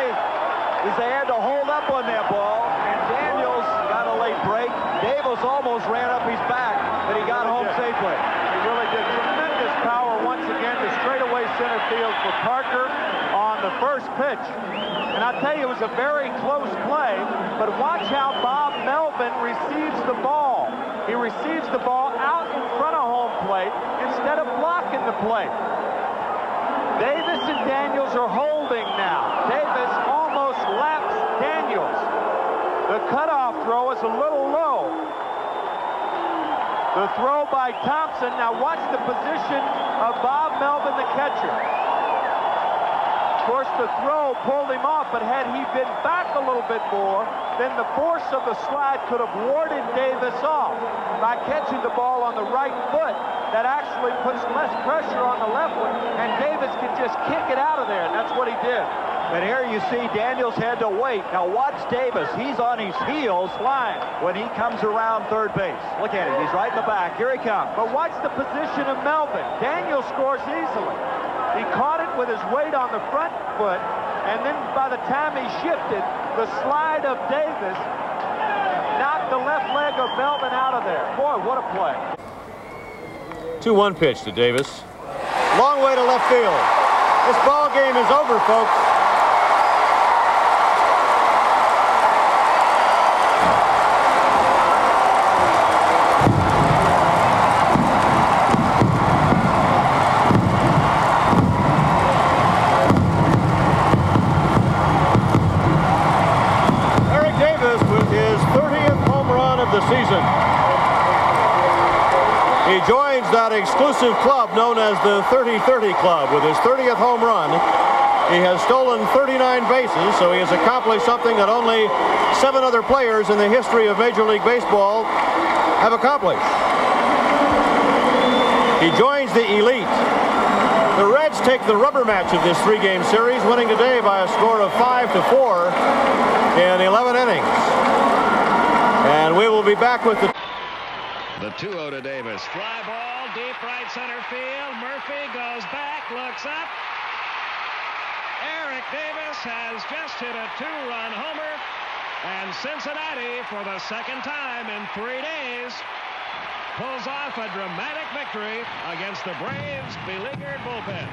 play is they had to hold up on that ball, and Daniels got a late break. Davis almost ran up his back, but he got home safely. He really did. Tremendous power once again to straightaway center field for Parker on the first pitch. And I'll tell you, it was a very close play, but watch how Bob Melvin receives the ball. He receives the ball out in front of home plate instead of blocking the plate. Davis and Daniels are holding now. Davis almost laps Daniels. The cutoff throw is a little low. The throw by Thompson. Now watch the position of Bob Melvin, the catcher. Of course, the throw pulled him off, but had he been back a little bit more, then the force of the slide could have warded Davis off. By catching the ball on the right foot, that actually puts less pressure on the left one, and Davis can just kick it out of there, and that's what he did. But here you see Daniels had to wait. Now watch Davis. He's on his heels flying when he comes around third base. Look at him. He's right in the back. Here he comes. But watch the position of Melvin. Daniels scores easily. He caught it with his weight on the front foot, and then by the time he shifted, the slide of Davis knocked the left leg of Melvin out of there. Boy, what a play. 2-1 pitch to Davis. Long way to left field. This ball game is over, folks. The season. He joins that exclusive club known as the 30-30 Club with his 30th home run. He has stolen 39 bases, so he has accomplished something that only 7 other players in the history of Major League Baseball have accomplished. He joins the elite. The Reds take the rubber match of this 3-game series, winning today by a score of 5-4 in 11 innings. And we will be back with the 2-0 to Davis. Fly ball, deep right center field. Murphy goes back, looks up. Eric Davis has just hit a 2-run homer. And Cincinnati, for the second time in 3 days, pulls off a dramatic victory against the Braves' beleaguered bullpen.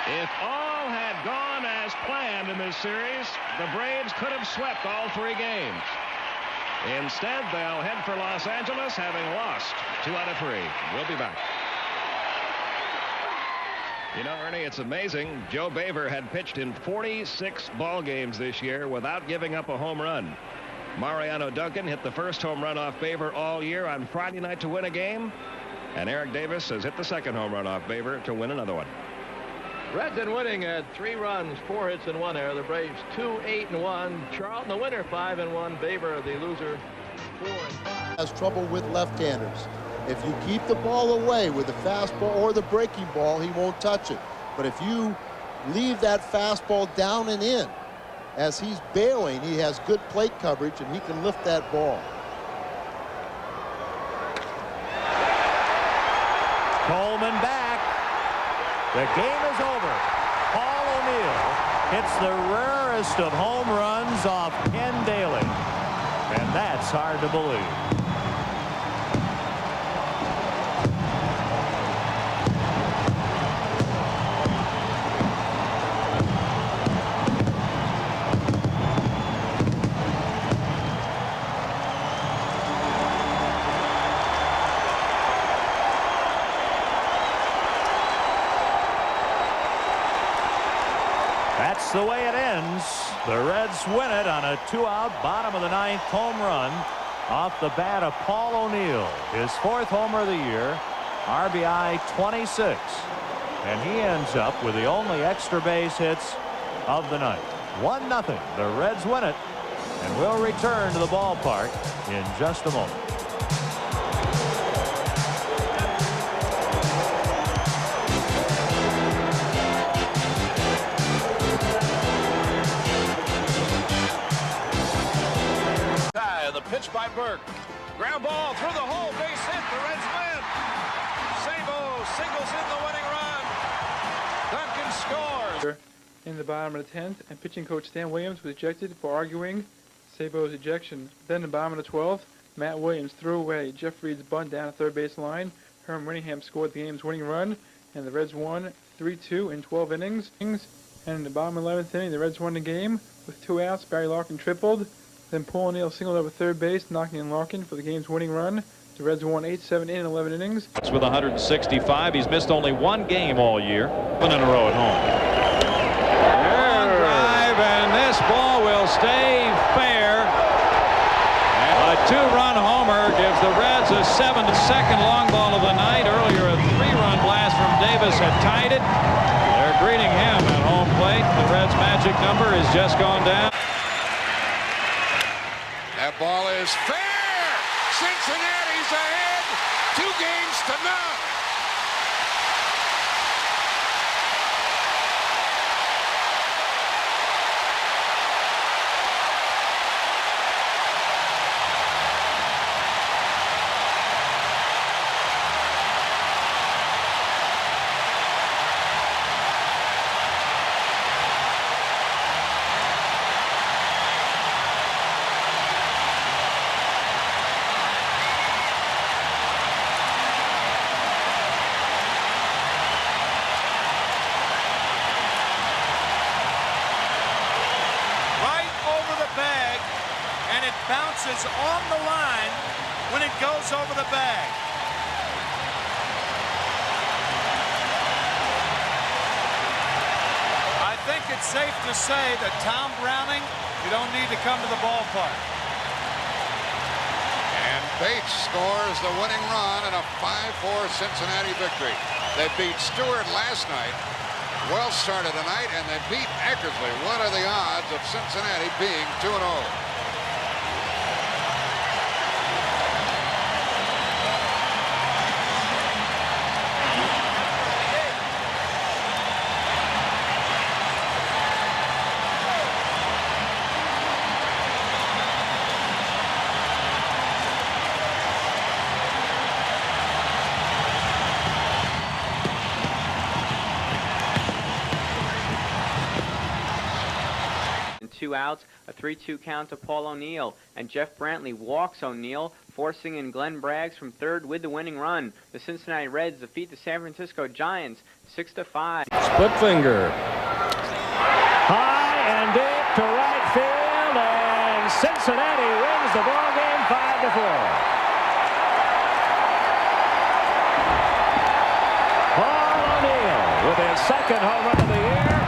If all had gone as planned in this series, the Braves could have swept all 3 games. Instead, they'll head for Los Angeles, having lost 2 out of 3. We'll be back. You know, Ernie, it's amazing. Joe Baver had pitched in 46 ball games this year without giving up a home run. Mariano Duncan hit the first home run off Baver all year on Friday night to win a game. And Eric Davis has hit the second home run off Baver to win another one. Reds in winning at 3 runs, 4 hits and 1 error. The Braves 2-8-1. Charlton the winner 5-1. Baver the loser 4-5. Has trouble with left-handers. If you keep the ball away with the fastball or the breaking ball, he won't touch it. But if you leave that fastball down and in, as he's bailing, he has good plate coverage and he can lift that ball. Coleman back. The game is over. Paul O'Neill hits the rarest of home runs off Ken Daly. And that's hard to believe. That's the way it ends. The Reds win it on a 2-out bottom of the 9th home run off the bat of Paul O'Neill. His 4th homer of the year, RBI 26. And he ends up with the only extra base hits of the night. 1-0. The Reds win it. And we'll return to the ballpark in just a moment. by Burke. Ground ball through the hole, base hit, the Reds win. Sabo singles in the winning run. Duncan scores. In the bottom of the 10th, and pitching coach Stan Williams was ejected for arguing Sabo's ejection. Then in the bottom of the 12th, Matt Williams threw away Jeff Reed's bunt down the third base line. Herm Winningham scored the game's winning run, and the Reds won 3-2 in 12 innings. And in the bottom 11th inning, the Reds won the game with 2 outs. Barry Larkin tripled. Then Paul O'Neill singled over third base, knocking in Larkin for the game's winning run. The Reds won 8-7 in 11 innings. With 165, he's missed only 1 game all year. 1 in a row at home. Long drive, and this ball will stay fair. A 2-run homer gives the Reds a 7-2 long ball of the night. Earlier, a 3-run blast from Davis had tied it. They're greeting him at home plate. The Reds' magic number has just gone down. That ball is fair. Cincinnati's ahead, 2-0. Bounces on the line when it goes over the bag. I think it's safe to say that Tom Browning, you don't need to come to the ballpark. And Bates scores the winning run in a 5-4 Cincinnati victory. They beat Stewart last night. Well started tonight, and they beat Eckersley. What are the odds of Cincinnati being 2-0? Two outs, a 3-2 count to Paul O'Neill, and Jeff Brantley walks O'Neill, forcing in Glenn Braggs from third with the winning run. The Cincinnati Reds defeat the San Francisco Giants 6-5. Split finger. High and deep to right field, and Cincinnati wins the ball game 5-4. Paul O'Neill with his second home run of the year.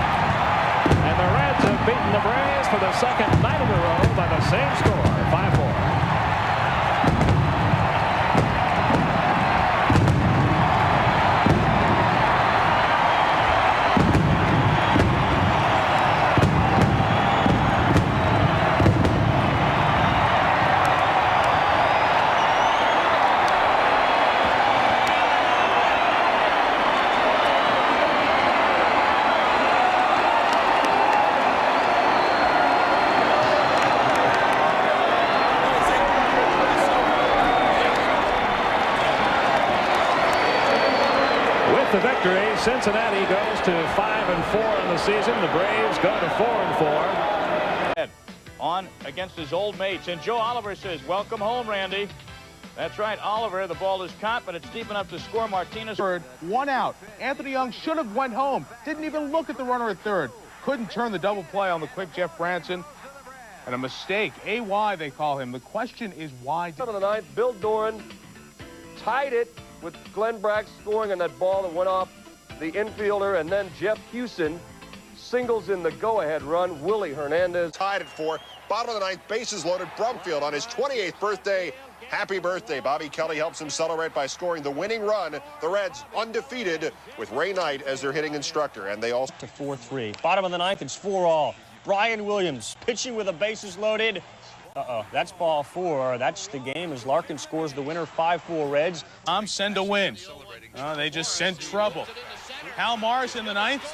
And the Reds have beaten the Braves for the second night in a row by the same score, 5-4. The victory, Cincinnati goes to 5-4 in the season. The Braves go to 4-4. On against his old mates, and Joe Oliver says, "Welcome home, Randy." That's right, Oliver. The ball is caught, but it's deep enough to score. Martinez. 1 out. Anthony Young should have went home. Didn't even look at the runner at third. Couldn't turn the double play on the quick Jeff Branson. And a mistake. AY they call him. The question is why. Top of the ninth, Bill Doran tied it with Glenn Braggs scoring on that ball that went off the infielder, and then Jeff Hewson singles in the go-ahead run. Willie Hernandez tied at 4. Bottom of the ninth, bases loaded. Brumfield on his 28th birthday. Happy birthday. Bobby Kelly helps him celebrate by scoring the winning run. The Reds undefeated with Ray Knight as their hitting instructor, and they also to 4-3. Bottom of the ninth, it's 4-all. Brian Williams pitching with the bases loaded. That's ball 4. That's the game as Larkin scores the winner, 5-4 Reds. Send a win. They just sent trouble. Hal Morris in the ninth.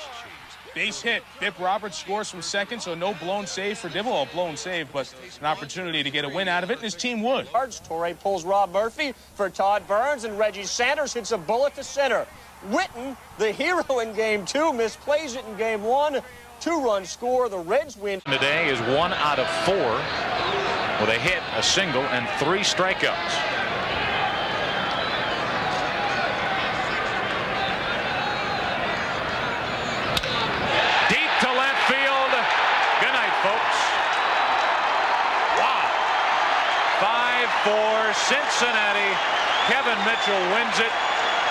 Base hit. Biff Roberts scores from second, so no blown save for Dibble. Well, blown save, but an opportunity to get a win out of it, and his team would. Torrey pulls Rob Murphy for Todd Burns, and Reggie Sanders hits a bullet to center. Witten, the hero in Game 2, misplays it in Game 1. 2-run score. The Reds win. Today is 1 out of 4 with a hit, a single, and 3 strikeouts. Folks. Wow. 5-4 Cincinnati. Kevin Mitchell wins it.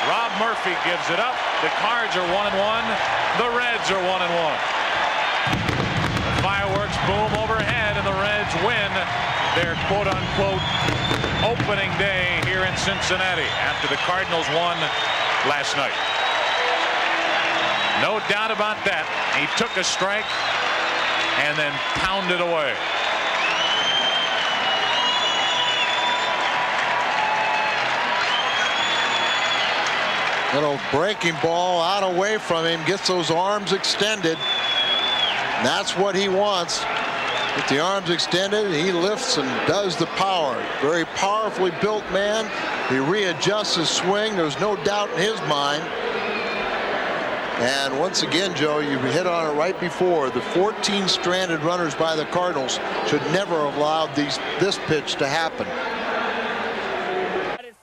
Rob Murphy gives it up. The Cards are 1-1. The Reds are 1-1. The fireworks boom overhead, and the Reds win their quote-unquote opening day here in Cincinnati after the Cardinals won last night. No doubt about that. He took a strike and then pounded away. Little breaking ball out away from him, gets those arms extended. That's what he wants. With the arms extended, he lifts and does the power. Very powerfully built man. He readjusts his swing. There's no doubt in his mind. And once again, Joe, you hit on it right before. The 14 stranded runners by the Cardinals should never have allowed this pitch to happen.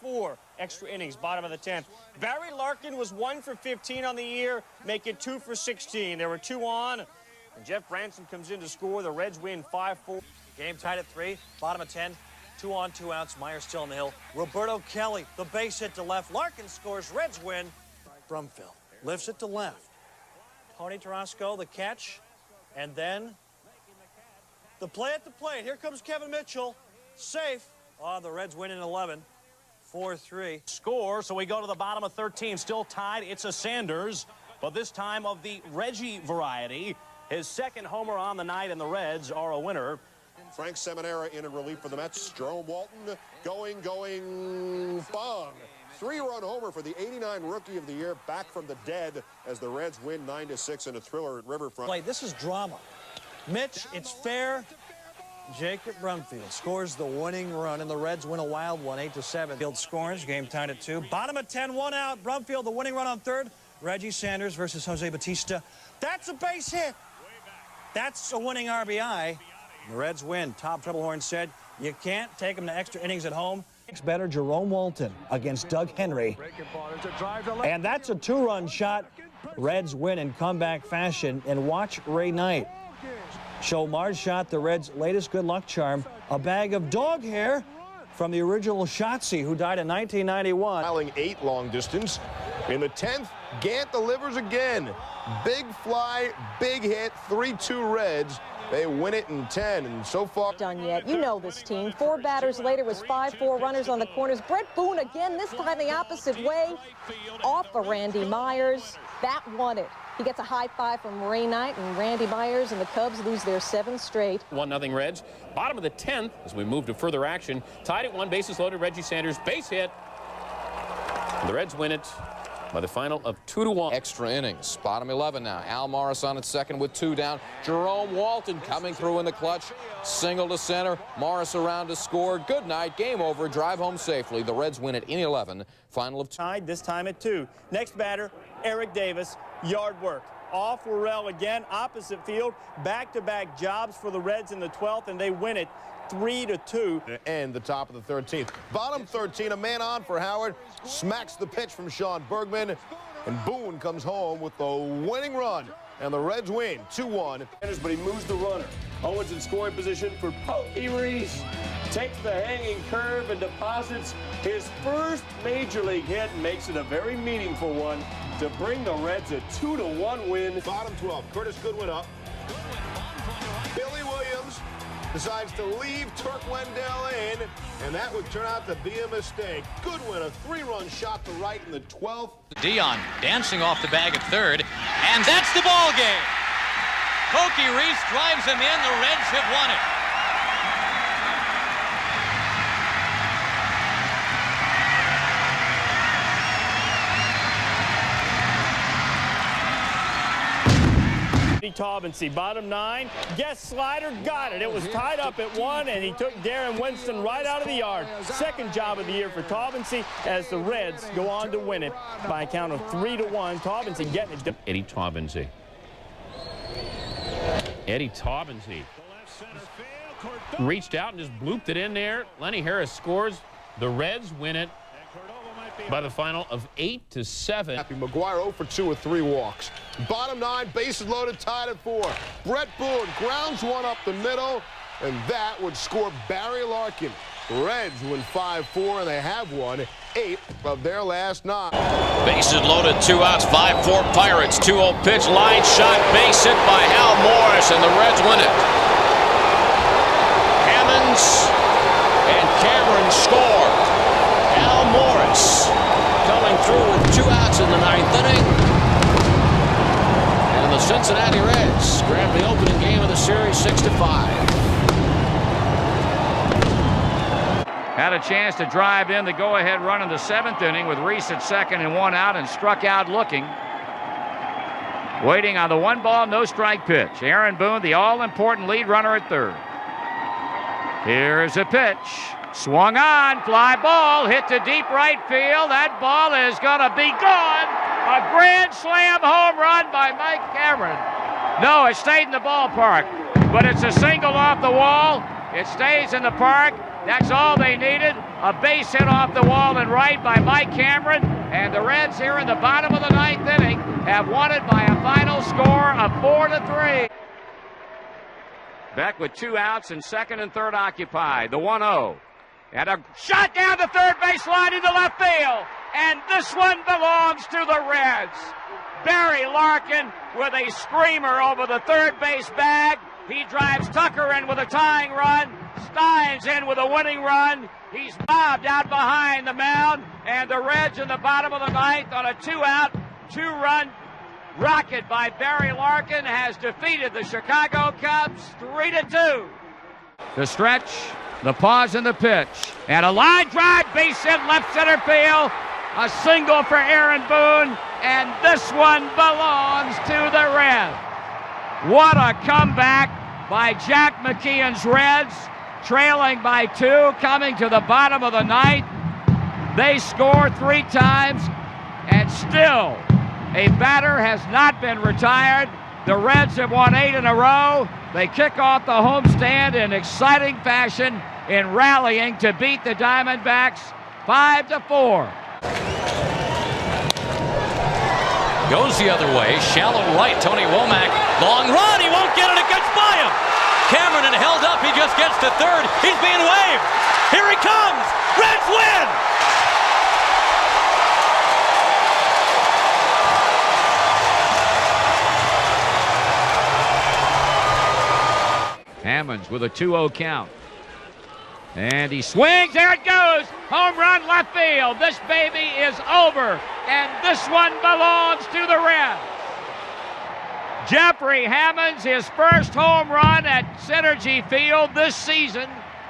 4 extra innings, bottom of the 10th. Barry Larkin was 1 for 15 on the year, make it 2 for 16. There were 2 on, and Jeff Branson comes in to score. The Reds win 5-4. Game tied at 3, bottom of 10. 2 on, 2 outs. Myers still on the hill. Roberto Kelly, the base hit to left. Larkin scores. Reds win. Brumfield lifts it to left. Tony Tarasco, the catch, and then the play at the plate. Here comes Kevin Mitchell, safe. Oh, the Reds win in 11, 4-3. Score, so we go to the bottom of 13, still tied. It's a Sanders, but this time of the Reggie variety. His second homer on the night, and the Reds are a winner. Frank Seminara in relief for the Mets. Jerome Walton going, bong. 3-run homer for the '89 Rookie of the Year, back from the dead as the Reds win 9-6 in a thriller at Riverfront. This is drama. Mitch, it's fair. Jacob Brumfield scores the winning run, and the Reds win a wild one, 8-7. Field scores, game tied at 2. Bottom of 10, 1 out. Brumfield, the winning run on third. Reggie Sanders versus Jose Bautista. That's a base hit. That's a winning RBI. The Reds win. Tom Trebelhorn said, you can't take them to extra innings at home. Batter Jerome Walton against Doug Henry. And that's a 2-run shot. Reds win in comeback fashion. And watch Ray Knight show Marge shot, the Reds' latest good luck charm, a bag of dog hair from the original Shotzi, who died in 1991. Filing 8 long distance. In the 10th, Gant delivers again. Big fly, big hit, 3-2 Reds. They win it in 10, and so far... Done yet. You know this team. 4 batters later was 5-4 runners on the corners. Brett Boone again, this time the opposite way. Off of Randy Myers. That won it. He gets a high five from Ray Knight, and Randy Myers and the Cubs lose their 7th straight. 1-0 Reds. Bottom of the 10th as we move to further action. Tied at 1, bases loaded. Reggie Sanders, base hit. And the Reds win it by the final of 2-1. Extra innings. Bottom 11 now. Al Morris on at second with 2 down. Jerome Walton coming through in the clutch. Single to center. Morris around to score. Good night. Game over. Drive home safely. The Reds win it in 11. Final of 2. Tied this time at 2. Next batter, Eric Davis. Yard work. Off Worrell again. Opposite field. Back-to-back jobs for the Reds in the 12th, and they win it 3-2. And the top of the 13th. Bottom 13, a man on for Howard. Smacks the pitch from Sean Bergman. And Boone comes home with the winning run. And the Reds win 2-1. But he moves the runner. Owens in scoring position for Pokey Reese. Takes the hanging curve and deposits his first major league hit and makes it a very meaningful one to bring the Reds a 2-1 win. Bottom 12, Curtis Goodwin up. Billy Williams decides to leave Turk Wendell in, and that would turn out to be a mistake. Goodwin, a 3-run shot to right in the 12th. Dion dancing off the bag at third, and that's the ball game. Pokey Reese drives him in. The Reds have won it. Taubensee, bottom 9. Guess slider, got it. It was tied up at 1, and he took Darren Winston right out of the yard. Second job of the year for Taubensee as the Reds go on to win it by a count of 3-1. Taubensee getting it. Eddie Taubensee. Eddie Taubensee reached out and just blooped it in there. Lenny Harris scores. The Reds win it by the final of 8-7. Happy McGuire 0 for 2 with 3 walks. Bottom 9, bases loaded, tied at 4. Brett Boone grounds one up the middle, and that would score Barry Larkin. The Reds win 5-4, and they have won 8 of their last 9. Bases loaded, 2 outs, 5-4 Pirates. 2-0 pitch, line shot, base hit by Hal Morris, and the Reds win it. Hammonds and Cameron score. Hal Morris coming through with 2 outs in the 9th inning. And the Cincinnati Reds grab the opening game of the series 6-5. Had a chance to drive in the go-ahead run in the 7th inning with Reese at second and 1 out, and struck out looking. Waiting on the 1-ball, no-strike pitch. Aaron Boone, the all-important lead runner at third. Here's a pitch. Swung on, fly ball, hit to deep right field. That ball is going to be gone. A grand slam home run by Mike Cameron. No, it stayed in the ballpark, but it's a single off the wall. It stays in the park. That's all they needed. A base hit off the wall and right by Mike Cameron. And the Reds here in the bottom of the 9th inning have won it by a final score of 4-3. Beck with 2 outs and second and third occupied. The 1-0. And a shot down the third base line into left field. And this one belongs to the Reds. Barry Larkin with a screamer over the third base bag. He drives Tucker in with a tying run. Steins in with a winning run. He's bobbed out behind the mound. And the Reds in the bottom of the 9th on a 2-out, 2-run rocket by Barry Larkin has defeated the Chicago Cubs 3-2. The stretch, the pause and the pitch. And a line drive, base hit left center field. A single for Aaron Boone. And this one belongs to the Reds. What a comeback by Jack McKeon's Reds, trailing by 2, coming to the bottom of the 9th. They score 3 times, and still a batter has not been retired. The Reds have won 8 in a row. They kick off the homestand in exciting fashion in rallying to beat the Diamondbacks 5-4. Goes the other way, shallow right, Tony Womack. Long run, he won't get it, it gets by him. Cameron and held up, he just gets to third. He's being waved. Here he comes. Reds win. Hammonds with a 2-0 count. And he swings, there it goes. Home run left field. This baby is over. And this one belongs to the Reds. Jeffrey Hammonds, his first home run at Synergy Field this season,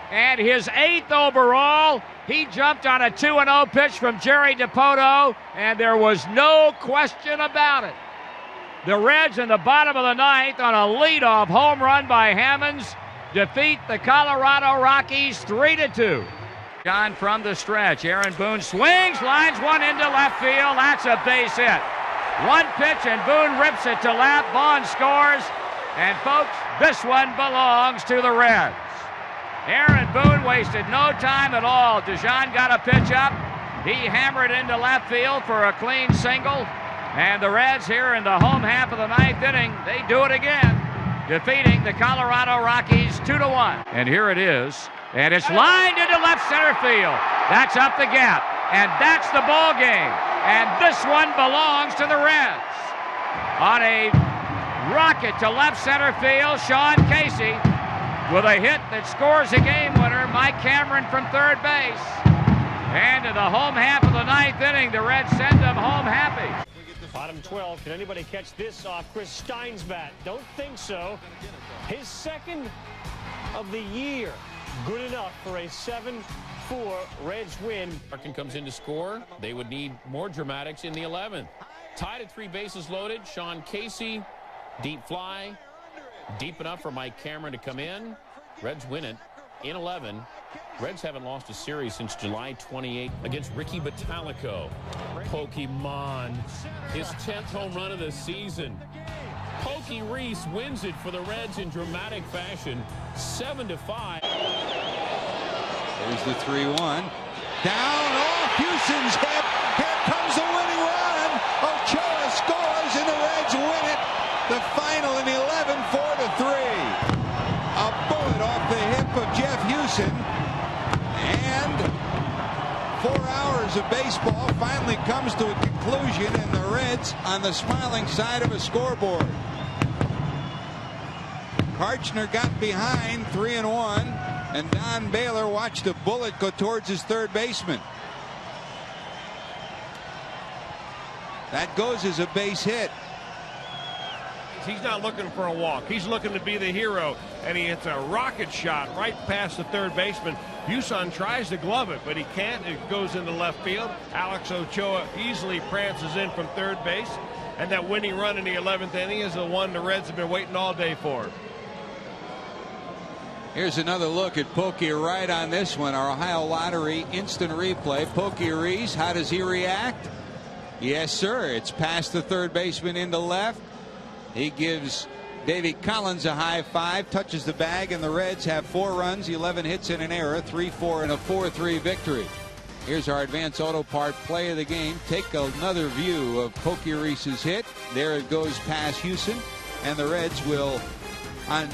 and his 8th overall. He jumped on a 2-0 pitch from Jerry DiPoto, and there was no question about it. The Reds in the bottom of the 9th on a leadoff home run by Hammonds defeat the Colorado Rockies 3-2. Gone from the stretch. Aaron Boone swings, lines one into left field. That's a base hit. One pitch and Boone rips it to left. Vaughn scores. And folks, this one belongs to the Reds. Aaron Boone wasted no time at all. DeJean got a pitch up. He hammered into left field for a clean single. And the Reds here in the home half of the 9th inning, they do it again, defeating the Colorado Rockies 2-1. And here it is. And it's lined into left center field. That's up the gap. And that's the ball game. And this one belongs to the Reds. On a rocket to left center field, Sean Casey with a hit that scores a game winner. Mike Cameron from third base. And in the home half of the 9th inning, the Reds send them home happy. Bottom 12, can anybody catch this off Chris Stein's bat? Don't think so. His second of the year. Good enough for a 7-4 Reds win. Larkin comes in to score. They would need more dramatics in the 11th. Tied at 3 bases loaded. Sean Casey Deep fly. Deep enough for Mike Cameron to come in. Reds win it in 11. Reds haven't lost a series since July 28 against Ricky Bottalico. Pokemon, his 10th home run of the season. Pokey Reese wins it for the Reds in dramatic fashion, 7-5. There's the 3-1. Down off Houston's hip. Here comes the winning run. Ochoa scores and the Reds win it. The final in 11, 4-3. A bullet off the hip of Jeff Houston. And 4 hours of baseball finally comes to a conclusion, and the Reds on the smiling side of a scoreboard. Karchner got behind 3-1, and Don Baylor watched a bullet go towards his third baseman. That goes as a base hit. He's not looking for a walk. He's looking to be the hero, and he hits a rocket shot right past the third baseman. Houston tries to glove it, but he can't. It goes into left field. Alex Ochoa easily prances in from third base, and that winning run in the 11th inning is the one the Reds have been waiting all day for. Here's another look at Pokey right on this one. Our Ohio Lottery instant replay. Pokey Reese, how does he react? Yes, sir. It's past the third baseman into left. He gives Davey Collins a high five, touches the bag, and the Reds have 4 runs, 11 hits and an error, 3-4 and a 4-3 victory. Here's our Advance Auto Part play of the game. Take another view of Pokey Reese's hit. There it goes past Houston, and the Reds will, on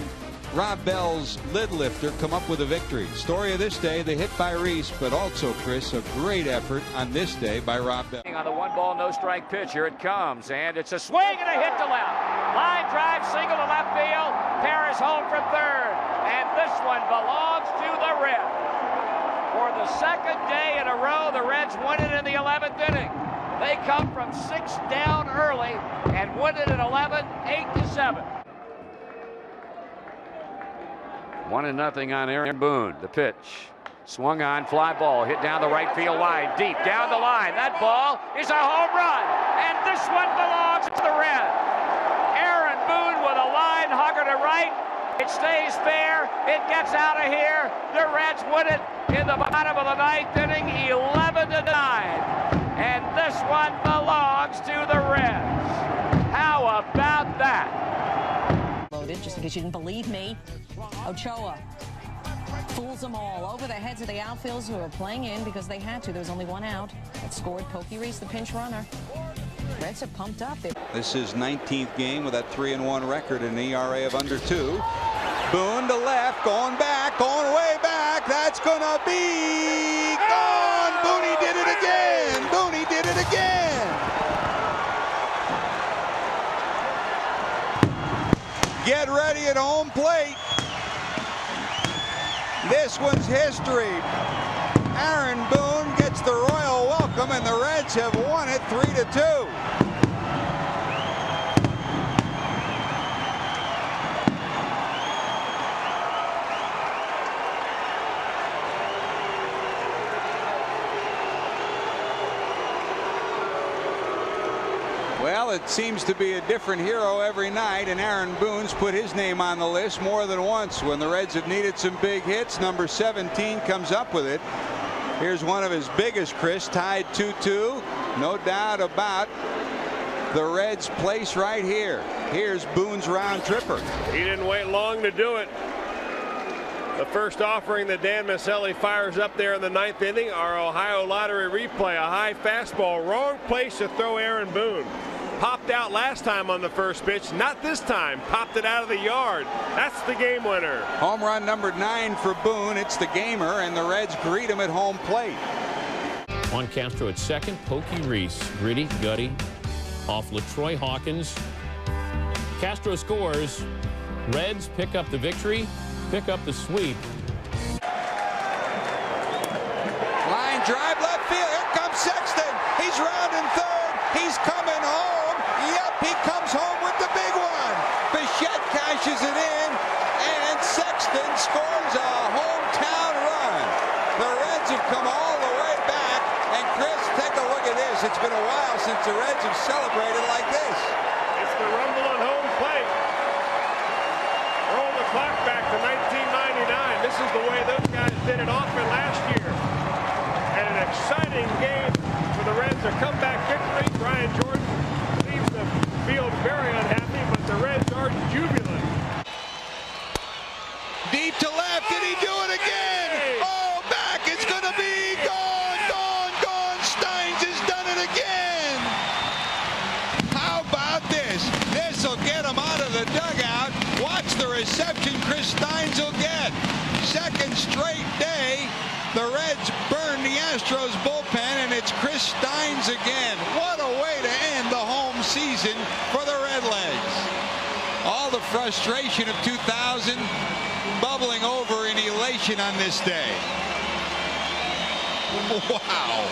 Rob Bell's lid lifter, come up with a victory. Story of this day, the hit by Reese, but also, Chris, a great effort on this day by Rob Bell. On the 1-ball, no-strike pitch, here it comes, and it's a swing and a hit to left. Line drive, single to left field. Paris home for third, and this one belongs to the Reds. For the second day in a row, the Reds win it in the 11th inning. They come from 6 down early and win it in 11, 8-7. 1-0 on Aaron Boone. The pitch. Swung on, fly ball, hit down the right field line, deep down the line. That ball is a home run, and this one belongs to the Reds. Aaron Boone with a line hugger to right. It stays fair. It gets out of here. The Reds win it in the bottom of the 9th inning, 11-9. And this one belongs to the Reds. How about that? Loaded, just in case you didn't believe me. Ochoa fools them all over the heads of the outfielders who are playing in because they had to. There was only 1 out. That scored Pokey Reese, the pinch runner. Reds are pumped up. This is 19th game with that 3-1 record and an ERA of under 2. Boone to left, going back, going way back. That's gonna be gone. Booney did it again. Booney did it again. Get ready at home plate. This one's history. Aaron Boone gets the royal welcome, and the Reds have won it 3-2. Well, it seems to be a different hero every night, and Aaron Boone's put his name on the list more than once. When the Reds have needed some big hits, number 17 comes up with it. Here's one of his biggest, Chris, tied 2-2. No doubt about the Reds' place right here. Here's Boone's round tripper. He didn't wait long to do it. The first offering that Dan Maselli fires up there in the 9th inning, our Ohio Lottery replay, a high fastball, wrong place to throw Aaron Boone. Popped out last time on the first pitch, not this time. Popped it out of the yard. That's the game winner. Home run number 9 for Boone. It's the gamer, and the Reds greet him at home plate. Juan Castro at second. Pokey Reese, gritty, gutty, off LaTroy Hawkins. Castro scores. Reds pick up the victory, pick up the sweep. Line drive left field. Here comes Sexton. He's rounding third. He's coming home. Yep, he comes home with the big one. Bichette cashes it in, and Sexton scores a hometown run. The Reds have come all the way back, and Chris, take a look at this. It's been a while since the Reds have celebrated like this. It's the rumble on home plate. this. This will get him out of the dugout. Watch the reception Chris Steins will get. Second straight day, the Reds burn the Astros bullpen, and it's Chris Steins again. What a way to end the home season for the Redlegs. All the frustration of 2000 bubbling over in elation on this day. Wow.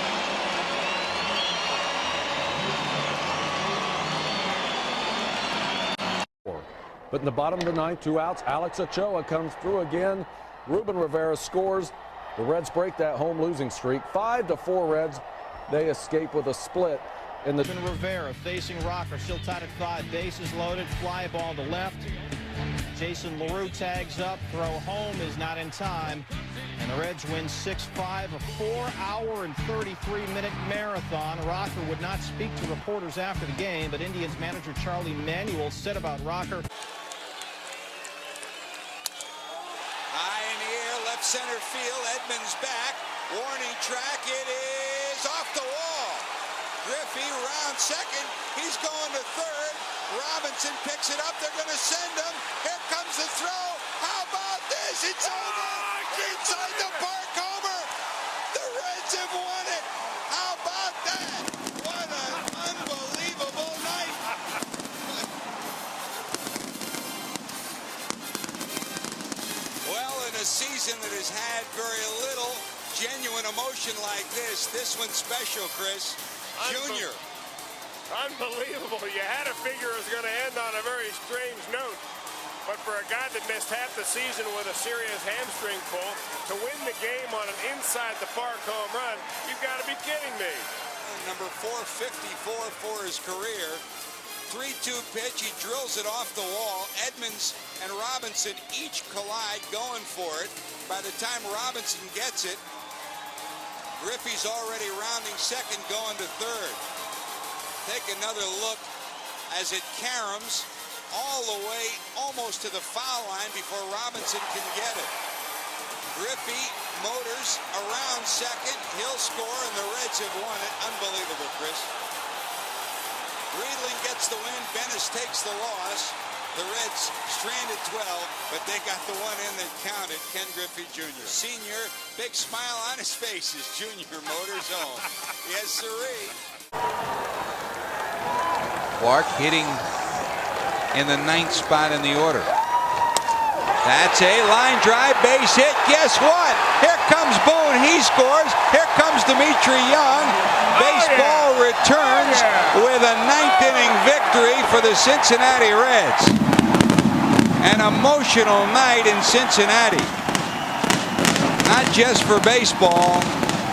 But in the bottom of the ninth, 2 outs, Alex Ochoa comes through again. Ruben Rivera scores. The Reds break that home losing streak. 5-4 Reds. They escape with a split in the. Ruben Rivera facing Rocker, still tied at 5. Bases loaded, fly ball to left. Jason LaRue tags up, throw home is not in time. And the Reds win 6-5, a 4-hour and 33-minute marathon. Rocker would not speak to reporters after the game, but Indians manager Charlie Manuel said about Rocker. High in the air, left center field, Edmonds back. Warning track, it is off the wall. Griffey round second, he's going to third. Robinson picks it up, they're going to send him. Here comes the throw. How about this? It's over. Inside the park homer. The Reds have won it. How about that? What an unbelievable night. Well, in a season that has had very little genuine emotion like this one's special, Chris. Junior. Unbelievable. You had to figure it was going to end on a very strange note. But for a guy that missed half the season with a serious hamstring pull, to win the game on an inside-the-park home run, you've got to be kidding me. Number 454 for his career. 3-2 pitch, he drills it off the wall. Edmonds and Robinson each collide going for it. By the time Robinson gets it, Griffey's already rounding second, going to third. Take another look as it caroms all the way almost to the foul line before Robinson can get it. Griffey motors around second. He'll score, and the Reds have won it. Unbelievable, Chris. Riedling gets the win. Bennis takes the loss. The Reds stranded 12, but they got the one in that counted. Ken Griffey Jr. Senior, big smile on his face as Junior motors home. Yes, sirree. Clark hitting in the 9th spot in the order. That's a line drive, base hit. Guess what? Here comes Boone. He scores. Here comes Dimitri Young. Baseball returns with a 9th inning victory for the Cincinnati Reds. An emotional night in Cincinnati. Not just for baseball,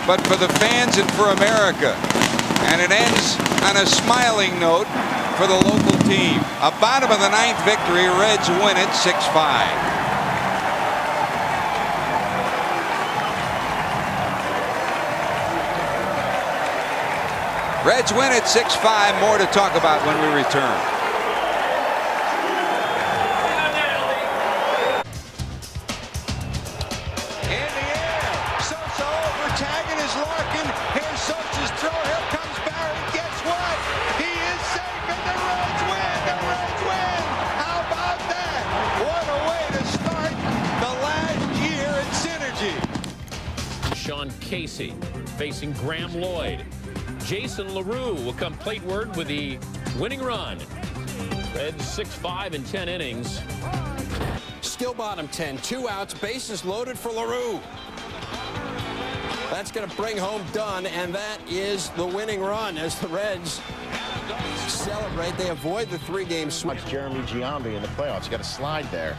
but for the fans and for America. And it ends on a smiling note for the local team. A bottom of the 9th victory. Reds win it 6-5. Reds win it 6-5. More to talk about when we return. In the air. Sosa over, tagging is Larkin. Here's Sosa's throw. Here comes Barry. Guess what? He is safe, and the Reds win. The Reds win. How about that? What a way to start the last year in Synergy. Sean Casey facing Graham Lloyd. Jason LaRue will come plateward with the winning run. Reds 6-5 in 10 innings. Still bottom 10, 2 outs, bases loaded for LaRue. That's going to bring home Dunn, and that is the winning run as the Reds celebrate. They avoid the 3-game sweep. Jeremy Giambi in the playoffs. You got a slide there.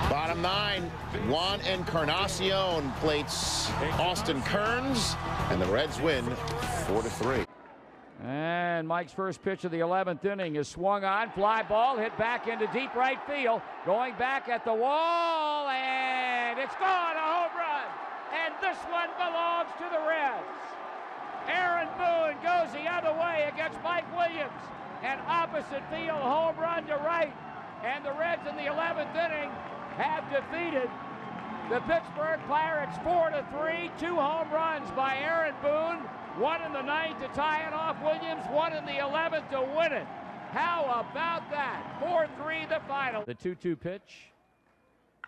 Bottom 9, Juan Encarnacion plates Austin Kearns, and the Reds win 4-3. And Mike's first pitch of the 11th inning is swung on. Fly ball hit back into deep right field. Going back at the wall, and it's gone, a home run. And this one belongs to the Reds. Aaron Boone goes the other way against Mike Williams. An opposite field home run to right. And the Reds in the 11th inning have defeated the Pittsburgh Pirates 4-3. 2 home runs by Aaron Boone. 1 in the 9th to tie it off Williams. 1 in the 11th to win it. How about that? 4-3 the final. The 2-2 pitch.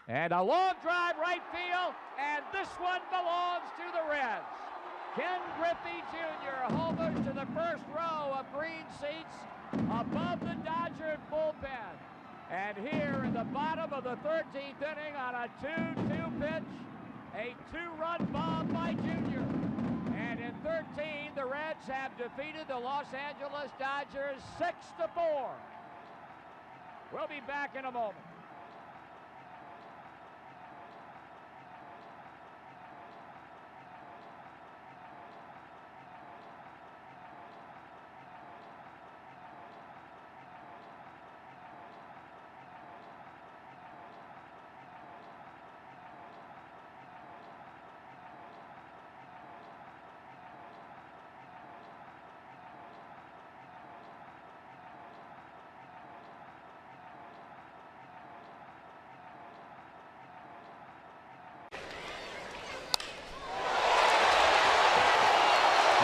And a long drive right field, and this one belongs to the Reds. Ken Griffey Jr. homers to the first row of green seats above the Dodger bullpen. And here in the bottom of the 13th inning on a 2-2 pitch, a 2-run bomb by Jr. And in 13, the Reds have defeated the Los Angeles Dodgers 6-4. We'll be back in a moment.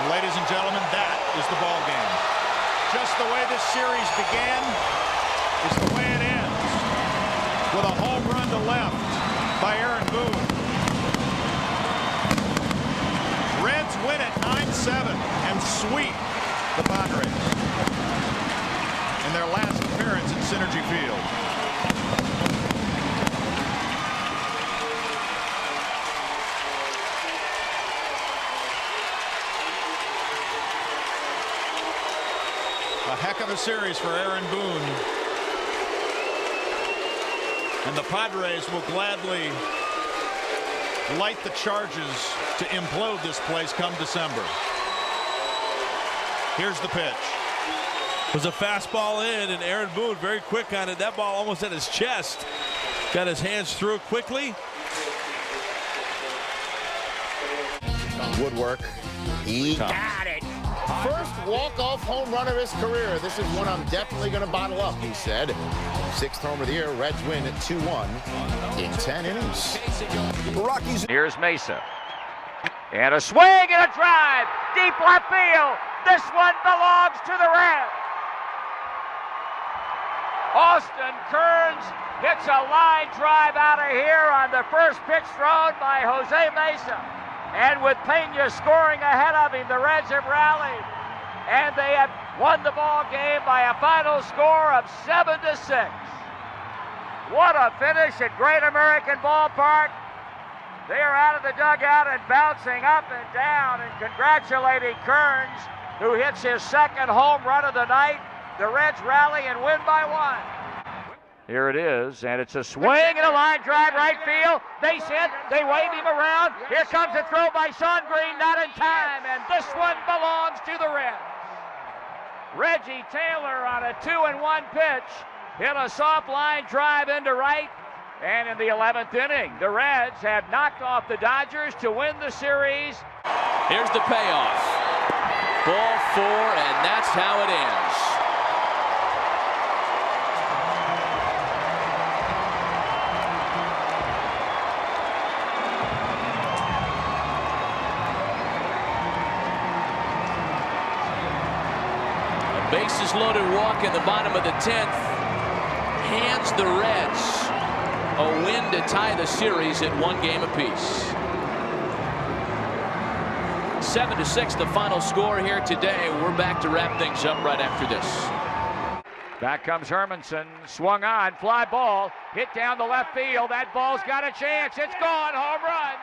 Ladies and gentlemen, that is the ball game. Just the way this series began is the way it ends. With a home run to left by Aaron Boone. Reds win it 9-7 and sweep the Padres in their last appearance at Synergy Field. A heck of a series for Aaron Boone. And the Padres will gladly light the charges to implode this place come December. Here's the pitch. It was a fastball in, and Aaron Boone very quick on it. That ball almost at his chest. Got his hands through it quickly. Woodwork. He got it. First walk-off home run of his career. This is one I'm definitely going to bottle up, he said. Sixth homer of the year. Reds win at 2-1 in 10 innings. Rockies. Here's Mesa. And a swing and a drive. Deep left field. This one belongs to the Reds. Austin Kearns hits a line drive out of here on the first pitch thrown by Jose Mesa. And with Pena scoring ahead of him, the Reds have rallied. And they have won the ball game by a final score of 7-6. What a finish at Great American Ballpark. They are out of the dugout and bouncing up and down and congratulating Kearns, who hits his second home run of the night. The Reds rally and win by 1. Here it is, and it's a swing and a line drive right field. Base hit, they wave him around. Here comes a throw by Sean Green, not in time, and this one belongs to the Reds. Reggie Taylor on a 2-1 pitch hit a soft line drive into right, and in the 11th inning, the Reds have knocked off the Dodgers to win the series. Here's the payoff. Ball 4, and that's how it ends. Bases loaded walk in the bottom of the 10th hands the Reds a win to tie the series at 1 game apiece. 7-6 the final score here today. We're back to wrap things up right after this. Back comes Hermanson, swung on, fly ball, hit down the left field. That ball's got a chance. It's gone, home run.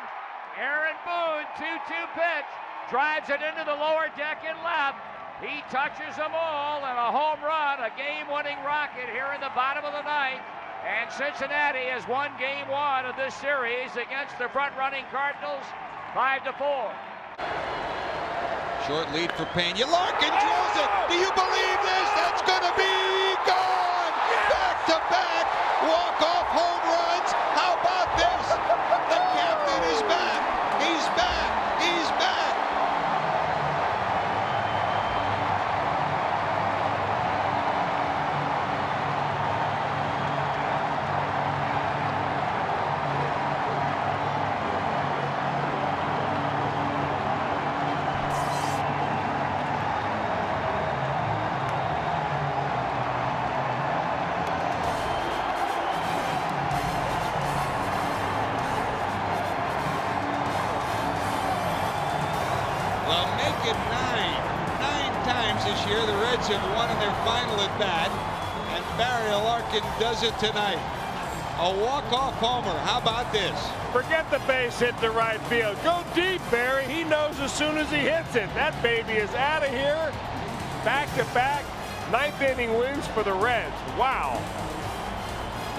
Aaron Boone, 2-2 pitch, drives it into the lower deck and left. He touches them all, and a home run, a game-winning rocket here in the bottom of the 9th. And Cincinnati has won game 1 of this series against the front-running Cardinals, 5-4. Short lead for Pena. Larkin drills it. Do you believe this? That's going to be gone. Back-to-back walk-off home runs. How about this? The captain is back. He's back. He's back. times this year the Reds have won in their final at bat, and Barry Larkin does it tonight. A walk-off homer. How about this? Forget the base hit to right field. Go deep, Barry. He knows as soon as he hits it. That baby is out of here. Back-to-back, ninth inning wins for the Reds. Wow.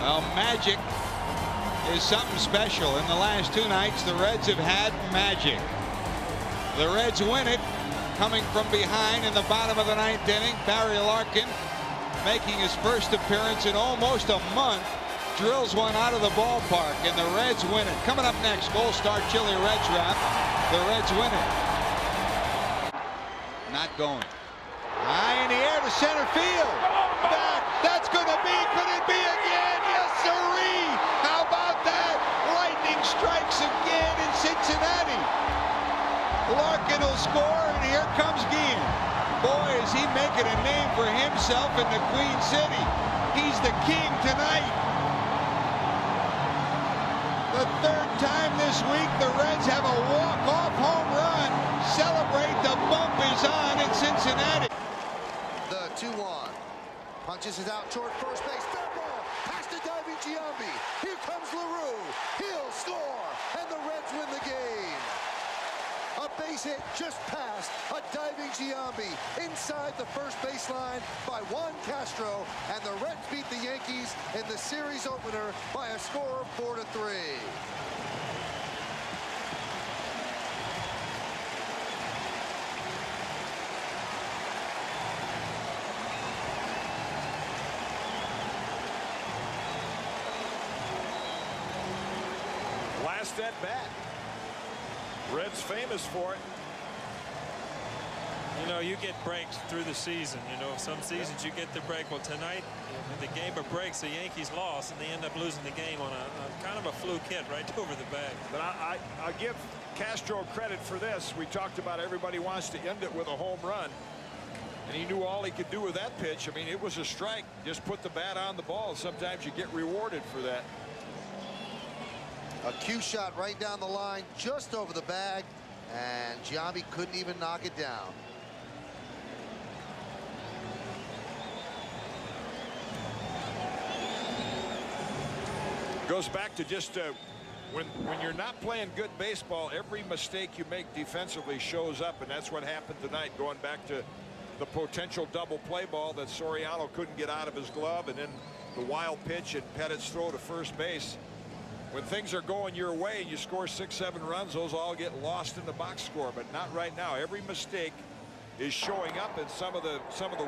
Well, magic is something special. In the last two nights, the Reds have had magic. The Reds win it, coming from behind in the bottom of the ninth inning. Barry Larkin, making his first appearance in almost a month, drills one out of the ballpark, and the Reds win it. Coming up next, Gold Star Chili Reds wrap. The Reds win it. Not going. High in the air to center field. Back. That's going to be. Could it be again? Yes, sirree. How about that? Lightning strikes again in Cincinnati. Larkin will score, and here comes Guillen. Boy, is he making a name for himself in the Queen City. He's the king tonight. The third time this week, the Reds have a walk-off home run. Celebrate, the bump is on in Cincinnati. The 2-1. Punches it out toward first base. Fair ball. Past to diving Giambi. Here comes LaRue. He'll score. And the Reds win the game. A base hit just past a diving Giambi inside the first baseline by Juan Castro, and the Reds beat the Yankees in the series opener by a score of 4-3. Last at bat. Reds famous for it. You know, you get breaks through the season. You know, some seasons you get the break. Well, tonight, in the game of breaks, the Yankees lost, and they end up losing the game on a kind of a fluke hit right over the bag. But I'll give Castro credit for this. We talked about everybody wants to end it with a home run, and he knew all he could do with that pitch. I mean, it was a strike. Just put the bat on the ball. Sometimes you get rewarded for that. A cue shot right down the line, just over the bag, and Giambi couldn't even knock it down. Goes back to just when you're not playing good baseball, every mistake you make defensively shows up, and that's what happened tonight. Going back to the potential double play ball that Soriano couldn't get out of his glove, and then the wild pitch and Pettit's throw to first base. When things are going your way and you score 6-7 runs, those all get lost in the box score, but not right now. Every mistake is showing up, and some of the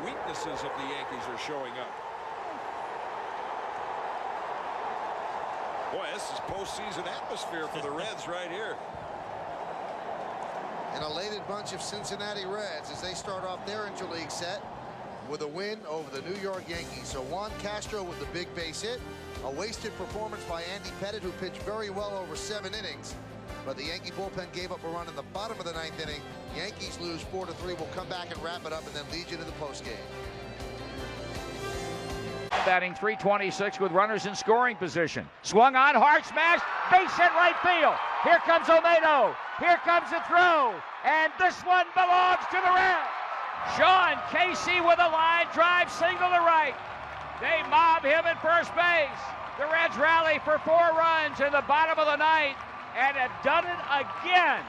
weaknesses of the Yankees are showing up. Boy, this is postseason atmosphere for the Reds right here. An elated bunch of Cincinnati Reds as they start off their interleague set with a win over the New York Yankees. So Juan Castro with the big base hit. A wasted performance by Andy Pettitte, who pitched very well over 7 innings. But the Yankee bullpen gave up a run in the bottom of the 9th inning. Yankees lose 4-3. We'll come back and wrap it up and then lead you to the postgame. Batting .326 with runners in scoring position. Swung on, hard smash, base hit right field. Here comes Olmedo. Here comes the throw. And this one belongs to the Reds. Sean Casey with a line drive single to right. They mob him at first base. The Reds rally for 4 runs in the bottom of the 9th and have done it again,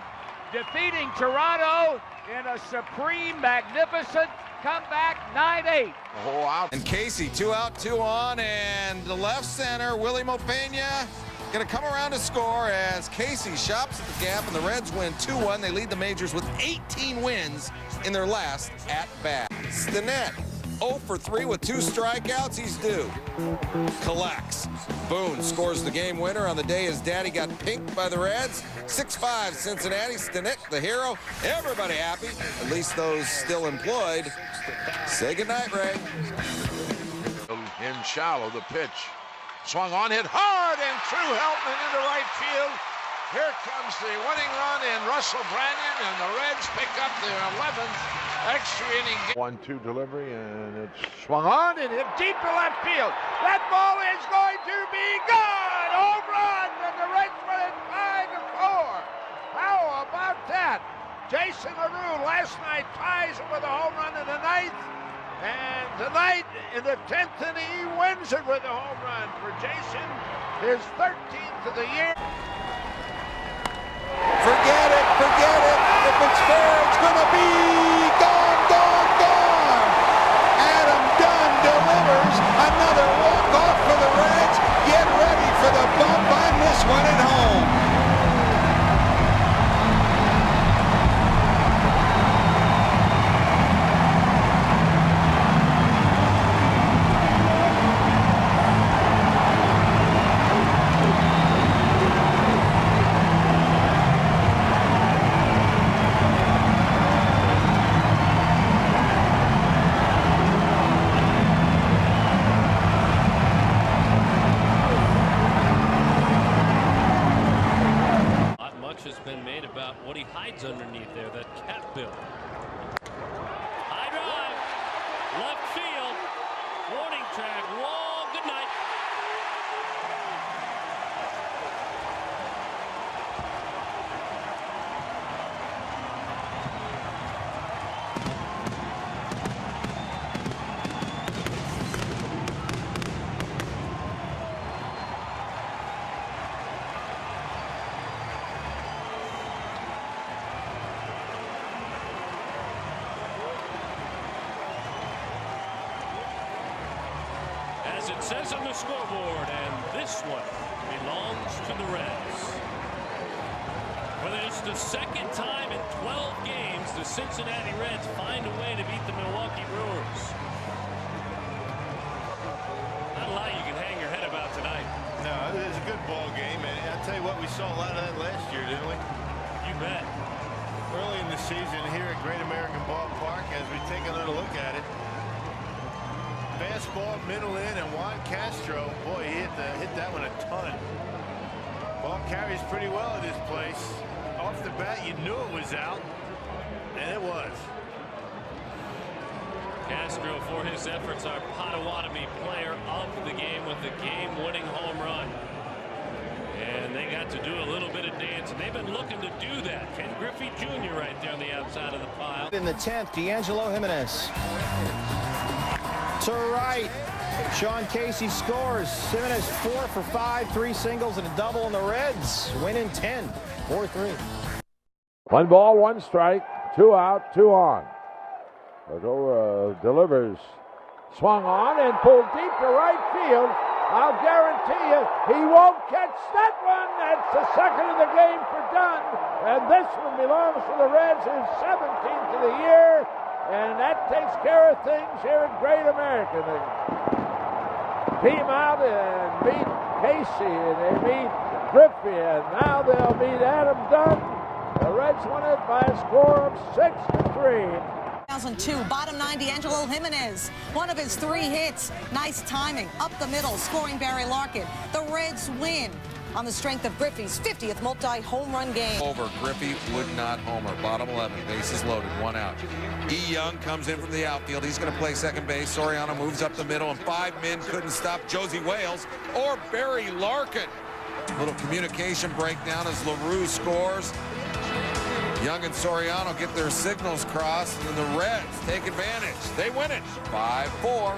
defeating Toronto in a supreme, magnificent comeback 9-8. Oh, out. And Casey, 2 out, 2 on, and the left center, Willie Mopena, going to come around to score as Casey shops at the gap, and the Reds win 2-1. They lead the majors with 18 wins in their last at-bat. Stinnett, 0 for 3 with 2 strikeouts. He's due. Collects. Boone scores the game winner on the day his daddy got pinked by the Reds. 6-5 Cincinnati. Stinnett, the hero. Everybody happy, at least those still employed. Say goodnight, Ray. In shallow, the pitch. Swung on, hit hard, and through Heltman into right field. Here comes the winning run in Russell Branyan, and the Reds pick up their 11th extra inning. 1-2 delivery, and it's swung on and hit deep to left field. That ball is going to be gone. Home run, and the Reds win it 5-4. How about that? Jason LaRue last night ties it with a home run in the 9th. And tonight, in the 10th inning, he wins it with a home run for Jason, his 13th of the year. Forget it, forget it. If it's fair, it's going to be gone, gone, gone. Adam Dunn delivers another walk-off for the Reds. Get ready for the bump on this one at home. Has been made about what he hides underneath there, that cat bill. High drive, left field, warning track, wall, good night. As it says on the scoreboard, and this one belongs to the Reds. For just the second time in 12 games, the Cincinnati Reds find a way to beat the Milwaukee Brewers. Not a lot you can hang your head about tonight. No, it was a good ball game, and I'll tell you what, we saw a lot of that last year, didn't we? You bet. Early in the season here at Great American Ballpark, as we take another look at it, fastball, middle in, and Juan Castro, boy, he hit that one a ton. Ball carries pretty well at this place. Off the bat, you knew it was out, and it was. Castro, for his efforts, our Potawatomi player of the game with the game-winning home run. And they got to do a little bit of dancing. They've been looking to do that. Ken Griffey Jr. right there on the outside of the pile. In the 10th, D'Angelo Jimenez. To right. Sean Casey scores. Jimenez 4 for 5, 3 singles and a double, and the Reds win in 10, 4-3. 1 ball, 1 strike, 2 out, 2 on. Delivers. Swung on and pulled deep to right field. I'll guarantee you he won't catch that one. That's the second of the game for Dunn. And this one belongs to the Reds, his 17th of the year. And that takes care of things here at Great American. They team out and meet Casey, and they meet Griffey, and now they'll meet Adam Dunn. The Reds win it by a score of 6-3. 2002, bottom 9, D'Angelo Jimenez. One of his 3 hits. Nice timing, up the middle, scoring Barry Larkin. The Reds win on the strength of Griffey's 50th multi-home run game. Over. Griffey would not homer. Bottom 11, bases loaded, 1 out. E. Young comes in from the outfield. He's going to play second base. Soriano moves up the middle, and 5 men couldn't stop Josie Wales or Barry Larkin. Little communication breakdown as LaRue scores. Young and Soriano get their signals crossed, and the Reds take advantage. They win it 5-4.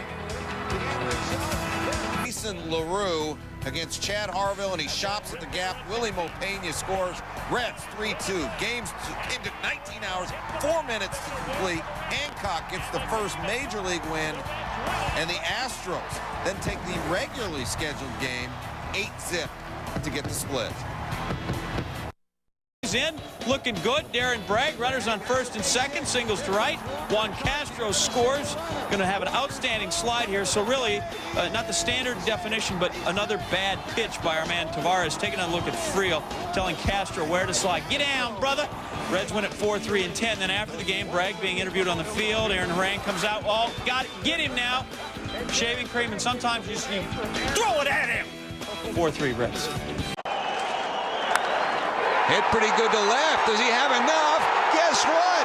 Jason LaRue against Chad Harville, and he shops at the gap. Willie Mopena scores. Reds 3-2. Game to 19 hours, 4 minutes to complete. Hancock gets the first major league win, and the Astros then take the regularly scheduled game 8-zip to get the split. In, looking good. Darren Bragg, runners on first and second, singles to right. Juan Castro scores. Going to have an outstanding slide here. So really, not the standard definition, but another bad pitch by our man Tavares. Taking a look at Friel, telling Castro where to slide. Get down, brother. Reds win at 4-3 and 10. Then after the game, Bragg being interviewed on the field. Aaron Harang comes out. Oh, got it. Get him now. Shaving cream, and sometimes you just throw it at him. 4-3 Reds. Hit pretty good to left. Does he have enough? Guess what?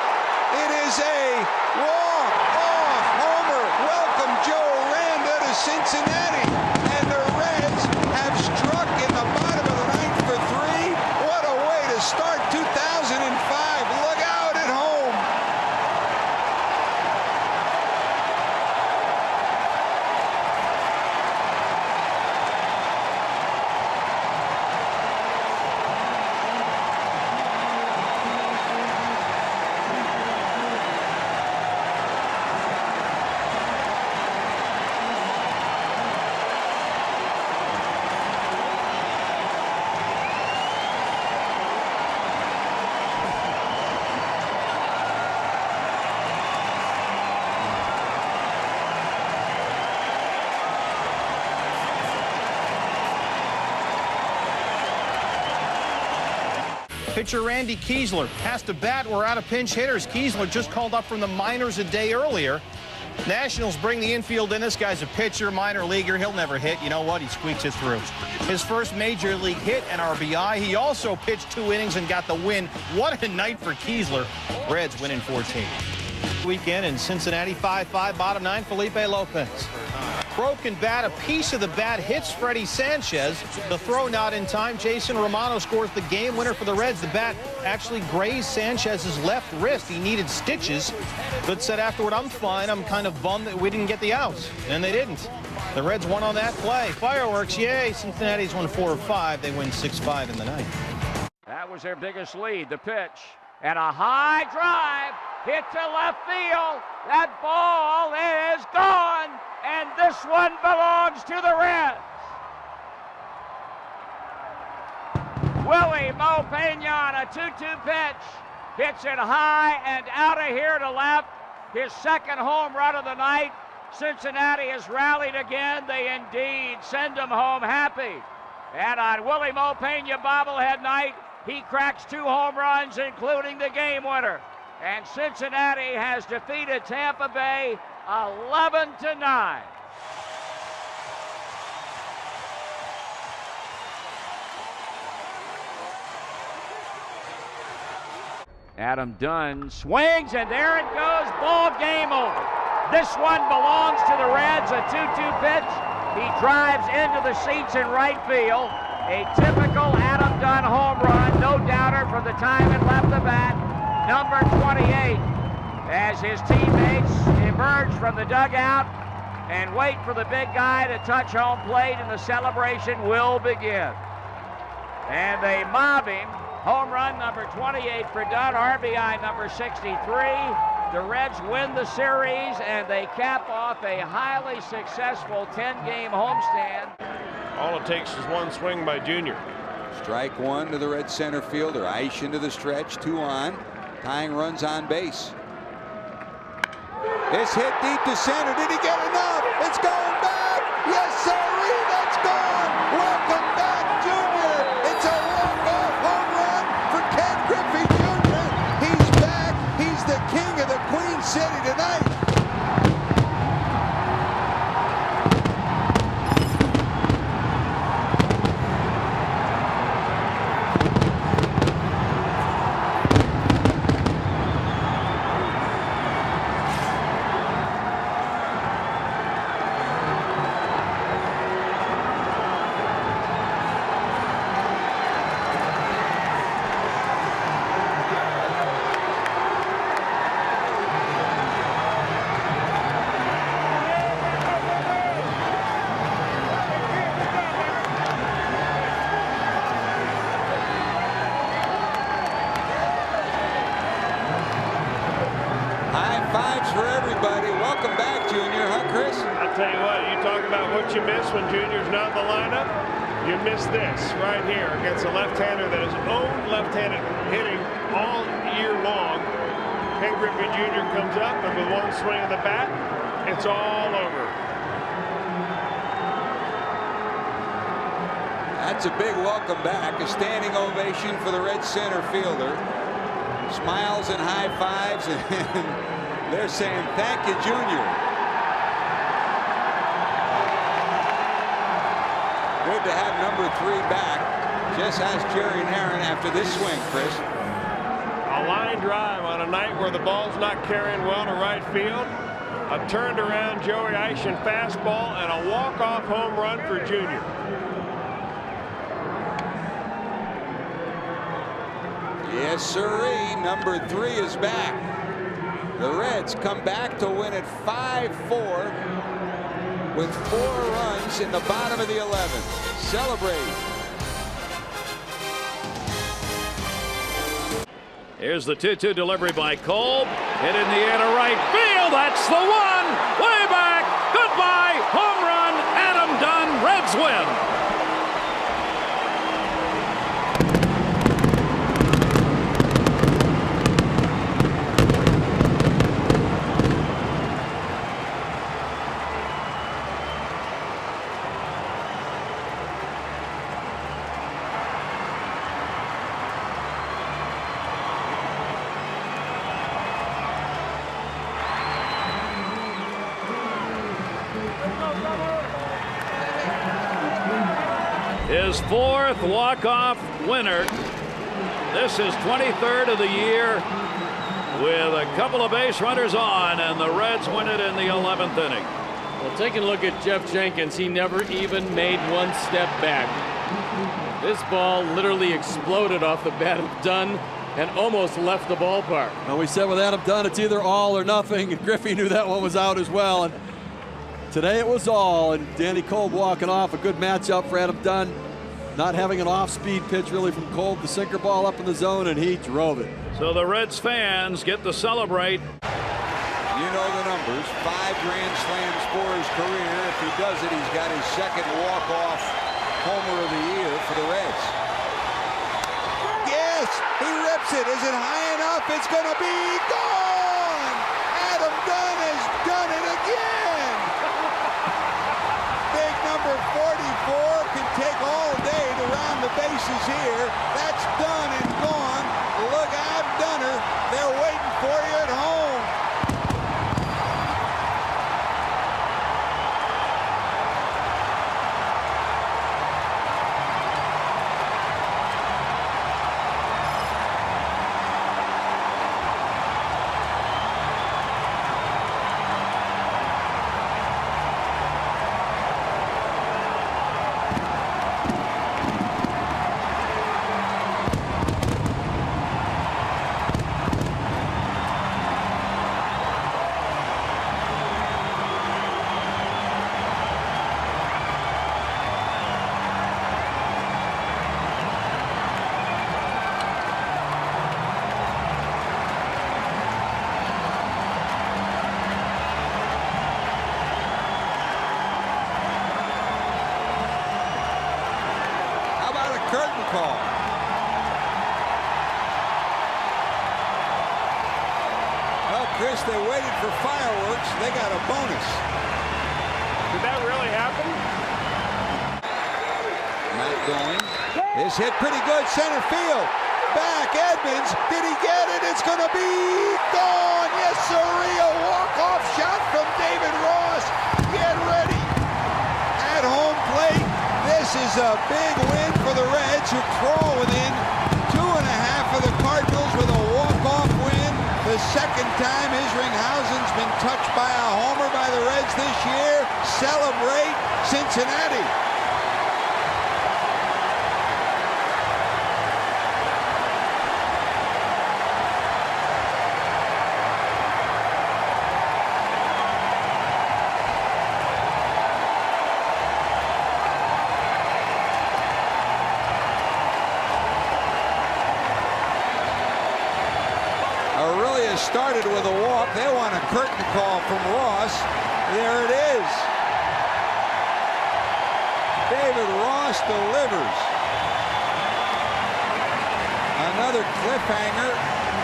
It is a walk-off homer. Welcome Joe Randa to Cincinnati. And the Reds have struck in the bottom of the 9th for 3. What a way to start 2005. Look out, Pitcher Randy Kiesler has to bat. We're out of pinch hitters. Kiesler just called up from the minors a day earlier. Nationals bring the infield in. This guy's a pitcher, minor leaguer. He'll never hit. You know what? He squeaks it through. His first major league hit and RBI. He also pitched 2 innings and got the win. What a night for Kiesler. Reds win in 14. Weekend in Cincinnati, 5-5, bottom 9, Felipe Lopez. Broken bat, a piece of the bat hits Freddie Sanchez. The throw not in time. Jason Romano scores the game winner for the Reds. The bat actually grazed Sanchez's left wrist. He needed stitches. Good said afterward, I'm fine. I'm kind of bummed that we didn't get the outs. And they didn't. The Reds won on that play. Fireworks, yay. Cincinnati's won 4 of 5. They win 6-5 in the night. That was their biggest lead. The pitch. And a high drive. Hit to left field. That ball is gone. And this one belongs to the Reds. Willie Mo Pena on a 2-2 pitch. Hits it high and out of here to left. His second home run of the night. Cincinnati has rallied again. They indeed send him home happy. And on Willie Mo Pena bobblehead night, he cracks 2 home runs, including the game winner. And Cincinnati has defeated Tampa Bay 11-9. Adam Dunn swings, and there it goes. Ball game over. This one belongs to the Reds, a 2-2 pitch. He drives into the seats in right field. A typical Adam Dunn home run, no doubter from the time it left the bat. Number 28, as his teammates emerge from the dugout and wait for the big guy to touch home plate, and the celebration will begin. And they mob him. Home run number 28 for Dunn, RBI number 63. The Reds win the series, and they cap off a highly successful 10-game homestand. All it takes is one swing by Junior. Strike one to the Red center fielder. Aish into the stretch, 2 on. Tying runs on base. This hit deep to center. Did he get enough? It's going back. Yes, sirree. That's gone. Welcome back, Junior. It's a walk-off home run for Ken Griffey Jr. He's back. He's the king of the Queen City tonight. You miss when Junior's not in the lineup. You miss this right here against a left-hander that has owned left-handed hitting all year long. Ken Griffey Jr. comes up, and with one swing of the bat, it's all over. That's a big welcome back. A standing ovation for the Red center fielder. Smiles and high fives, and they're saying thank you, Junior. Good to have number 3 back. Just ask Jerry and Aaron after this swing, Chris. A line drive on a night where the ball's not carrying well to right field. A turned around Joey Aishin fastball and a walk-off home run for Junior. Yes, sirree. Number 3 is back. The Reds come back to win it 5-4. with 4 runs in the bottom of the 11th. Celebrate. Here's the 2-2 delivery by Kolb. Hit in the air to right field. That's the one. Way back. Goodbye. Home run. Adam Dunn. Reds win. his 4th walk-off winner. This is 23rd of the year with a couple of base runners on, and the Reds win it in the 11th inning. Well, taking a look at Jeff Jenkins, he never even made one step back. This ball literally exploded off the bat of Dunn and almost left the ballpark. Well, we said with Adam Dunn, it's either all or nothing, and Griffey knew that one was out as well. And today it was all, and Danny Kolb walking off. A good matchup for Adam Dunn. Not having an off-speed pitch really from Kolb. The sinker ball up in the zone, and he drove it. So the Reds fans get to celebrate. You know the numbers. 5 Grand Slams for his career. If he does it, he's got his 2nd walk-off homer of the year for the Reds. Yes, he rips it. Is it high enough? It's going to be gone. Adam Dunn has done it again. Big number 44 can take all day to round the bases here. That's done and gone. Look out, Dunner. They're waiting for you at home. Curtain call. Well, Chris, they waited for fireworks. They got a bonus. Did that really happen? Not going. This hit pretty good. Center field. Back. Edmonds. Did he get it? It's going to be gone. Yes, sirree. A walk-off shot from David Ross. Get ready. At home plate. This is a big win for the Reds, who crawl within 2.5 of the Cardinals with a walk-off win. The second time Isringhausen's been touched by a homer by the Reds this year. Celebrate Cincinnati. Started with a walk. They want a curtain call from Ross. There it is. David Ross delivers. Another cliffhanger.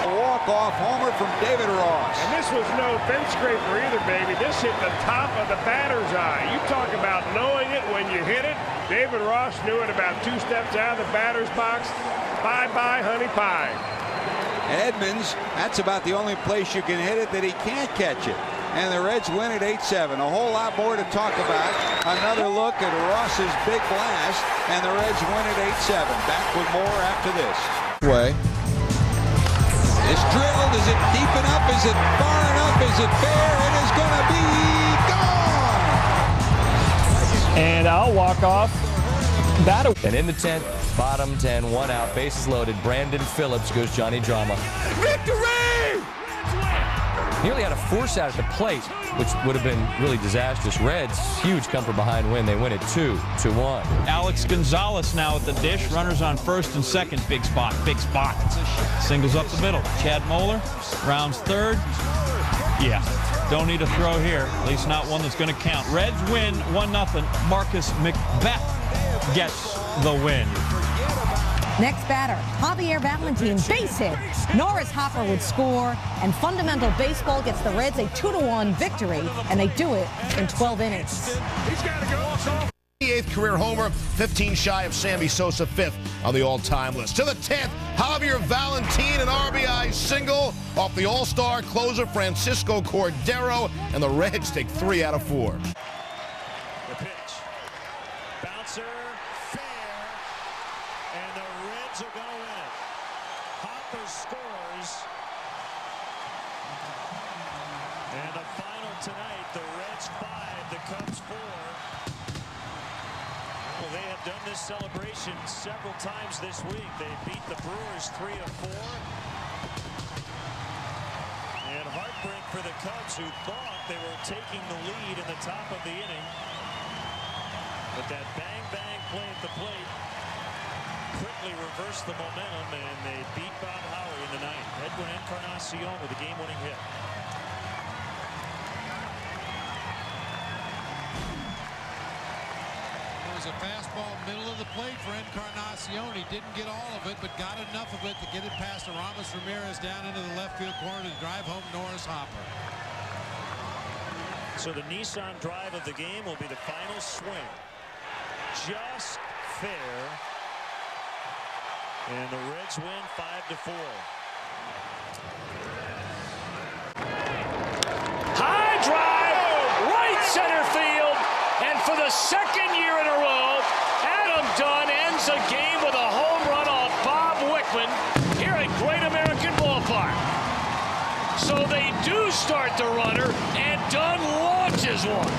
A walk-off homer from David Ross. And this was no fence scraper either, baby. This hit the top of the batter's eye. You talk about knowing it when you hit it. David Ross knew it about 2 steps out of the batter's box. Bye-bye, honey pie. Edmonds, that's about the only place you can hit it that he can't catch it. And the Reds win at 8-7. A whole lot more to talk about. Another look at Ross's big blast, and the Reds win at 8-7. Back with more after this. Way. It's drilled. Is it deep enough? Is it far enough? Is it fair? It is going to be gone. And I'll walk off. And in the 10th, bottom 10, 1 out, bases loaded. Brandon Phillips goes Johnny Drama. Victory! Nearly had a force out at the plate, which would have been really disastrous. Reds, huge come from behind win. They win it 2-1. Alex Gonzalez now at the dish. Runners on first and second. Big spot, big spot. Singles up the middle. Chad Moeller rounds third. Yeah, don't need a throw here. At least not one that's going to count. Reds win 1-0. Marcus McBeth gets the win. Next batter, Javier Valentin, base hit. Norris Hopper would score, and Fundamental Baseball gets the Reds a 2-1 victory, and they do it in 12 innings. He's got to go. 8th career homer, 15 shy of Sammy Sosa, 5th on the all-time list. To the 10th, Javier Valentin, an RBI single off the all-star closer Francisco Cordero, and the Reds take 3 out of 4. The pitch. Bouncer, fair. And the Reds are going to win it. Hopper scores. And the final tonight, the Reds 5, the Cubs 4. Well, they have done this celebration several times this week. They beat the Brewers 3-4. And heartbreak for the Cubs, who thought they were taking the lead in the top of the inning. But that bang-bang play at the plate quickly reversed the momentum, and they beat Bob Howie in the ninth. Edwin Encarnacion with a game-winning hit. A fastball middle of the plate for Encarnacion. He didn't get all of it, but got enough of it to get it past Aramis Ramirez down into the left field corner to drive home Norris Hopper. So the Nissan drive of the game will be the final swing. Just fair. And the Reds win 5-4. High drive, right center field. And for the second year in a row, Adam Dunn ends a game with a home run off Bob Wickman here at Great American Ballpark. So they do start the runner, and Dunn launches one.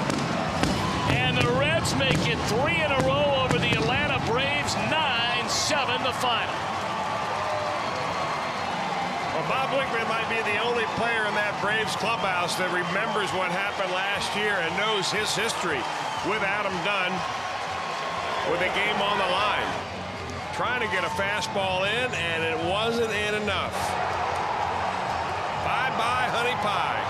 And the Reds make it 3 in a row over the Atlanta Braves, 9-7 the final. Well, Bob Wickman might be the only player in that Braves clubhouse that remembers what happened last year and knows his history with Adam Dunn with a game on the line. Trying to get a fastball in, and it wasn't in enough. Bye-bye, honey pie.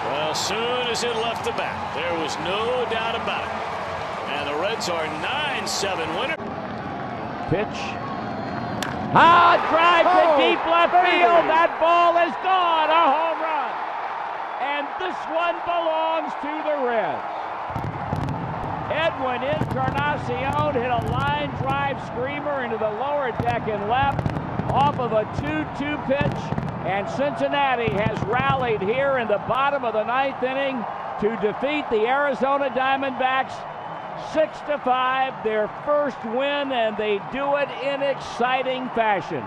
Well, as soon as it left the bat, there was no doubt about it. And the Reds are 9-7 winner. Pitch. Drive to deep left field. That ball is gone. A home run. And this one belongs to the Reds. Edwin Encarnacion hit a line drive screamer into the lower deck and left off of a 2-2 pitch. And Cincinnati has rallied here in the bottom of the ninth inning to defeat the Arizona Diamondbacks 6-5, their first win, and they do it in exciting fashion.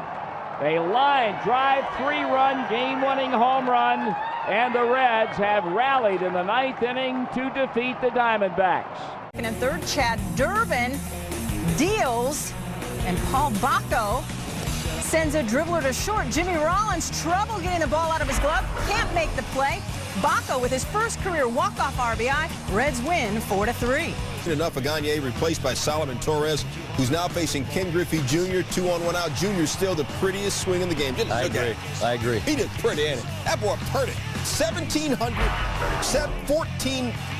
A line drive, 3-run, game-winning home run, and the Reds have rallied in the ninth inning to defeat the Diamondbacks. And in third, Chad Durbin deals, and Paul Bacco sends a dribbler to short. Jimmy Rollins trouble getting the ball out of his glove, can't make the play. Bacco with his first career walk-off RBI. Reds win 4-3. Enough, Gagne replaced by Solomon Torres, who's now facing Ken Griffey Jr. 2-on-1 out. Jr. still the prettiest swing in the game. I agree. He did pretty, ain't it? That boy pretty. 14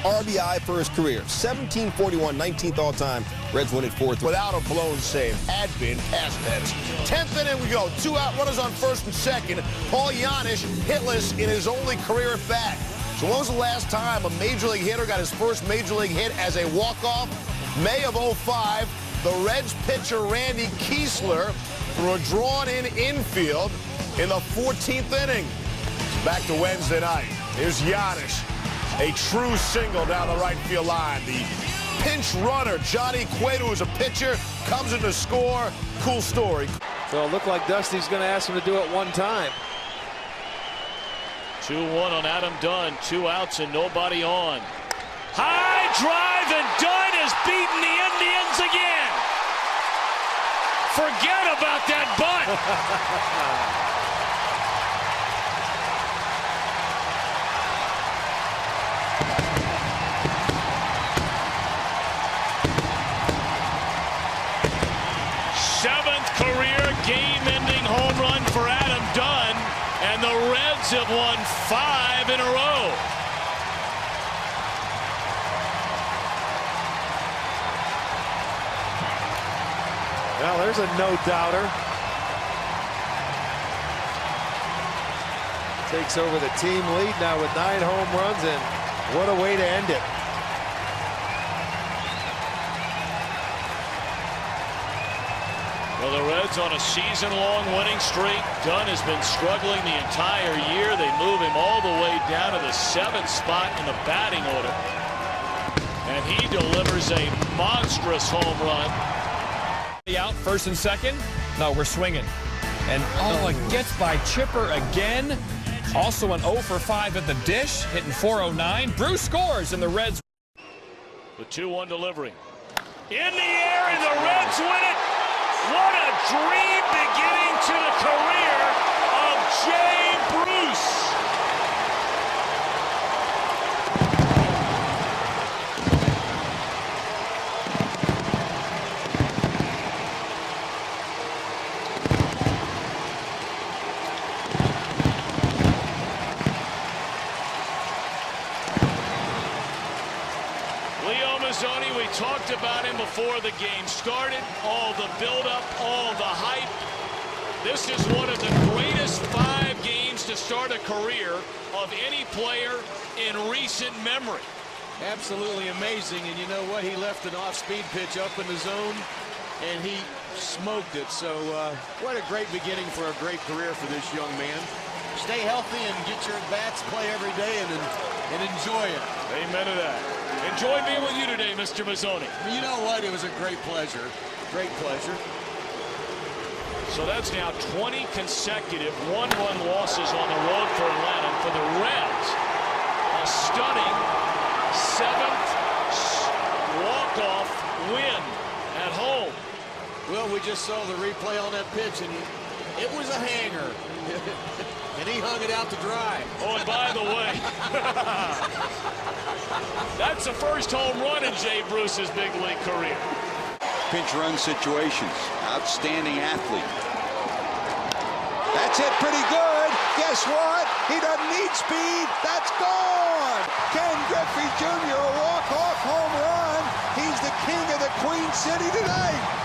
RBI for his career. 1741, 19th all-time. Reds win it 4-3. Without a blown save. Had been past tense. 10th inning we go. 2 out, runners on first and second. Paul Janisch hitless in his only career at bat. So when was the last time a major league hitter got his first major league hit as a walk-off? May of 05, the Reds pitcher Randy Kiesler threw a drawn-in infield in the 14th inning. Back to Wednesday night. Here's Janisch. A true single down the right field line. The pinch runner, Johnny Cueto, is a pitcher, comes in to score. Cool story. So it looked like Dusty's going to ask him to do it one time. 2-1 on Adam Dunn. 2 outs and nobody on. High drive, and Dunn has beaten the Indians again. Forget about that bunt. 7th career game-ending home run for Adam Dunn, and the Reds have won 5 in a row. Well, there's a no-doubter. Takes over the team lead now with 9 home runs, and what a way to end it. Well, the Reds on a season-long winning streak. Dunn has been struggling the entire year. They move him all the way down to the 7th spot in the batting order. And he delivers a monstrous home run. Out first and second. No, we're swinging. And it gets by Chipper again. Also an 0 for 5 at the dish, hitting .409. Bruce scores, and the Reds. The 2-1 delivery. In the air, and the Reds win it. What a dream beginning to the career of Jay Bruce. We talked about him before the game started. All the buildup, all the hype. This is one of the greatest 5 games to start a career of any player in recent memory. Absolutely amazing. And you know what? He left an off-speed pitch up in the zone, and he smoked it. So what a great beginning for a great career for this young man. Stay healthy and get your at-bats, play every day, and enjoy it. Amen to that. Enjoy being with you today, Mr. Mazzoni. You know what? It was a great pleasure. Great pleasure. So that's now 20 consecutive one-run losses on the road for Atlanta. For the Reds, a stunning 7th walk-off win at home. Well, we just saw the replay on that pitch, and it was a hanger. And he hung it out to dry. Oh, and by the way, that's the first home run in Jay Bruce's big league career. Pinch run situations. Outstanding athlete. That's it pretty good. Guess what? He doesn't need speed. That's gone. Ken Griffey Jr. a walk-off home run. He's the king of the Queen City tonight.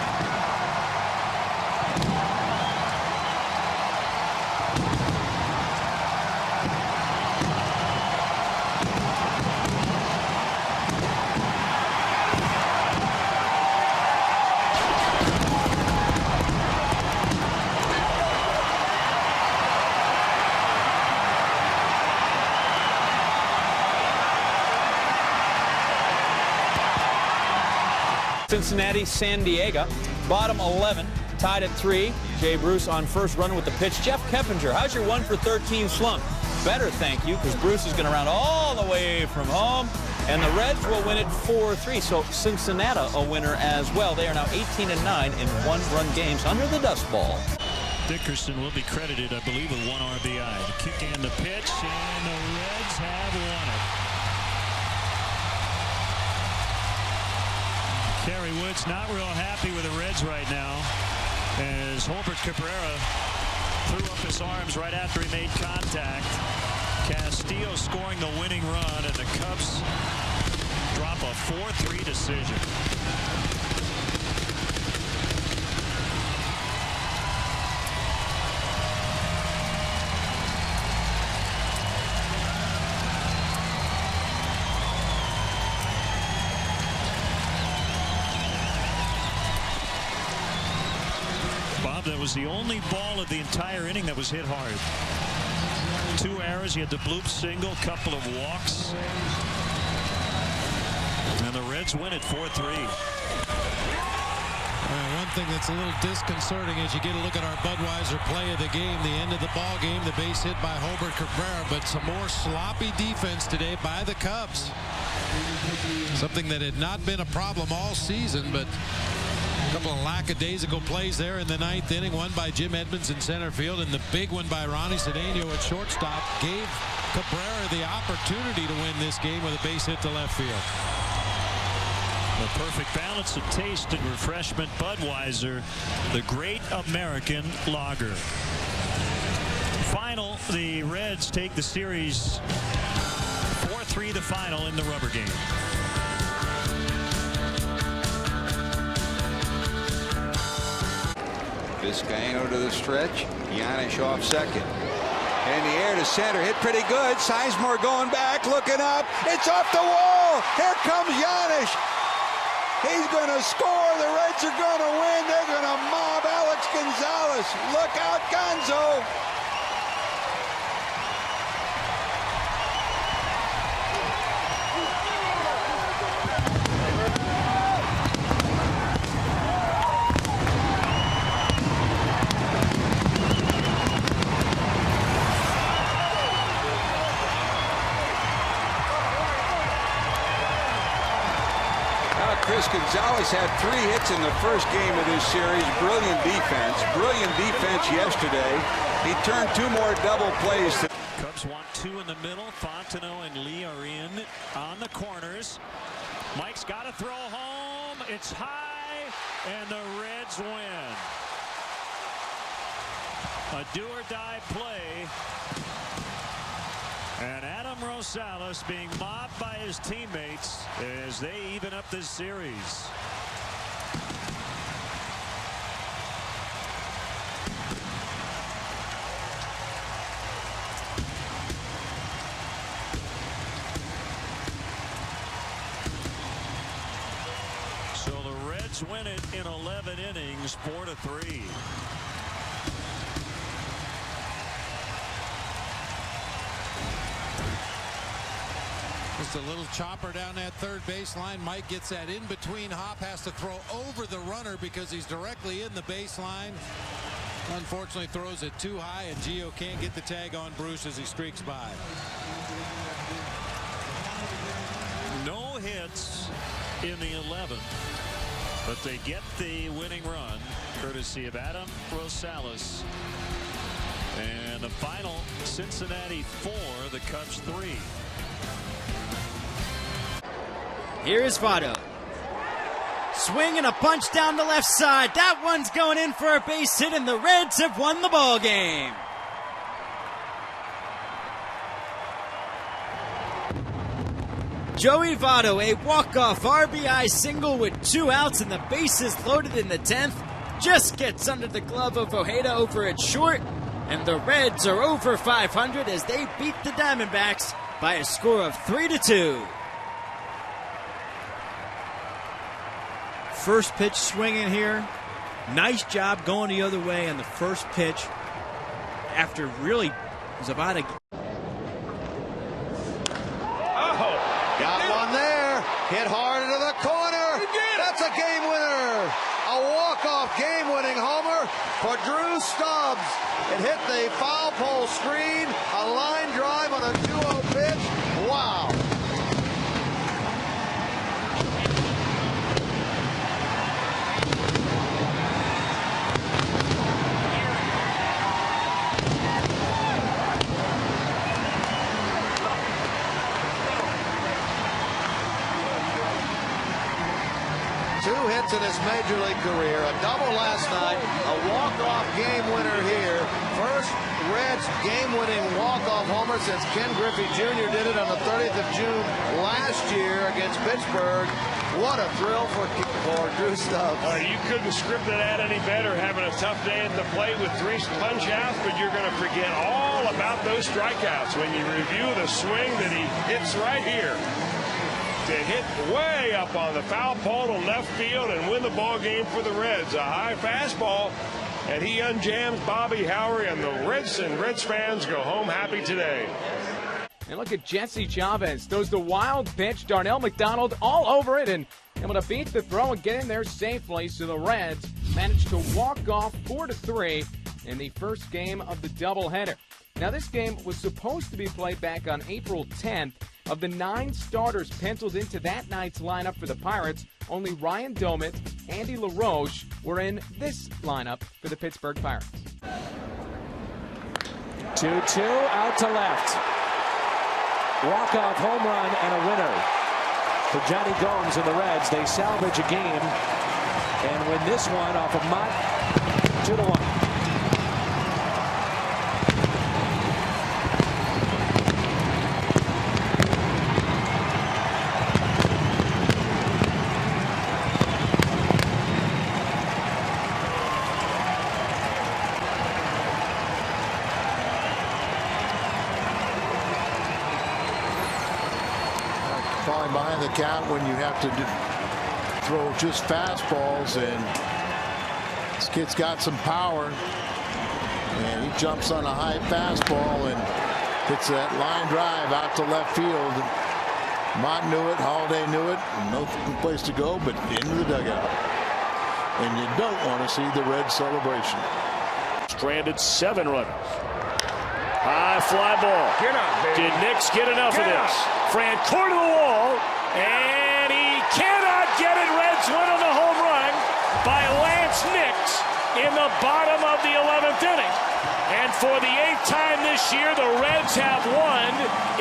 Cincinnati, San Diego, bottom 11, tied at 3. Jay Bruce on first run with the pitch. Jeff Keppinger, how's your 1 for 13 slump? Better, thank you, because Bruce is going to round all the way from home, and the Reds will win it 4-3. So Cincinnati a winner as well. They are now 18-9 in one-run games under the dust ball. Dickerson will be credited, I believe, with 1 RBI. The kick and the pitch, and the Reds have won it. Kerry Wood's not real happy with the Reds right now, as Holbert Cabrera threw up his arms right after he made contact. Castillo scoring the winning run, and the Cubs drop a 4-3 decision. That was the only ball of the entire inning that was hit hard. 2 errors. He had the bloop single, couple of walks. And the Reds win it 4-3. One thing that's a little disconcerting as you get a look at our Budweiser play of the game, the end of the ball game, the base hit by Holbert Cabrera, but some more sloppy defense today by the Cubs. Something that had not been a problem all season, but a couple of lackadaisical plays there in the 9th inning. One by Jim Edmonds in center field, and the big one by Ronnie Cedeno at shortstop gave Cabrera the opportunity to win this game with a base hit to left field. The perfect balance of taste and refreshment. Budweiser, the great American lager. Final, the Reds take the series 4-3, the final in the rubber game. Vizcaino to the stretch. Giannis off second. In the air to center. Hit pretty good. Sizemore going back. Looking up. It's off the wall. Here comes Giannis. He's going to score. The Reds are going to win. They're going to mob Alex Gonzalez. Look out, Gonzo. Chris Gonzalez had 3 hits in the first game of this series. Brilliant defense. Brilliant defense yesterday. He turned 2 more double plays. Cubs want 2 in the middle. Fontenot and Lee are in on the corners. Mike's got to throw home. It's high, and the Reds win. A do-or-die play. And Adam Rosales being mobbed by his teammates as they even up this series. So the Reds win it in 11 innings, 4-3. Just a little chopper down that third baseline. Mike gets that in between hop, has to throw over the runner because he's directly in the baseline. Unfortunately throws it too high, and Gio can't get the tag on Bruce as he streaks by. No hits in the 11th, but they get the winning run courtesy of Adam Rosales. And the final, Cincinnati 4, the Cubs 3. Here is Votto. Swing and a punch down the left side. That one's going in for a base hit, and the Reds have won the ball game. Joey Votto, a walk-off RBI single with 2 outs and the bases loaded in the 10th, just gets under the glove of Ojeda over at short, and the Reds are over 500 as they beat the Diamondbacks by a score of 3-2. First pitch swinging here. Nice job going the other way on the first pitch after really was about a... Got one there. Hit hard into the corner. That's a game winner. A walk-off game-winning homer for Drew Stubbs. It hit the foul pole screen. A line drive on a 2-0 pitch. Wow. Hits in his major league career, a double last night, a walk-off game winner here. First Reds game-winning walk-off homer since Ken Griffey Jr. did it on the 30th of June last year against Pittsburgh. What a thrill for Drew Stubbs. You couldn't script it out any better, having a tough day at the plate with 3 punch-outs, but you're going to forget all about those strikeouts when you review the swing that he hits right here. To hit way up on the foul pole to left field and win the ball game for the Reds. A high fastball, and he unjams Bobby Howard, and the Reds fans go home happy today. And look at Jesse Chavez. Throws the wild pitch. Darnell McDonald all over it and able to beat the throw and get in there safely. So the Reds managed to walk off 4-3 in the first game of the doubleheader. Now this game was supposed to be played back on April 10th. Of the 9 starters penciled into that night's lineup for the Pirates, only Ryan Domit, Andy LaRoche were in this lineup for the Pittsburgh Pirates. 2-2 out to left. Walk-off home run and a winner for Johnny Gomes and the Reds. They salvage a game and win this one off of Mott 2-1. Falling behind the count when you have to throw just fastballs, and this kid's got some power, and he jumps on a high fastball and hits that line drive out to left field. Mott knew it, Holiday knew it, no place to go but into the dugout, and you don't want to see the Reds celebration. Stranded 7 runners. High fly ball. Get up, baby. Did Nix get enough of this? Francoeur to the wall, and he cannot get it. Reds win on the home run by Lance Nix in the bottom of the 11th inning. And for the 8th time this year, the Reds have won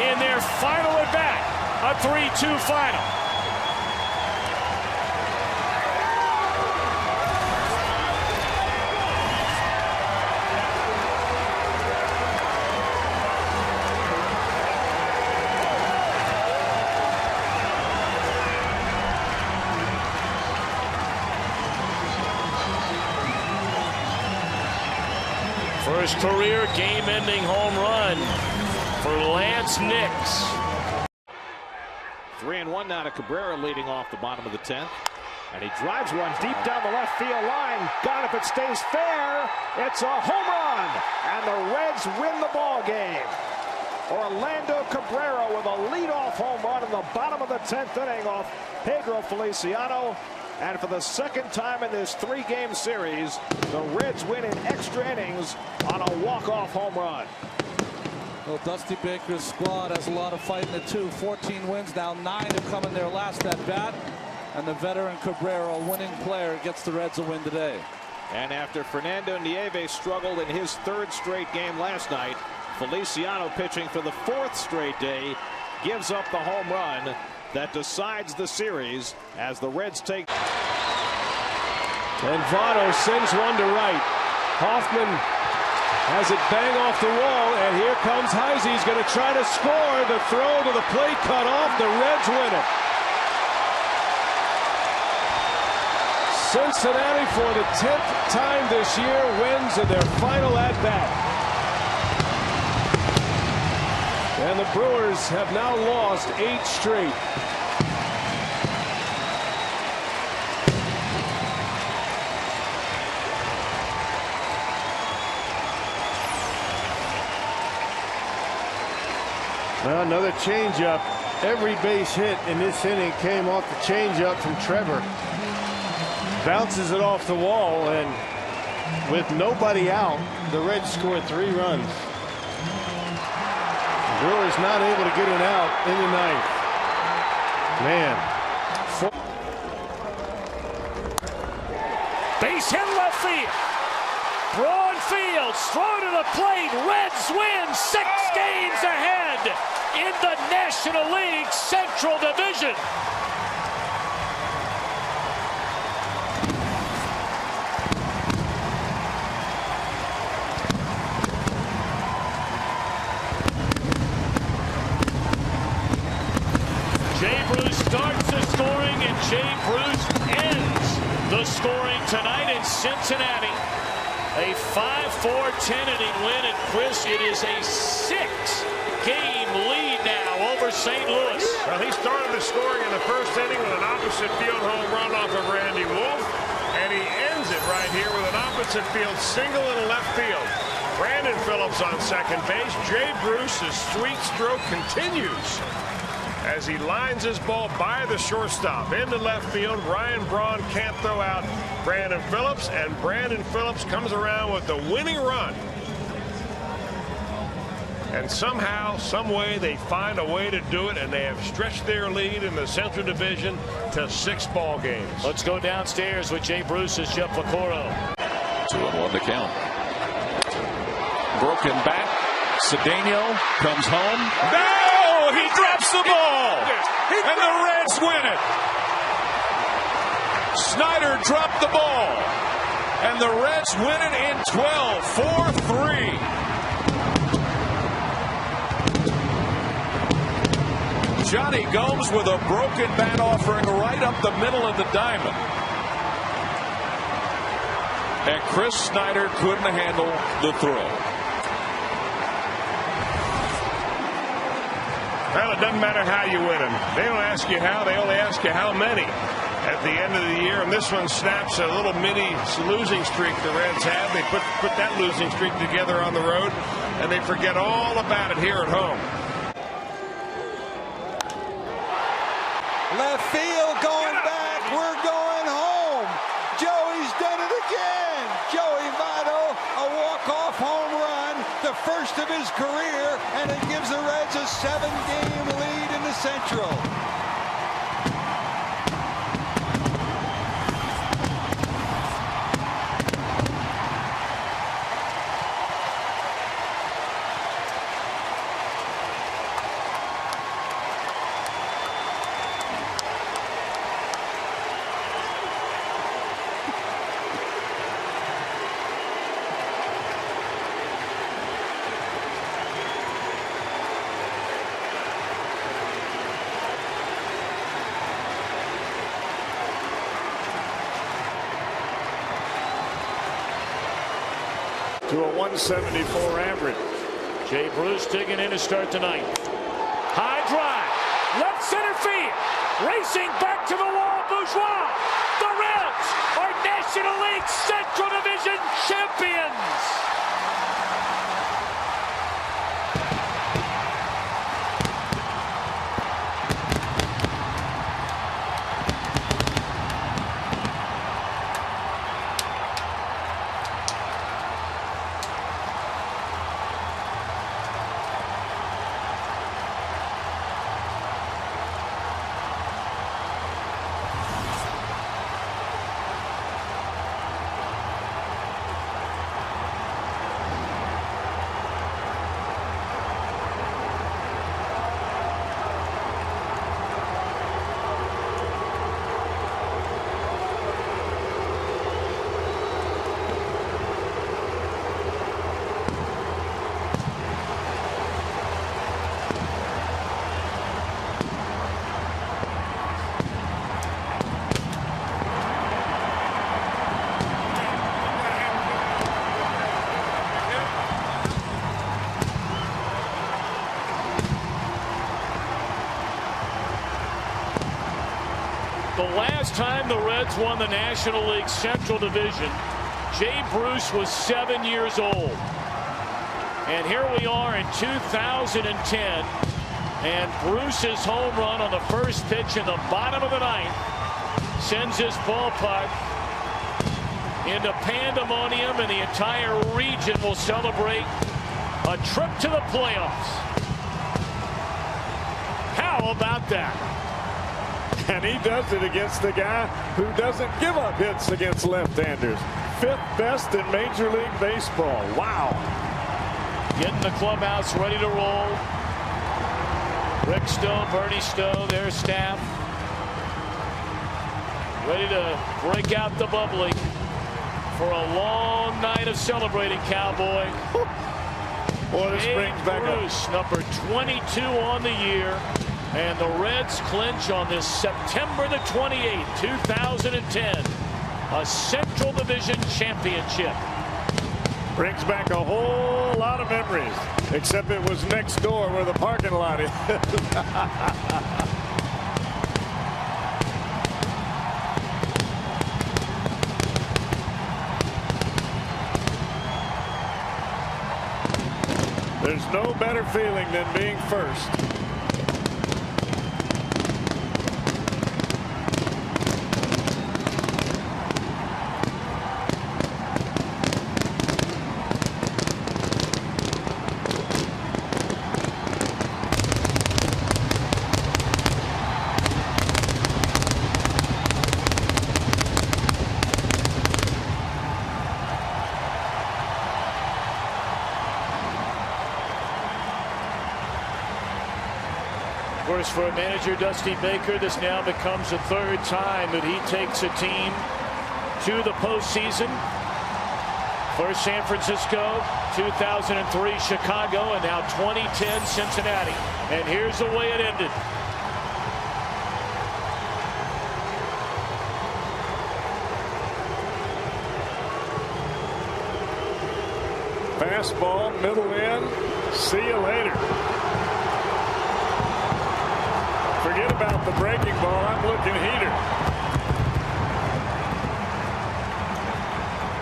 in their final at bat, a 3-2 final. First career game-ending home run for Lance Nix. 3-1 now to Cabrera, leading off the bottom of the 10th. And he drives one deep down the left field line. Got it if it stays fair. It's a home run. And the Reds win the ball game. Orlando Cabrera with a leadoff home run in the bottom of the 10th inning off Pedro Feliciano. And for the second time in this 3-game series, the Reds win in extra innings on a walk-off home run. Well, Dusty Baker's squad has a lot of fight in it too. 14 wins now, 9 have come in their last at bat. And the veteran Cabrera, a winning player, gets the Reds a win today. And after Fernando Nieve struggled in his 3rd straight game last night, Feliciano, pitching for the 4th straight day, gives up the home run that decides the series as the Reds take. And Votto sends one to right. Hoffman has it bang off the wall, and here comes Heisey. He's going to try to score. The throw to the plate cut off. The Reds win it. Cincinnati, for the 10th time this year, wins in their final at-bat. And the Brewers have now lost 8 straight. Well, another changeup. Every base hit in this inning came off the changeup from Trevor. Bounces it off the wall, and with nobody out, the Reds scored 3 runs. Brewers not able to get it out in the 9th. Man. Base hit left field. Broad field, throw to the plate. Reds win 6 games ahead in the National League Central Division. Jay Bruce starts the scoring, and Jay Bruce ends the scoring tonight in Cincinnati. A 5-4 10-inning win, and Chris, it is a 6-game lead now over St. Louis. Well, he started the scoring in the 1st inning with an opposite field home run off of Randy Wolf, and he ends it right here with an opposite field single in left field. Brandon Phillips on second base. Jay Bruce's sweet stroke continues as he lines his ball by the shortstop into left field. Ryan Braun can't throw out Brandon Phillips, and Brandon Phillips comes around with the winning run. And somehow, some way, they find a way to do it, and they have stretched their lead in the Central Division to 6 ball games. Let's go downstairs with Jay Bruce's Jeff Lacoro. 2-1 to count. Broken back. Cedeno comes home. No! He drops the ball! And the Reds win it! Snyder dropped the ball. And the Reds win it in 12, 4-3. Johnny Gomes with a broken bat offering right up the middle of the diamond. And Chris Snyder couldn't handle the throw. Well, it doesn't matter how you win them. They don't ask you how, they only ask you how many at the end of the year. And this one snaps a little mini losing streak the Reds have. They put that losing streak together on the road, and they forget all about it here at home. Left field going back. We're going home. Joey's done it again. Joey Votto, a walk-off home run, the first of his career, and it gives the Reds a 7-game lead in the Central. to a 174 average. Jay Bruce digging in to start the ninth. High drive, left center field, racing back to the wall, Bourgeois. The Reds are National League Central Division champions. The last time the Reds won the National League Central Division, Jay Bruce was 7 years old. And here we are in 2010. And Bruce's home run on the first pitch in the bottom of the ninth sends his ballpark into pandemonium, and the entire region will celebrate a trip to the playoffs. How about that? And he does it against the guy who doesn't give up hits against left-handers. 5th best in Major League Baseball. Wow. Getting the clubhouse ready to roll. Rick Stowe, Bernie Stowe, their staff. Ready to break out the bubbly for a long night of celebrating, Cowboy. Boy, this brings back Bruce, number 22 on the year. And the Reds clinch on this September the 28th, 2010, a Central Division championship. Brings back a whole lot of memories, except it was next door where the parking lot is. There's no better feeling than being first. Of course, for manager Dusty Baker, this now becomes the third time that he takes a team to the postseason. First San Francisco, 2003 Chicago, and now 2010 Cincinnati. And here's the way it ended. Fastball, middle in. See you later. Forget about the breaking ball. I'm looking heater.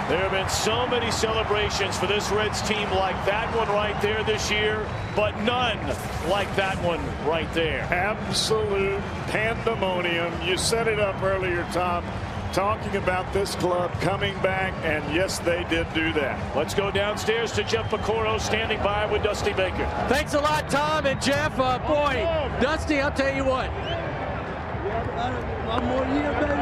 There have been so many celebrations for this Reds team like that one right there this year, but none like that one right there. Absolute pandemonium. You set it up earlier, Tom, talking about this club coming back, and yes, they did do that. Let's go downstairs to Jeff Piccoro standing by with Dusty Baker. Thanks a lot, Tom and Jeff. Boy, Dusty, I'll tell you what. One more year, baby.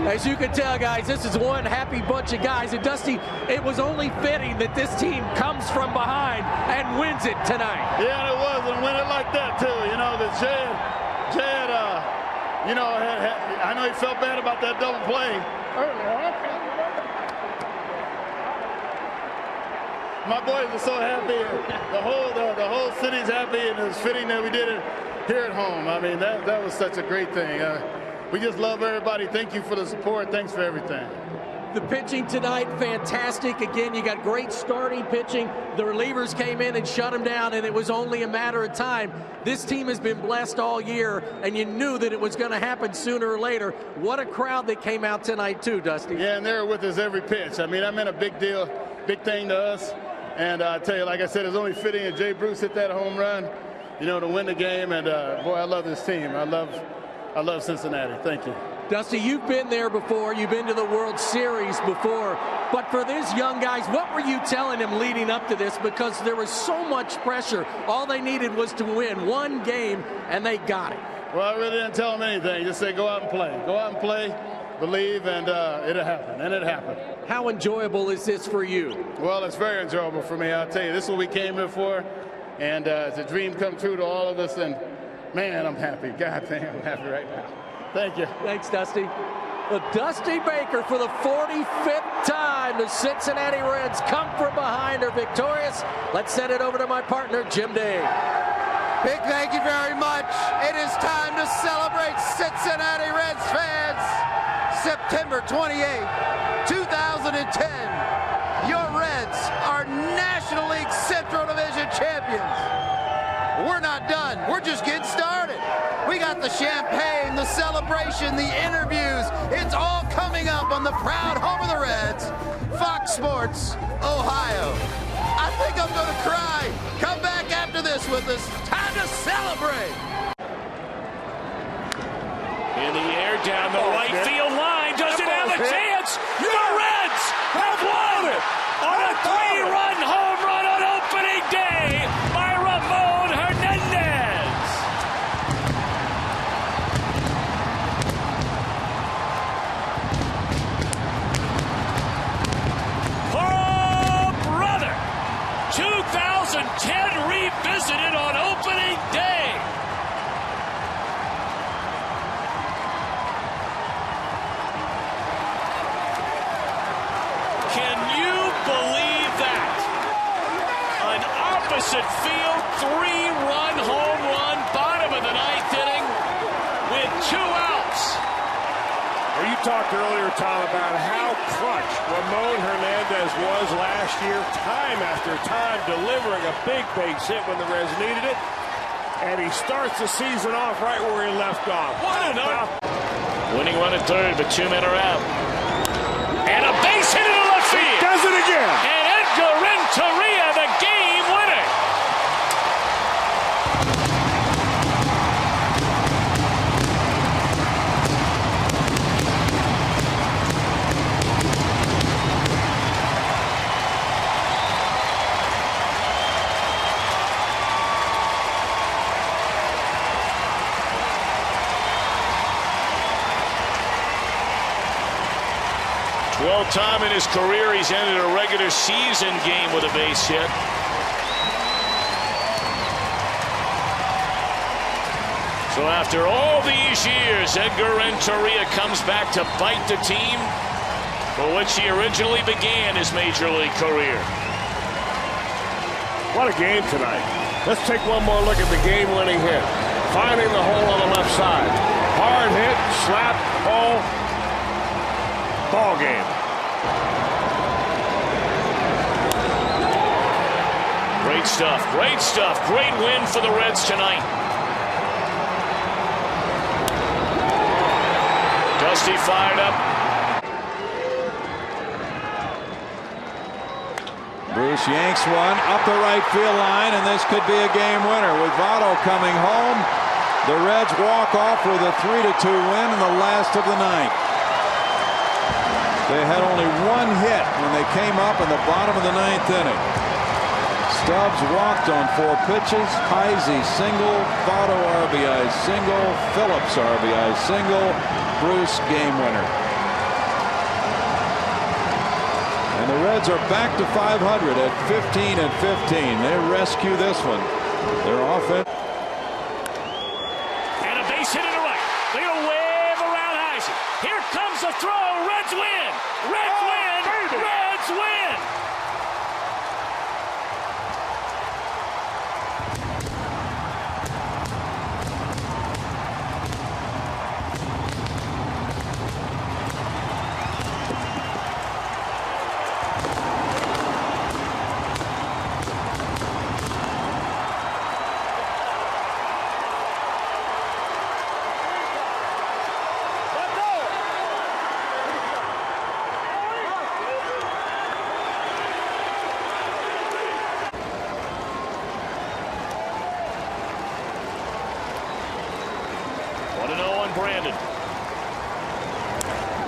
As you can tell, guys, this is one happy bunch of guys. And Dusty, it was only fitting that this team comes from behind and wins it tonight. Yeah, it was, and win it like that too. You know, that Jed, you know, I know he felt bad about that double play. My boys are so happy. The whole city's happy, and it's fitting that we did it here at home. I mean, that was such a great thing. We just love everybody. Thank you for the support. Thanks for everything. The pitching tonight, fantastic. Again, you got great starting pitching. The relievers came in and shut them down, and it was only a matter of time. This team has been blessed all year, and you knew that it was going to happen sooner or later. What a crowd that came out tonight, too, Dusty. Yeah, and they're with us every pitch. I mean, that meant a big deal, big thing to us. And I tell you, like I said, it's only fitting that Jay Bruce hit that home run, you know, to win the game. And, boy, I love this team. I love Cincinnati. Thank you. Dusty, you've been there before. You've been to the World Series before. But for these young guys, what were you telling them leading up to this? Because there was so much pressure. All they needed was to win one game, and they got it. Well, I really didn't tell them anything. Just say, go out and play. Go out and play, believe, and it'll happen. And it happened. How enjoyable is this for you? Well, it's very enjoyable for me. I'll tell you, this is what we came here for. And it's a dream come true to all of us. And, man, I'm happy. God damn, I'm happy right now. Thank you. Thanks, Dusty. Well, Dusty Baker, for the 45th time, the Cincinnati Reds come from behind, are victorious. Let's send it over to my partner, Jim Day. Big thank you very much. It is time to celebrate, Cincinnati Reds fans. September 28, 2010. Your Reds are National League Central Division champions. We're not done. We're just getting started. We got the champagne, the celebration, the interviews. It's all coming up on the proud home of the Reds, Fox Sports, Ohio. I think I'm going to cry. Come back after this with us. Time to celebrate. In the air down the right field line. Does it have a chance? The Reds have won on a 3-run home run on opening day by Ramon Hernandez. Oh, brother! 2010 revisited on opening day. Can you believe that? An opposite field 3-run home run, bottom of the 9th inning with 2 outs. Well, you talked earlier, Tom, about how clutch Ramon Hernandez was last year, time after time delivering a big base hit when the Reds needed it. And he starts the season off right where he left off. What an winning run at third, but 2 men are out. And a base hit into left field. Does it again. And Edgar Renteria, the game winner. Time in his career, he's ended a regular season game with a base hit. So after all these years, Edgar Renteria comes back to bite the team for which he originally began his major league career. What a game tonight. Let's take one more look at the game-winning hit. Finding the hole on the left side. Hard hit, slap, ball game. Great stuff, great stuff. Great win for the Reds tonight. Dusty fired up. Bruce yanks one up the right field line, and this could be a game winner. With Votto coming home, the Reds walk off with a 3-2 win in the last of the 9th. They had only 1 hit when they came up in the bottom of the 9th inning. Stubbs walked on 4 pitches. Heisey single, Votto RBI single, Phillips RBI single, Bruce game winner. And the Reds are back to 500 at 15-15. They rescue this one. Their offense. And a base hit into right. They're going to wave around Heisey. Here comes the throw. Reds win. Reds win. Baby. Reds win. 1-0 on Brandon.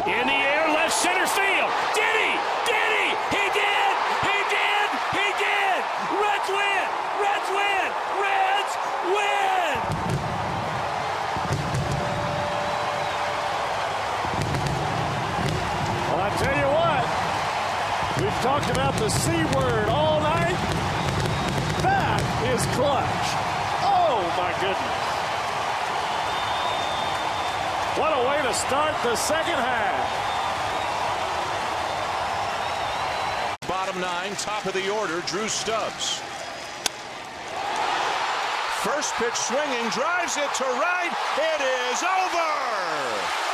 In the air, left center field. Did he? Did he? He did! He did! He did! Reds win! Reds win! Reds win! Well, I tell you what, we've talked about the C word all night. That is clutch. Oh, my goodness. What a way to start the second half. Bottom 9, top of the order, Drew Stubbs. First pitch swinging, drives it to right. It is over.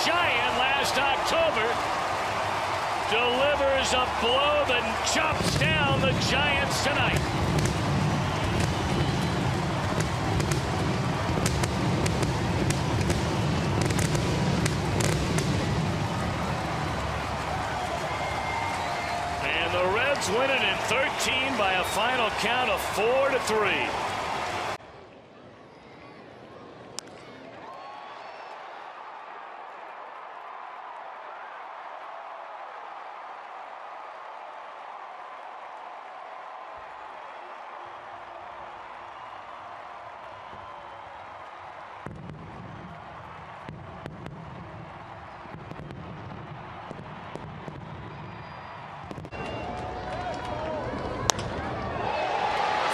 Giant last October delivers a blow that chops down the Giants tonight. And the Reds win it in 13 by a final count of 4-3.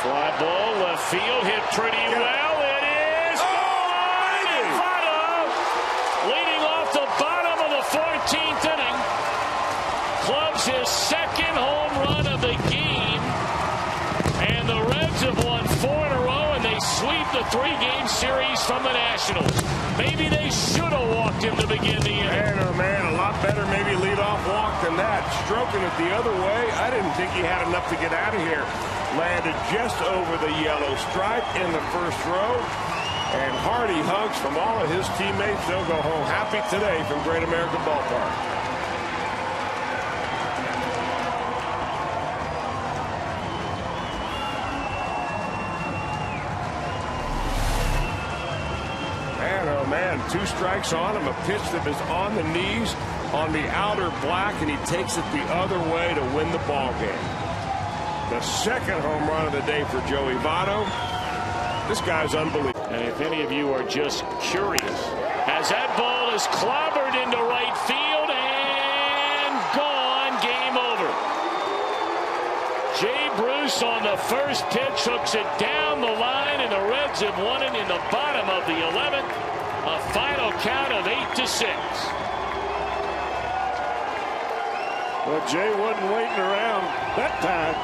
Fly ball, left field, hit pretty well. It is Votto, leading off the bottom of the 14th inning. Clubs his second home run of the game. And the Reds have won 4 in a row, and they sweep the 3-game series from the Nationals. Maybe they should have walked him to begin the inning. Man, oh man, a lot better maybe leadoff walk than that. Stroking it the other way, I didn't think he had enough to get out of here. Landed just over the yellow stripe in the first row. And hearty hugs from all of his teammates. They'll go home happy today from Great American Ballpark. Man, oh man, 2 strikes on him. A pitch that is on the knees, on the outer black, and he takes it the other way to win the ball game. The second home run of the day for Joey Votto. This guy's unbelievable. And if any of you are just curious, as that ball is clobbered into right field and gone, game over. Jay Bruce on the first pitch hooks it down the line, and the Reds have won it in the bottom of the 11th. A final count of 8-6. Well, Jay wasn't waiting around that time.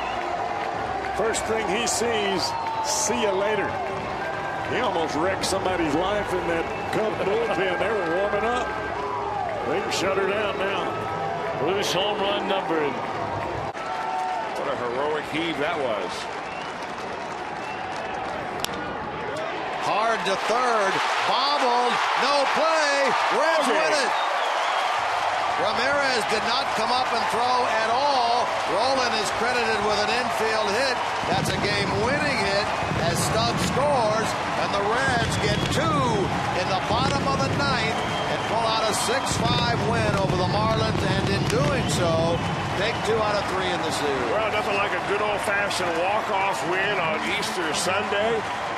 First thing he sees, see you later. He almost wrecked somebody's life in that Cub bullpen. They were warming up. They can shut her down now. Bruce home run numbered. What a heroic heave that was. Hard to third. Bobbled. No play. Reds win it. Ramirez did not come up and throw at all. Rowland is credited with an infield hit. That's a game-winning hit as Stubbs scores, and the Reds get 2 in the bottom of the 9th and pull out a 6-5 win over the Marlins, and in doing so, take 2 out of 3 in the series. Well, nothing like a good old-fashioned walk-off win on Easter Sunday.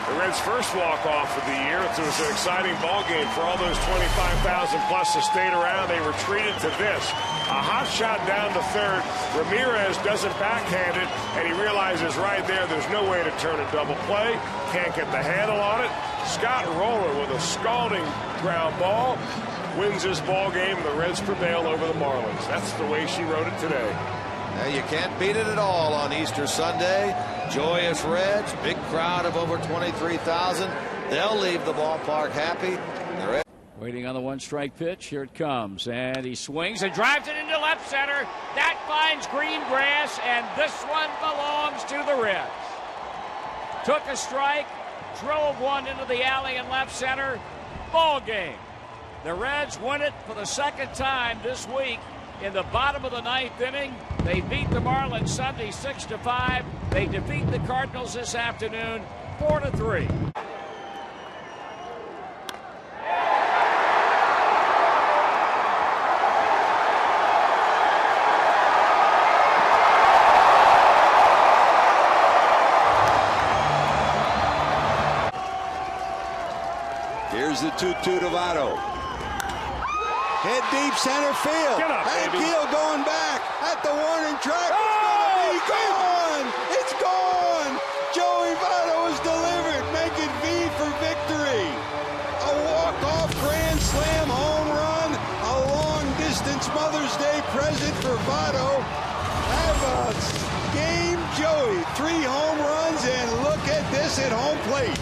The Reds' first walk-off of the year. It was an exciting ball game for all those 25,000 plus that stayed around. They retreated to this. A hot shot down to third. Ramirez doesn't backhand it, and he realizes right there's no way to turn a double play. Can't get the handle on it. Scott Roller with a scalding ground ball wins this ball game. The Reds prevail over the Marlins. That's the way she wrote it today. You can't beat it at all on Easter Sunday. Joyous Reds, big crowd of over 23,000. They'll leave the ballpark happy. Waiting on the one-strike pitch. Here it comes. And he swings and drives it into left center. That finds green grass, and this one belongs to the Reds. Took a strike, drove one into the alley in left center. Ball game. The Reds win it for the second time this week. In the bottom of the ninth inning, they beat the Marlins Sunday 6-5. They defeat the Cardinals this afternoon 4-3. Here's the 2-2 to Votto. Hit deep center field. Get up, Hank baby. Keel going back at the warning track. It's gonna be gone. It's gone. Joey Votto is delivered. Make it V for victory. A walk-off grand slam home run. A long-distance Mother's Day present for Votto. Have a game, Joey. 3 home runs, and look at this at home plate.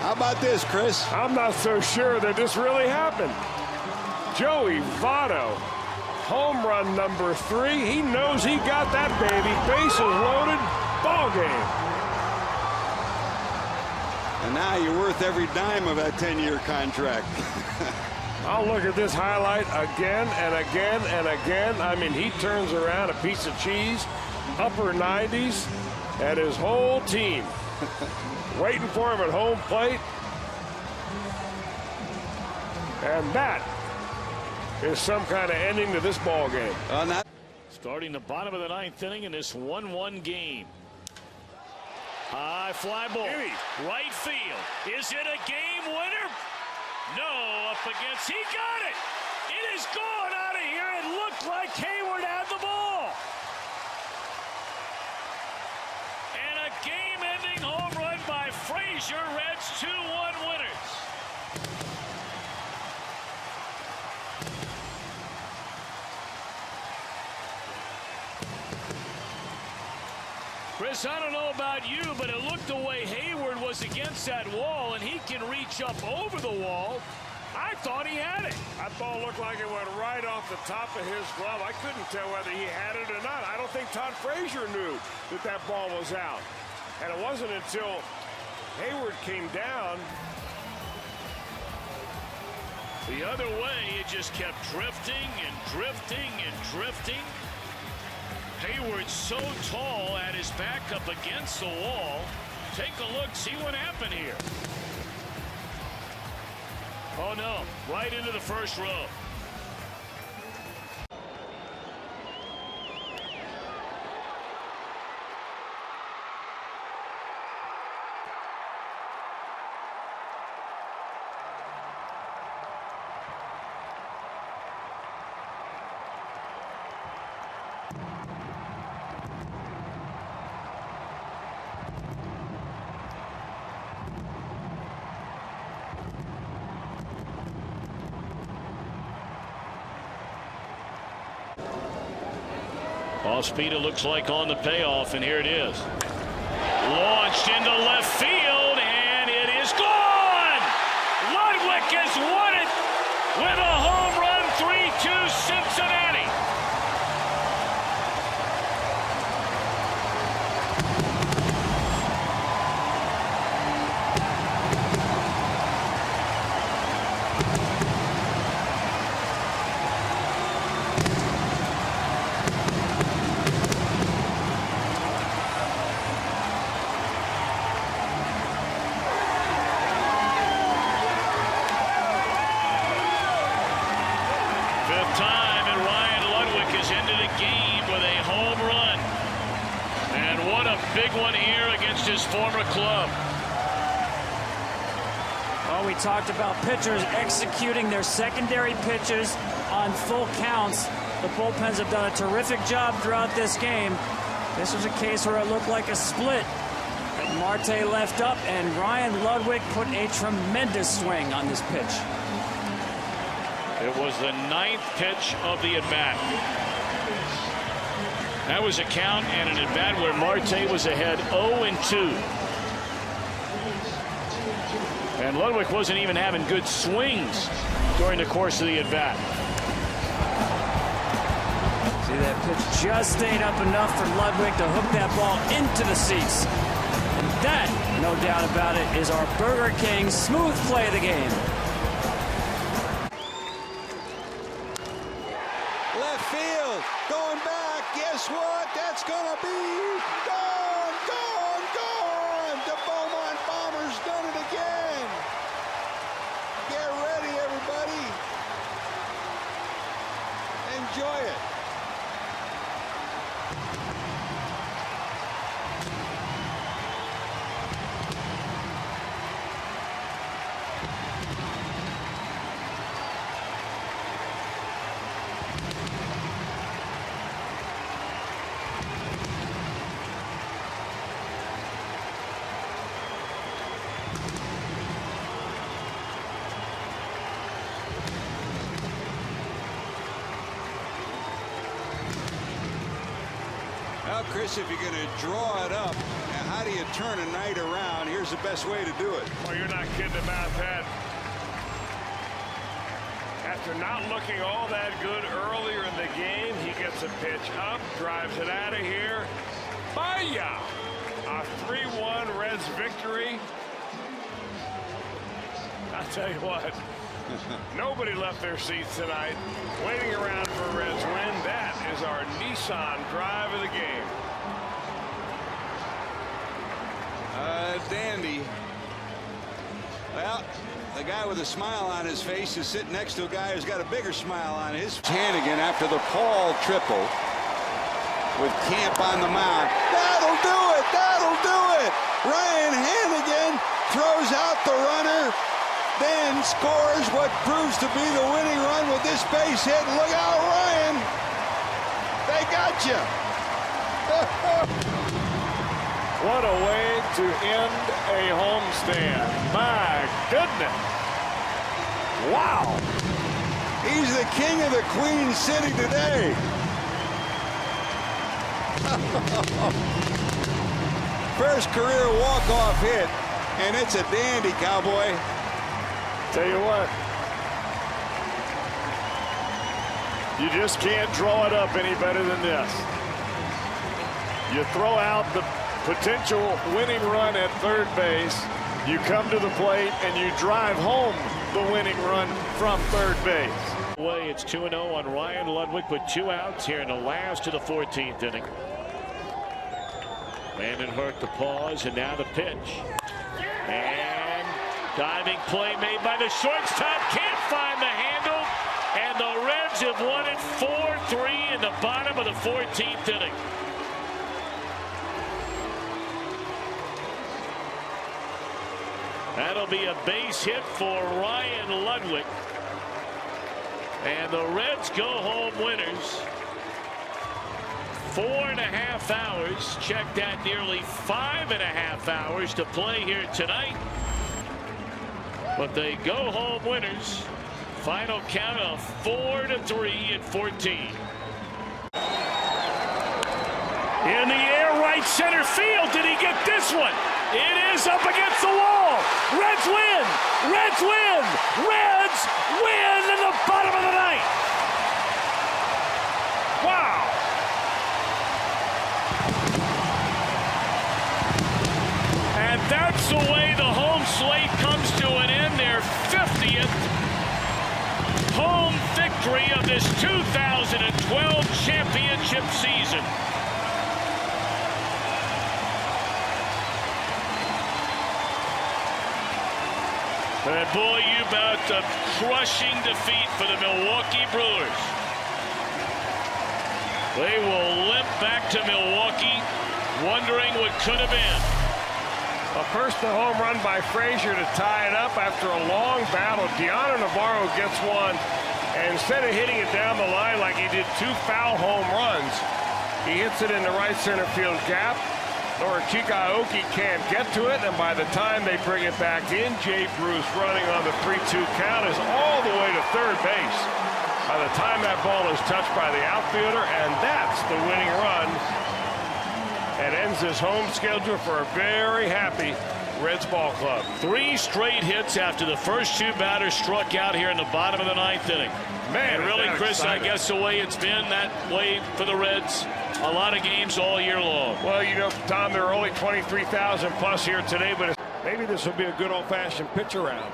How about this, Chris? I'm not so sure that this really happened. Joey Votto, home run number 3. He knows he got that baby. Bases loaded. Ball game. And now you're worth every dime of that 10-year contract. I'll look at this highlight again and again and again. I mean, he turns around a piece of cheese, upper 90s, and his whole team waiting for him at home plate. And that is some kind of ending to this ball game. Starting the bottom of the ninth inning in this 1-1 game. High fly ball. Right field. Is it a game winner? No, up against. He got it. It is gone out of here. It looked like Hayward had the ball. And a game-ending home run by Frazier. Reds 2-1 winners. Chris, I don't know about you, but it looked the way Hayward was against that wall, and he can reach up over the wall. I thought he had it. That ball looked like it went right off the top of his glove. I couldn't tell whether he had it or not. I don't think Todd Frazier knew that that ball was out. And it wasn't until Hayward came down. The other way, it just kept drifting and drifting and drifting. Hayward's so tall, at his back up against the wall. Take a look, see what happened here. Oh no, right into the first row. Off speed, it looks like on the payoff, and here it is. Launched into left field, and it is gone! Ludwig has won it with a home run, 3-2 Cincinnati. time, and Ryan Ludwig has ended a game with a home run. And what a big one here against his former club. Well, we talked about pitchers executing their secondary pitches on full counts. The bullpens have done a terrific job throughout this game. This was a case where it looked like a split. But Marte left up, and Ryan Ludwig put a tremendous swing on this pitch. It was the 9th pitch of the at-bat. That was a count and an at-bat where Marte was ahead 0-2. And Ludwig wasn't even having good swings during the course of the at-bat. See, that pitch just stayed up enough for Ludwig to hook that ball into the seats. And that, no doubt about it, is our Burger King smooth play of the game. Left field, going back. Guess what? That's gonna be gone, gone, gone. The Beaumont Bombers done it again. Get ready, everybody. Enjoy it. Well, Chris, if you're going to draw it up, how do you turn a night around? Here's the best way to do it. Well, you're not kidding about that. After not looking all that good earlier in the game, he gets a pitch up, drives it out of here. Baya! A 3-1 Reds victory. I'll tell you what, nobody left their seats tonight waiting around for a Reds win. That is our Nissan drive of the game. Dandy. Well, the guy with a smile on his face is sitting next to a guy who's got a bigger smile on his. Hannigan after the Paul triple with Camp on the mound. That'll do it. That'll do it. Ryan Hannigan throws out the runner, then scores what proves to be the winning run with this base hit. Look out, Ryan. They got you. What a way to end a homestand. My goodness. Wow. He's the king of the Queen City today. First career walk-off hit, and it's a dandy, Cowboy. Tell you what, you just can't draw it up any better than this. You throw out the potential winning run at third base, you come to the plate, and you drive home the winning run from third base. It's 2-0 on Ryan Ludwig with 2 outs here in the last of the 14th inning. Vandenhurst the pause, and now the pitch. And diving play made by the shortstop. Can't find the handle. And the Reds have won it 4-3 in the bottom of the 14th inning. That'll be a base hit for Ryan Ludwig. And the Reds go home winners. 4.5 hours. Check that, nearly 5.5 hours to play here tonight. But they go home winners. Final count of 4-3 in 14. In the air, right center field. Did he get this one? It is up against the wall. Reds win. Reds win. Reds win in the bottom of the ninth. Wow. And that's the way the home slate comes to an end. Their 50th home victory of this 2012 championship season. And boy, you about a crushing defeat for the Milwaukee Brewers. They will limp back to Milwaukee, wondering what could have been. Well, first the home run by Frazier to tie it up after a long battle. Gianna Navarro gets one, and instead of hitting it down the line like he did 2 foul home runs, he hits it in the right center field gap. Norikika Aoki can't get to it, and by the time they bring it back in, Jay Bruce running on the 3-2 count is all the way to third base by the time that ball is touched by the outfielder, and that's the winning run. And ends his home schedule for a very happy Reds ball club. 3 straight hits after the first 2 batters struck out here in the bottom of the 9th inning. Man, and really, Chris, exciting. I guess the way it's been that way for the Reds, a lot of games all year long. Well, you know, Tom, there are only 23,000 plus here today, but maybe this will be a good old-fashioned pitch around.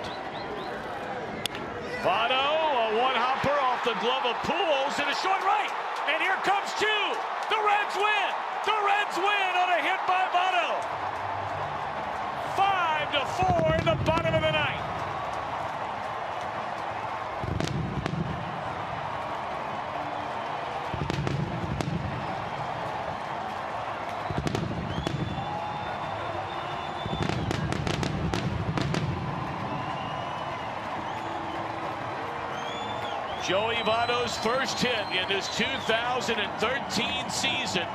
Votto, a one-hopper off the glove of Pujols in the short right. And here comes 2. The Reds win. The Reds win on a hit by Votto. 5-4 in the bottom of the 9th. Joey Votto's first hit in this 2013 season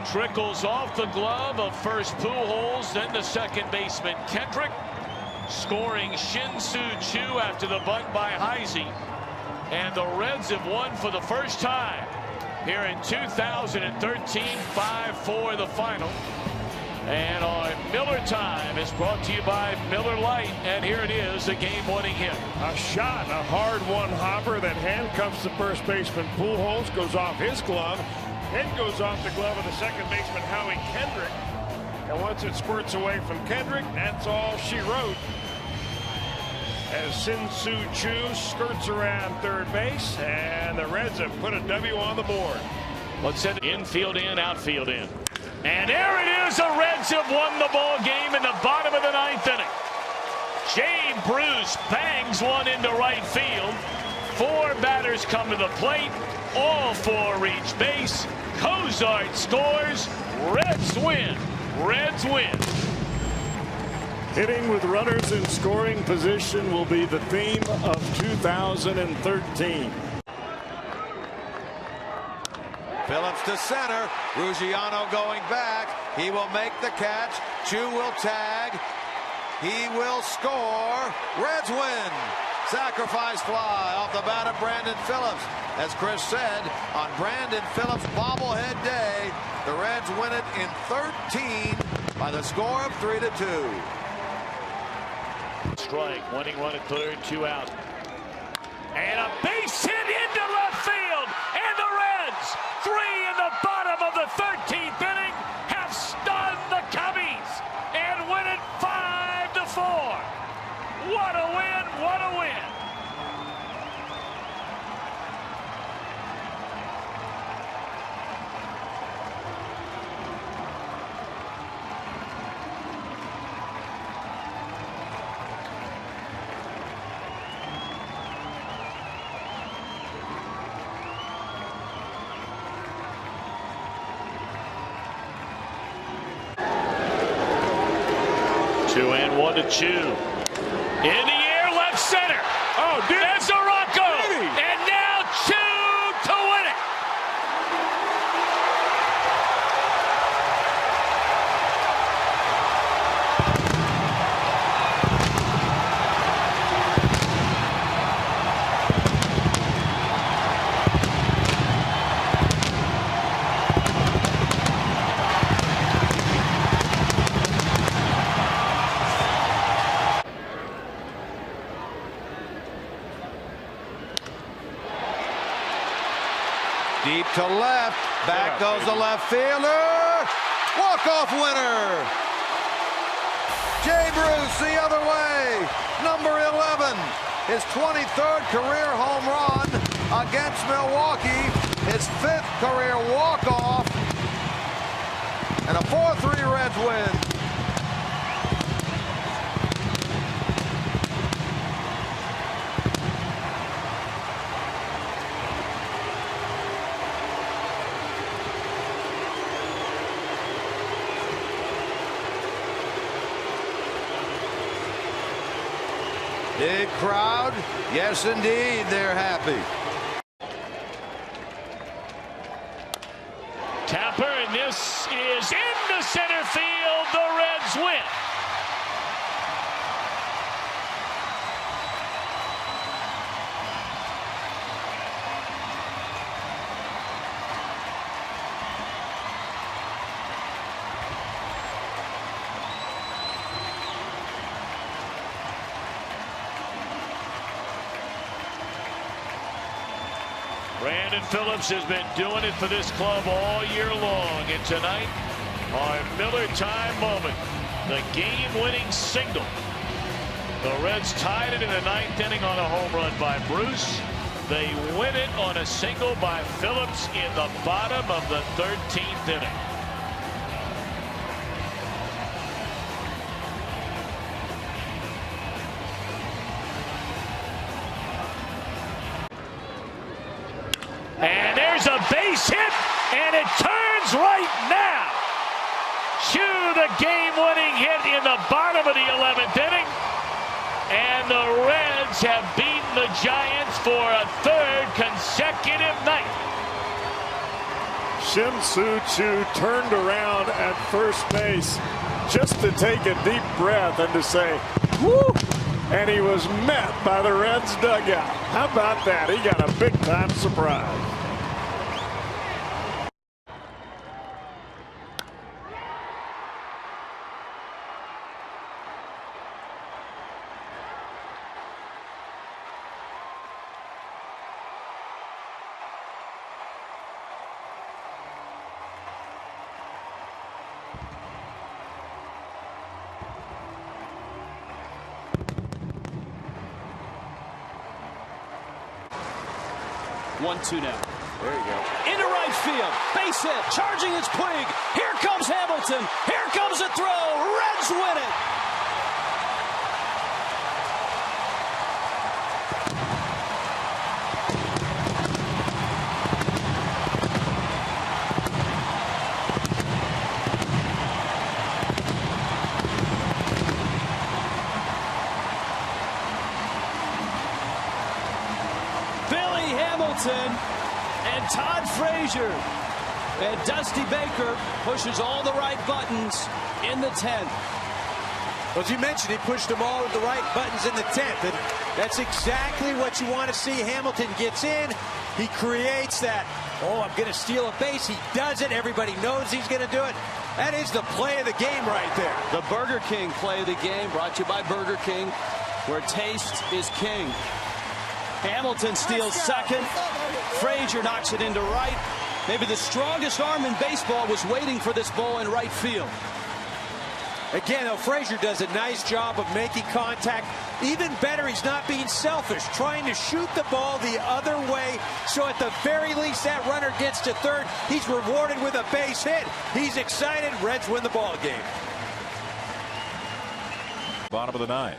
trickles off the glove of first Pujols, then the second baseman Kendrick, scoring Shin-Soo Choo after the bunt by Heisey. And the Reds have won for the first time here in 2013, 5-4 the final. And our Miller time is brought to you by Miller Lite, and here it is, a game-winning hit. A shot, a hard one-hopper that handcuffs the first baseman Pujols, goes off his glove, then goes off the glove of the second baseman Howie Kendrick. And once it squirts away from Kendrick, that's all she wrote. As Shin-Soo Choo skirts around third base, and the Reds have put a W on the board. Let's send infield in, outfield in. And there it is, the Reds have won the ball game in the bottom of the 9th inning. Jay Bruce bangs one into right field. 4 batters come to the plate. All 4 reach base. Cozart scores. Reds win. Reds win. Hitting with runners in scoring position will be the theme of 2013. Phillips to center. Ruggiano going back. He will make the catch. Choo will tag. He will score. Reds win. Sacrifice fly off the bat of Brandon Phillips. As Chris said, on Brandon Phillips' bobblehead day, the Reds win it in 13 by the score of 3-2. Strike, winning run at third, 2 out. And a base hit into left field. And the Reds, 3 in the bottom of the 13th inning, have stunned the Cubbies and win it 5-4. What a win, what a win. Two and one to Choo. In the air, left center. Oh, there's Rocco. And now Choo to win it. Deep to left. Back goes the left fielder. Walk-off winner. Jay Bruce the other way. Number 11. His 23rd career home run against Milwaukee. His 5th career walk-off. And a 4-3 Reds win. Big crowd. Yes, indeed, they're happy. Tapper, and this is into center field. The Reds win. Brandon Phillips has been doing it for this club all year long, and tonight, our Miller time moment, the game-winning single. The Reds tied it in the 9th inning on a home run by Bruce. They win it on a single by Phillips in the bottom of the 13th inning. And there's a base hit, and it turns right now. Cue the game-winning hit in the bottom of the 11th inning. And the Reds have beaten the Giants for a 3rd consecutive night. Shin-Soo Choo turned around at first base just to take a deep breath and to say, whoo! And he was met by the Reds dugout. How about that? He got a big-time surprise. One-two now. There you go. Into right field. Base hit. Charging his Puig. Here comes Hamilton. Here comes a throw. Reds win it. And Todd Frazier and Dusty Baker pushes all the right buttons in the 10th. As you mentioned, he pushed them all with the right buttons in the 10th, and that's exactly what you want to see. Hamilton gets in, he creates that, oh, I'm going to steal a base. He does it. Everybody knows he's going to do it. That is the play of the game right there. The Burger King play of the game, brought to you by Burger King, where taste is king. Hamilton steals second. Frazier knocks it into right. Maybe the strongest arm in baseball was waiting for this ball in right field. Again, though, Frazier does a nice job of making contact. Even better, he's not being selfish, trying to shoot the ball the other way. So at the very least, that runner gets to third. He's rewarded with a base hit. He's excited. Reds win the ball game. Bottom of the 9th.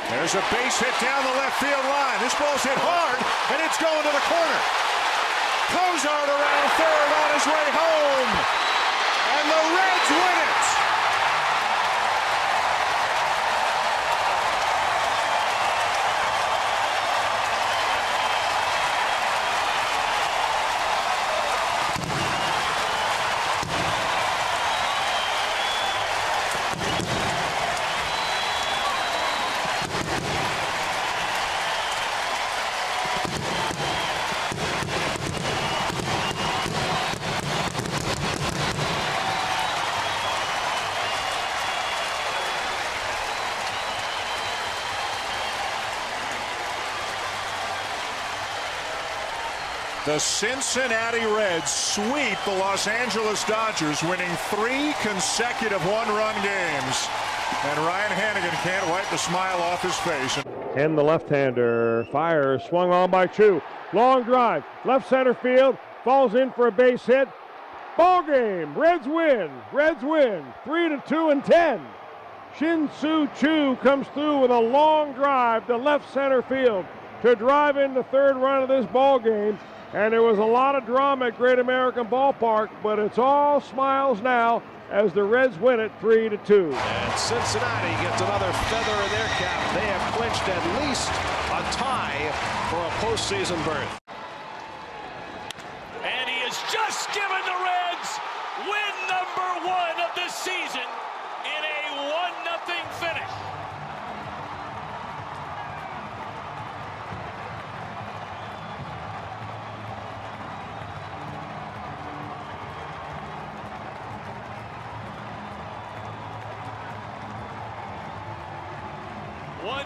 There's a base hit down the left field line. This ball's hit hard, and it's going to the corner. Cozart around third on his way home. And the Reds win it. The Cincinnati Reds sweep the Los Angeles Dodgers, winning 3 consecutive one-run games. And Ryan Hannigan can't wipe the smile off his face. And the left-hander fires, swung on by Choo. Long drive, left center field, falls in for a base hit. Ball game, Reds win. Reds win, 3-2 and 10. Shin-Soo Choo comes through with a long drive to left center field to drive in the third run of this ball game. And there was a lot of drama at Great American Ballpark, but it's all smiles now as the Reds win it 3-2. And Cincinnati gets another feather in their cap. They have clinched at least a tie for a postseason berth. And he has just given the Reds win number 1 of the season in a 1-0 finish.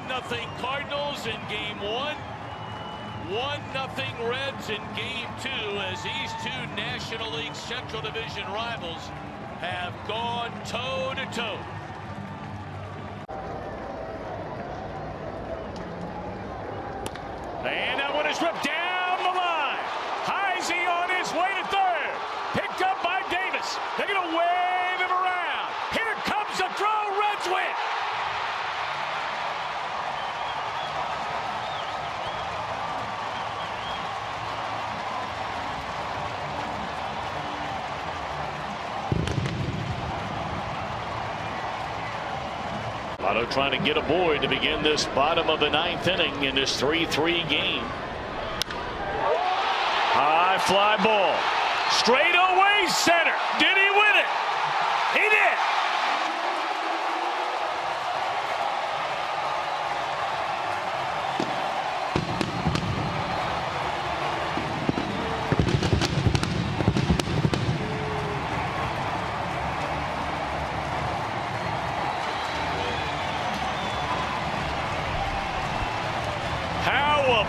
Nothing Cardinals in game 1. 1-0 Reds in game 2 as these two National League Central Division rivals have gone toe-to-toe. And that one is ripped down the line. Heisey on his way to third. Picked up by Davis. They're going to wave him around. Here comes the throw. Reds win. Otto trying to get aboard to begin this bottom of the 9th inning in this 3-3 game. High fly ball. Straight away center. Did he win it? He did.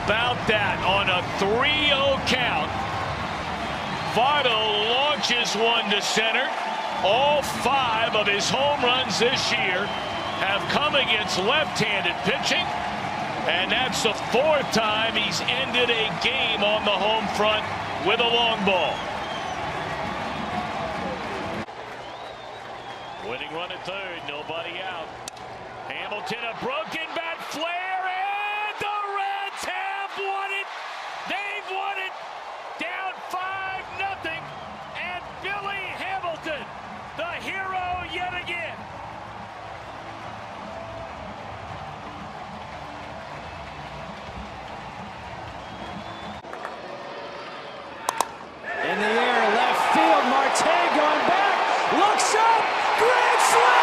About that on a 3-0 count. Votto launches one to center. All 5 of his home runs this year have come against left-handed pitching, and that's the 4th time he's ended a game on the home front with a long ball. Winning run at third, nobody out. Hamilton, a broken bat flare, and the Reds have won it. They've won it. Down 5-0. And Billy Hamilton, the hero yet again. In the air, left field, Marte going back, looks up, grand slam!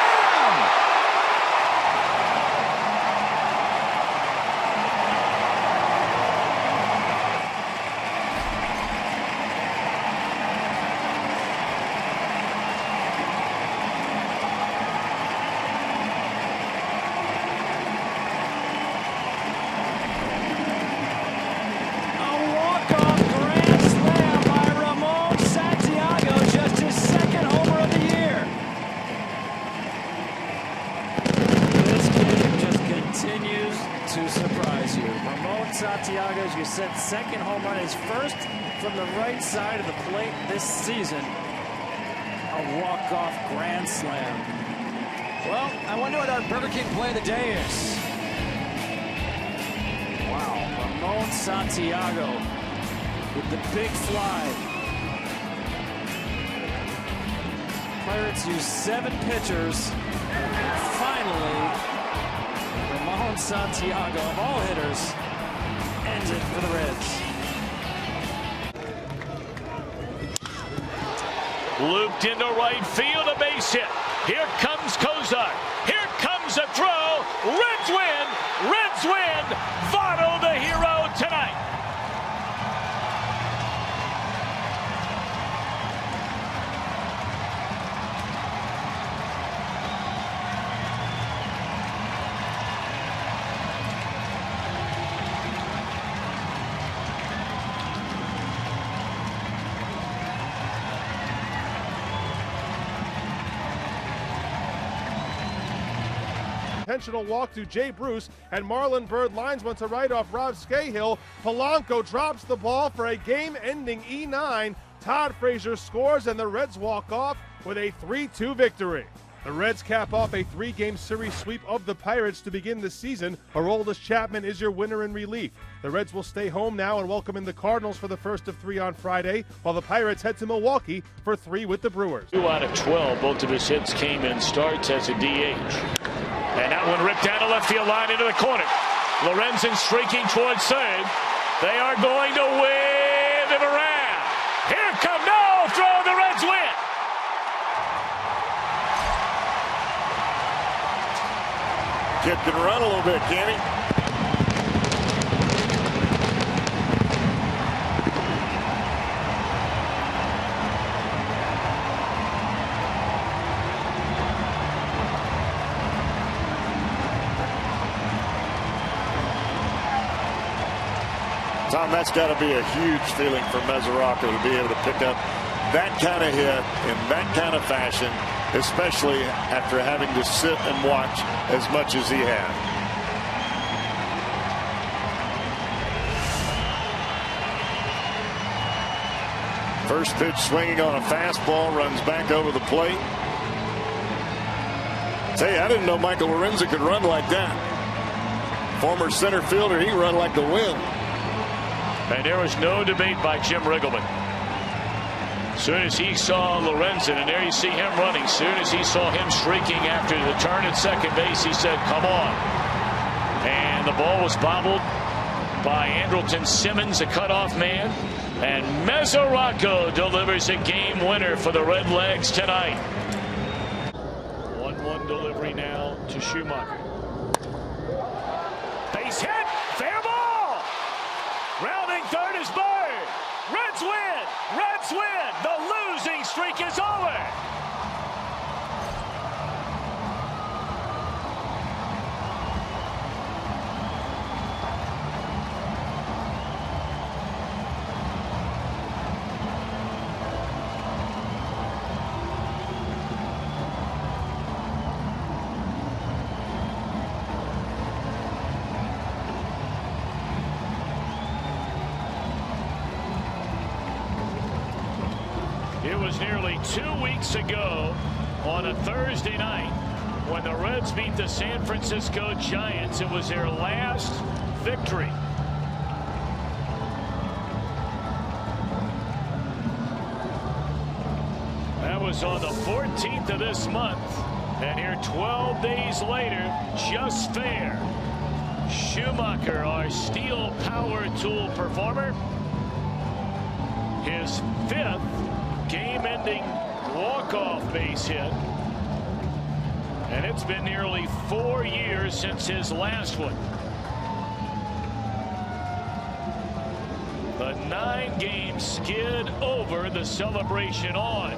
Santiago, as you said, second home run, his first from the right side of the plate this season. A walk-off grand slam. Well, I wonder what our Burger King play of the day is. Wow, Ramon Santiago with the big fly. Pirates use 7 pitchers. And finally, Ramon Santiago, of all hitters, ends it for the Reds. Looped into right field, a base hit. Here comes Kozar. Here comes a throw. Reds win. Reds win. Votto the hero tonight. Intentional walk to Jay Bruce, and Marlon Byrd lines one to right off Rob Scahill. Polanco drops the ball for a game-ending E9. Todd Frazier scores, and the Reds walk off with a 3-2 victory. The Reds cap off a 3-game series sweep of the Pirates to begin the season. Aroldis Chapman is your winner in relief. The Reds will stay home now and welcome in the Cardinals for the first of 3 on Friday, while the Pirates head to Milwaukee for 3 with the Brewers. 2 out of 12. Both of his hits came in starts as a DH. And that one ripped down the left field line into the corner. Lorenzen streaking towards third. They are going to wave him around. Here come no throw. The Reds win. Kid can run a little bit, can he? Tom, that's got to be a huge feeling for Mesoraco to be able to pick up that kind of hit in that kind of fashion, especially after having to sit and watch as much as he had. First pitch swinging on a fastball, runs back over the plate. Tell you, I didn't know Michael Lorenzen could run like that. Former center fielder, he run like the wind. And there was no debate by Jim Riggleman. As soon as he saw Lorenzen, and there you see him running, as soon as he saw him streaking after the turn at second base, he said, come on. And the ball was bobbled by Andrelton Simmons, a cutoff man. And Mesoraco delivers a game winner for the Redlegs tonight. 1-1 delivery now to Schumacher. Base hit, fair ball. Rounding third is Bird. Reds win. Reds win. The losing streak is over. It was nearly 2 weeks ago on a Thursday night when the Reds beat the San Francisco Giants. It was their last victory. That was on the 14th of this month. And here 12 days later, just fair. Schumacher, our steel power tool performer, his 5th game-ending walk-off base hit, and it's been nearly 4 years since his last one. The 9-game skid over the celebration on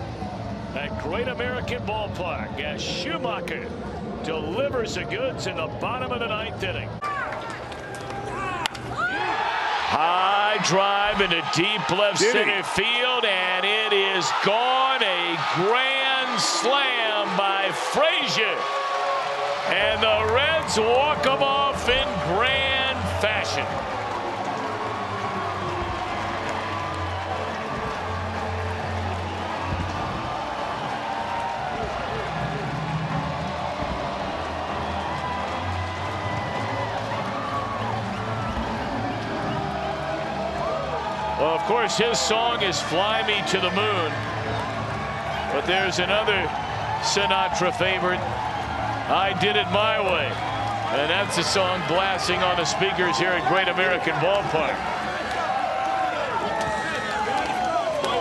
at Great American Ballpark as Schumacher delivers the goods in the bottom of the 9th inning. High drive into deep left center field, and it is gone. A grand slam by Frazier. And the Reds walk them off in grand fashion. Well, of course, his song is Fly Me to the Moon. But there's another Sinatra favorite, I Did It My Way. And that's a song blasting on the speakers here at Great American Ballpark.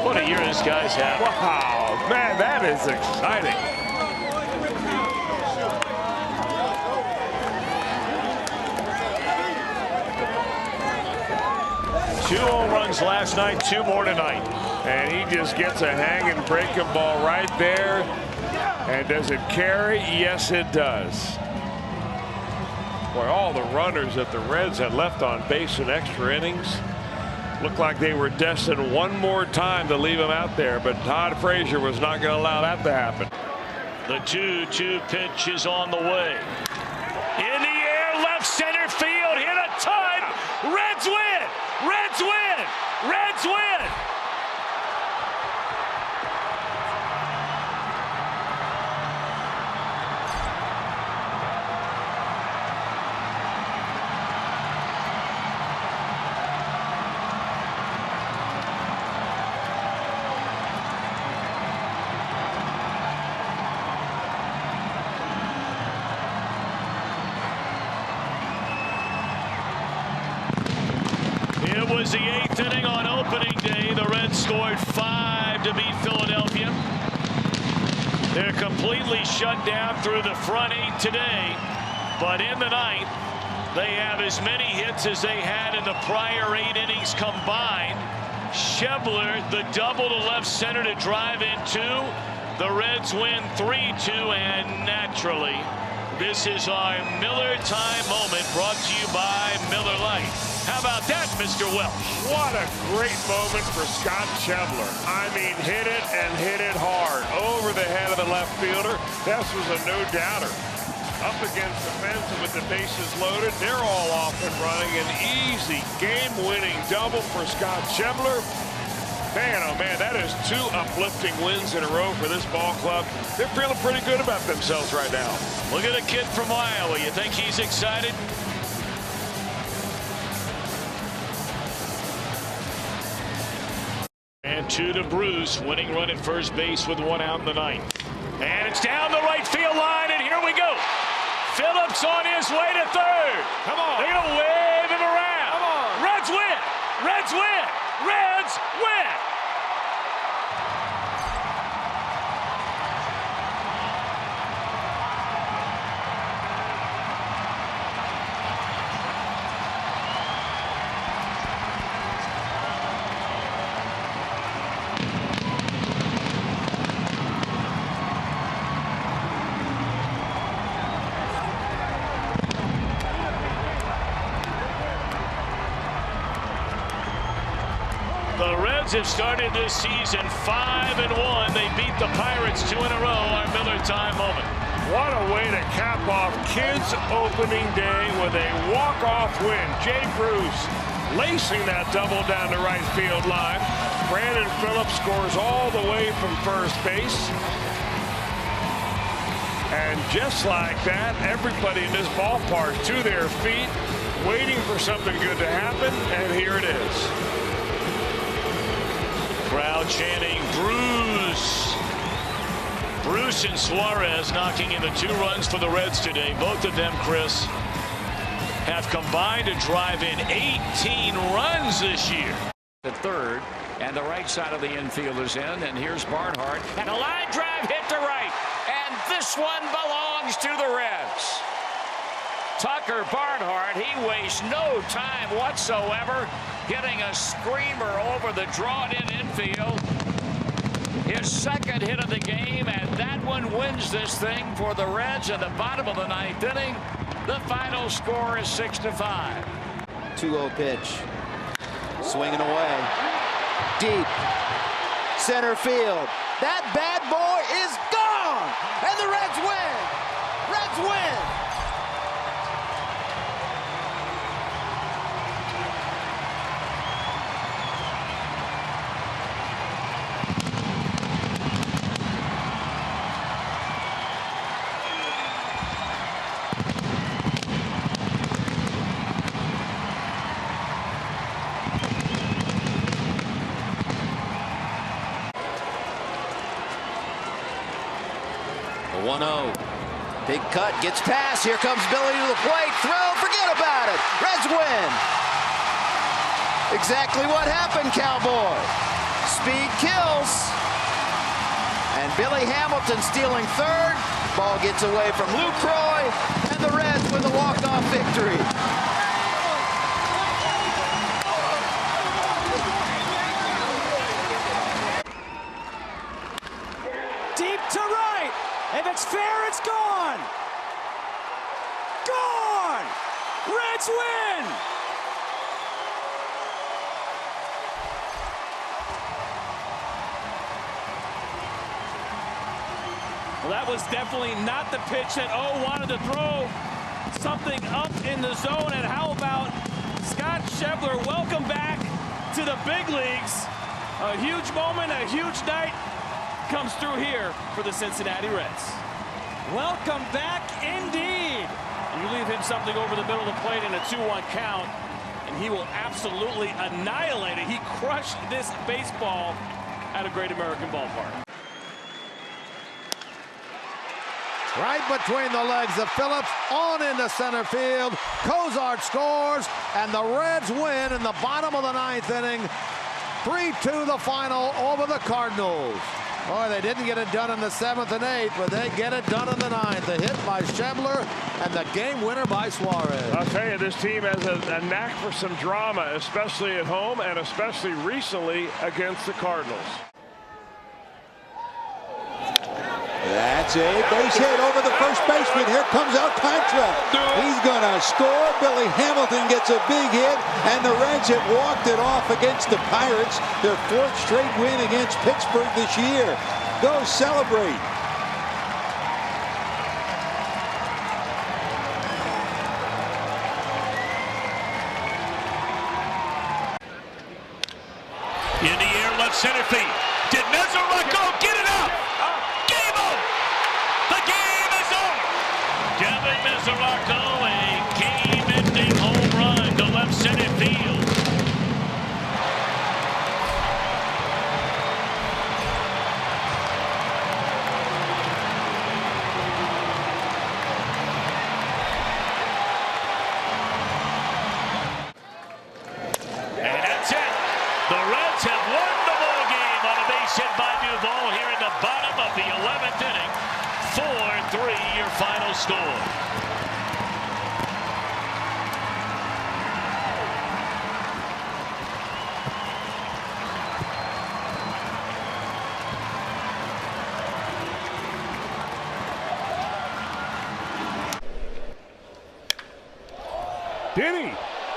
What a year this guy's had. Wow, man, that is exciting. 2 home runs last night, 2 more tonight. And he just gets a hanging breaking ball right there. And does it carry? Yes, it does. Boy, all the runners that the Reds had left on base in extra innings looked like they were destined one more time to leave him out there. But Todd Frazier was not going to allow that to happen. The 2-2 pitch is on the way. In the air, left center field, hit a ton. Reds win! Reds win! Reds win! was the 8th inning on opening day. The Reds scored 5 to beat Philadelphia. They're completely shut down through the front 8 today. But in the 9th, they have as many hits as they had in the prior 8 innings combined. Schebler, the double to left center to drive in 2. The Reds win 3-2, and naturally, this is our Miller Time moment brought to you by Miller Lite. How about that, Mr. Welch? What a great moment for Scott Schebler. I mean, hit it and hit it hard over the head of the left fielder. This was a no-doubter. Up against the fence with the bases loaded. They're all off and running. An easy game-winning double for Scott Schebler. Man, oh man, that is 2 uplifting wins in a row for this ball club. They're feeling pretty good about themselves right now. Look at a kid from Iowa. You think he's excited? And 2 to Bruce, winning run at first base with 1 out in the 9th. And it's down the right field line, and here we go. Phillips on his way to 3rd. Come on. They're going to wave him around. Come on. Reds win. Reds win. Reds win. The Reds have started this season 5-1. They beat the Pirates 2 in a row. Our Miller Time moment. What a way to cap off Kids opening day with a walk-off win. Jay Bruce lacing that double down the right field line. Brandon Phillips scores all the way from first base. And just like that, everybody in this ballpark to their feet, waiting for something good to happen, and here it is. Crowd chanting Bruce. Bruce and Suarez knocking in the 2 runs for the Reds today. Both of them, Chris, have combined to drive in 18 runs this year. The 3rd, and the right side of the infield is in, and here's Barnhart, and a line drive hit to right, and this one belongs to the Reds. Tucker Barnhart, he wastes no time whatsoever, hitting a screamer over the drawn-in infield. His 2nd hit of the game, and that one wins this thing for the Reds at the bottom of the 9th inning. The final score is 6-5. 2-0 pitch. Swinging away. Deep. Center field. That bad boy is gone! And the Reds win! Reds win! The 1-0. Big cut, gets past. Here comes Billy to the plate. Throw, forget about it. Reds win. Exactly what happened, Cowboy. Speed kills. And Billy Hamilton stealing 3rd. Ball gets away from Lucroy. And the Reds win the walk-off victory. Deep to right. If it's fair, it's gone. Gone. Reds win. Well, that was definitely not the pitch that O wanted to throw. Something up in the zone. And how about Scott Schebler? Welcome back to the big leagues. A huge moment, a huge night comes through here for the Cincinnati Reds. Welcome back indeed. You leave him something over the middle of the plate in a 2-1 count, and he will absolutely annihilate it. He crushed this baseball at a Great American Ballpark. Right between the legs of Phillips, on into center field. Cozart scores, and the Reds win in the bottom of the 9th inning. 3-2 the final over the Cardinals. Boy, they didn't get it done in the 7th and 8th, but they get it done in the 9th. A hit by Schebler and the game winner by Suarez. I'll tell you, this team has a knack for some drama, especially at home and especially recently against the Cardinals. That's a base hit over the first baseman. Here comes Alcantara. He's going to score. Billy Hamilton gets a big hit, and the Reds have walked it off against the Pirates. Their 4th straight win against Pittsburgh this year. Go celebrate. In the air, left center field. Did Mesoraco get it out? Game over. The game is over. Kevin Mesoraco, a game-ending home run to left center field. And that's it. The Reds have won the ball game on a base hit by Duvall here in the bottom of the 11th inning. 4-3 your final score.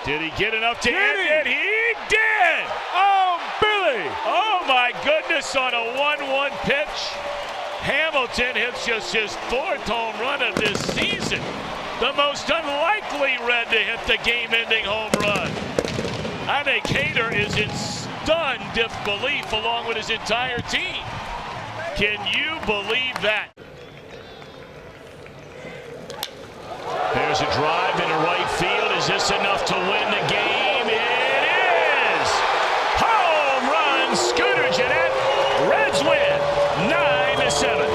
Did he get enough to end it? He did! Oh, Billy! Oh, my goodness, on a 1-1 pitch. Hamilton hits just his 4th home run of this season. The most unlikely Red to hit the game-ending home run. I think Hader is in stunned disbelief along with his entire team. Can you believe that? There's a drive into right field. Is this enough to win the game? It is! Home run, Scooter Gennett. Reds win 9-7.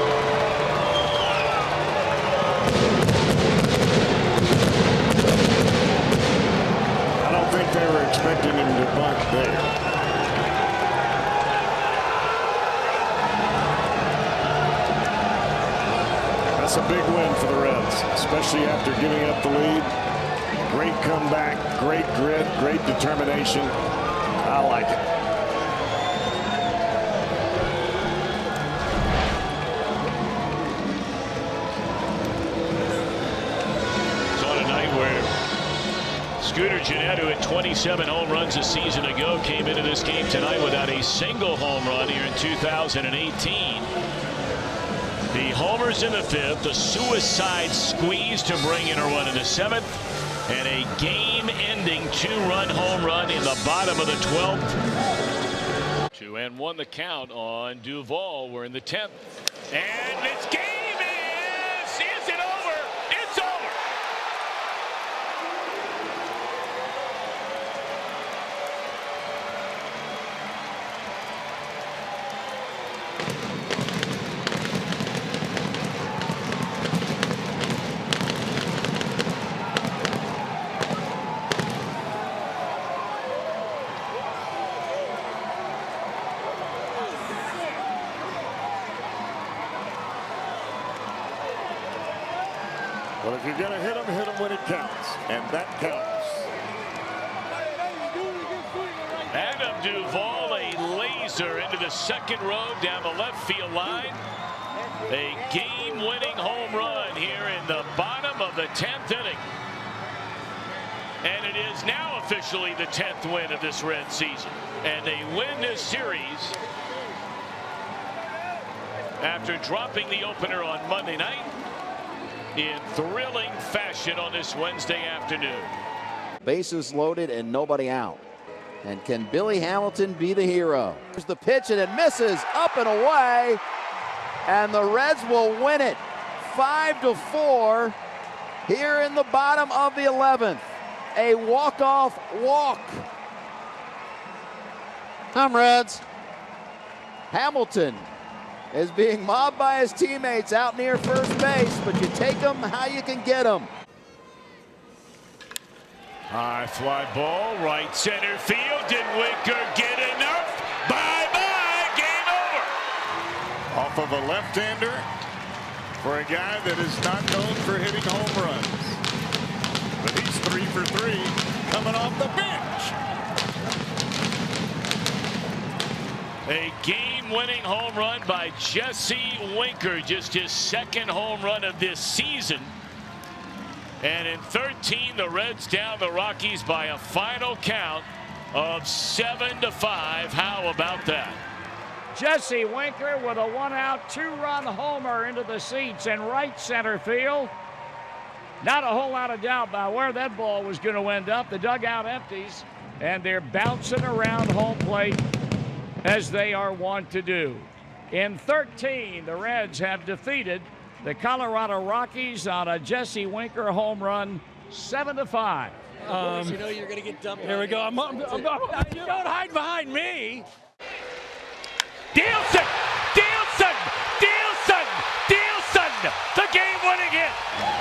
I don't think they were expecting him to bunt there. That's a big win for the Reds, especially after giving up the lead. Great comeback, great grit, great determination. I like it. It's on a night where Scooter Gennett, who had 27 home runs a season ago, came into this game tonight without a single home run here in 2018. The homers in the 5th, the suicide squeeze to bring in a run in the 7th, and a game-ending 2-run home run in the bottom of the 12th. 2-1 the count on Duvall. We're in the 10th. And this game is it over? It's over. Well, if you're going to hit them when it counts. And that counts. Adam Duvall, a laser into the 2nd row down the left field line. A game-winning home run here in the bottom of the 10th inning. And it is now officially the 10th win of this Red season. And they win this series after dropping the opener on Monday night in thrilling fashion on this Wednesday afternoon. Bases loaded and nobody out. And can Billy Hamilton be the hero? Here's the pitch, and it misses up and away. And the Reds will win it 5-4 here in the bottom of the 11th. A walk-off walk. Come Reds. Hamilton is being mobbed by his teammates out near first base, but you take them how you can get them. High fly ball, right center field. Did Winker get enough? Bye-bye, game over. Off of a left-hander for a guy that is not known for hitting home runs. But he's 3 for 3 coming off the bench. A game-winning home run by Jesse Winker, just his second home run of this season. And in 13, the Reds down the Rockies by a final count of 7-5. How about that? Jesse Winker with a 1-out, 2-run homer into the seats in right center field. Not a whole lot of doubt about where that ball was going to end up. The dugout empties, and they're bouncing around home plate as they are wont to do. In 13, the Reds have defeated the Colorado Rockies on a Jesse Winker home run, 7-5. You know you're going to get dumped. Here we go. Don't hide behind me. Dielson! The game-winning hit.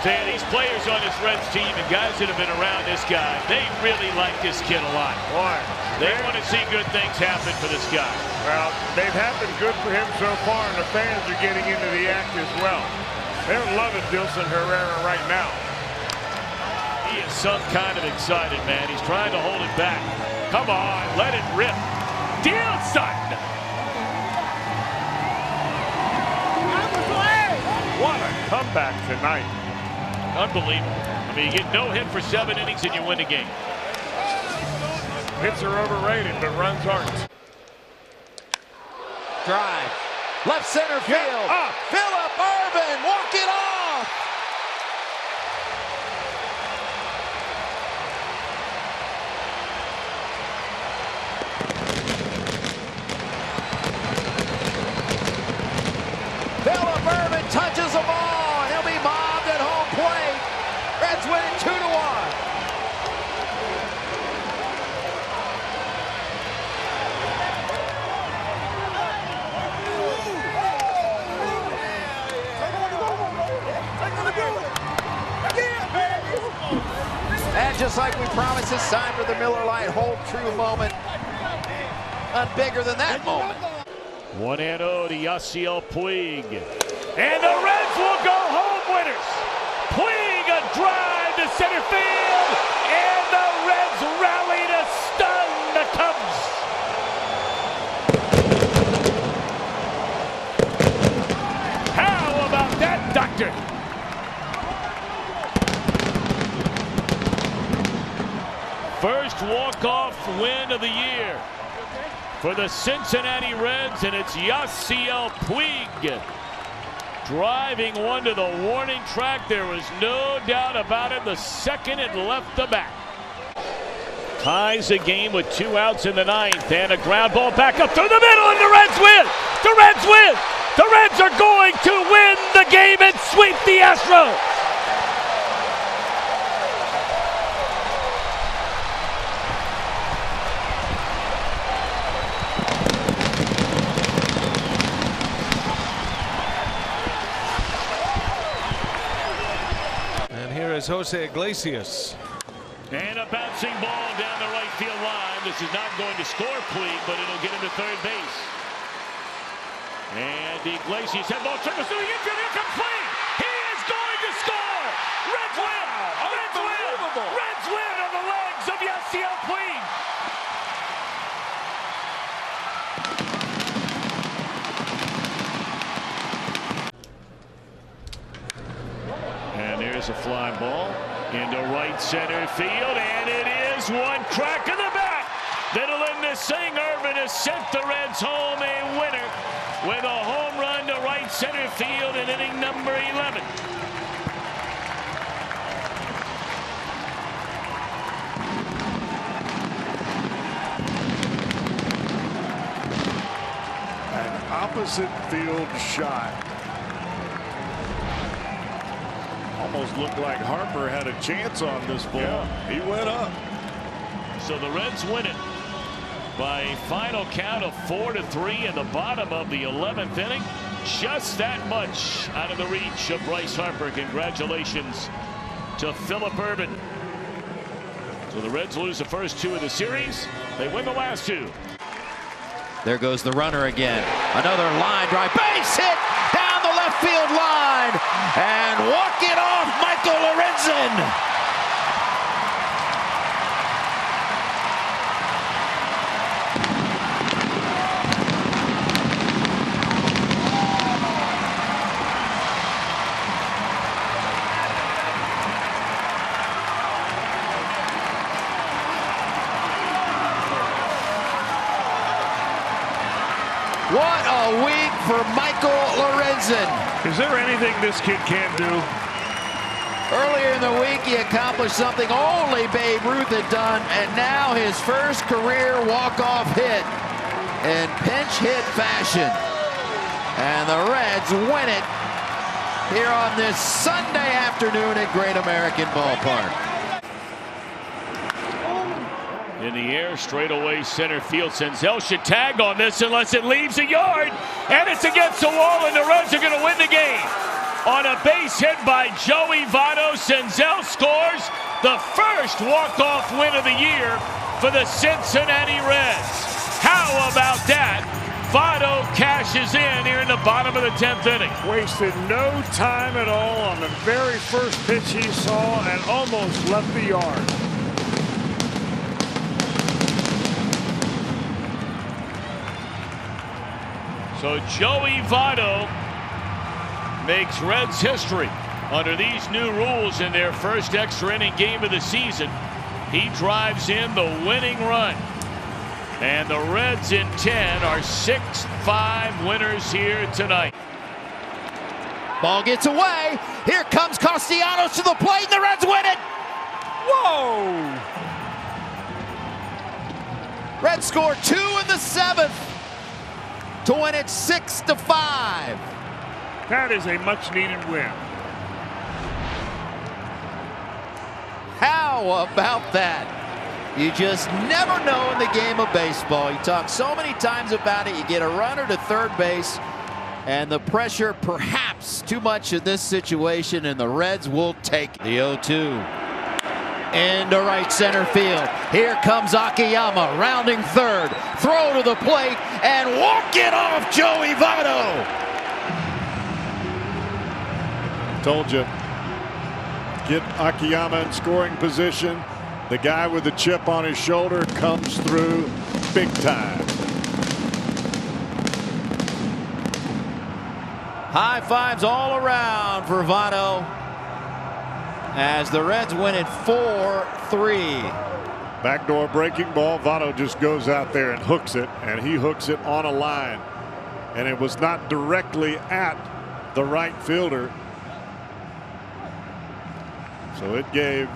Say, these players on this Reds team and guys that have been around this guy, they really like this kid a lot. Boy, they want to see good things happen for this guy. Well, they've happened good for him so far, and the fans are getting into the act as well. They're loving Dilson Herrera right now. He is some kind of excited, man. He's trying to hold it back. Come on, let it rip. Dilson! What a comeback tonight. Unbelievable. I mean, you get no hit for 7 innings and you win the game. Hits are overrated, but runs aren't. Drive. Left center field. Phillip Ervin, walk it off. Phillip Ervin touches the ball, and he'll be mobbed at home plate. Reds win it 2-1. And just like we promised, it's time for the Miller Lite Hold True moment. None bigger than that moment. 1-0 to Yasiel Puig. And the Reds will go home winners. Puig a drive to center field. And the Reds rally to stun the Cubs. How about that, Doctor? First walk-off win of the year for the Cincinnati Reds, and it's Yasiel Puig driving one to the warning track. There was no doubt about it. The second it left the bat. Ties the game with 2 outs in the 9th, and a ground ball back up through the middle, and the Reds win! The Reds win! The Reds are going to win the game and sweep the Astros! Is Jose Iglesias. And a bouncing ball down the right field line. This is not going to score Puig, but it'll get him to third base. And Iglesias head ball circles to the infield. Here comes Puig. He is going to score. Reds win. Reds win. Reds win on the legs of Yasiel Puig. And there's a fly ball into right center field, and it is one crack of the bat that'll end this thing. Ervin has sent the Reds home a winner with a home run to right center field in inning number 11. An opposite field shot. Almost looked like Harper had a chance on this ball. Yeah. He went up. So the Reds win it by a final count of 4-3 in the bottom of the 11th inning. just that much out of the reach of Bryce Harper. Congratulations to Phillip Ervin. So the Reds lose the first 2 of the series. They win the last 2. There goes the runner again. Another line drive. Base hit down the left field line. And walk it off, Michael Lorenzen. What a week for Michael Lorenzen. Is there anything this kid can't do? Earlier in the week, he accomplished something only Babe Ruth had done, and now his first career walk-off hit in pinch hit fashion. And the Reds win it here on this Sunday afternoon at Great American Ballpark. In the air, straight away center field. Senzel should tag on this unless it leaves a yard. And it's against the wall, and the Reds are going to win the game. On a base hit by Joey Votto, Senzel scores the first walk-off win of the year for the Cincinnati Reds. How about that? Votto cashes in here in the bottom of the 10th inning. Wasted no time at all on the very first pitch he saw and almost left the yard. So Joey Votto makes Reds history under these new rules in their first extra inning game of the season. He drives in the winning run. And the Reds in 10 are 6-5 winners here tonight. Ball gets away. Here comes Castellanos to the plate, and the Reds win it. Whoa! Reds score 2 in the 7th to win it 6-5. That is a much-needed win. How about that? You just never know in the game of baseball. You talk so many times about it. You get a runner to third base, and the pressure perhaps too much in this situation, and the Reds will take the 0-2. Into right center field. Here comes Akiyama, rounding third. Throw to the plate, and walk it off, Joey Votto. Told you. Get Akiyama in scoring position. The guy with the chip on his shoulder comes through big time. High fives all around for Votto as the Reds win it 4-3. Backdoor breaking ball. Votto just goes out there and hooks it, and he hooks it on a line. And it was not directly at the right fielder. So it gave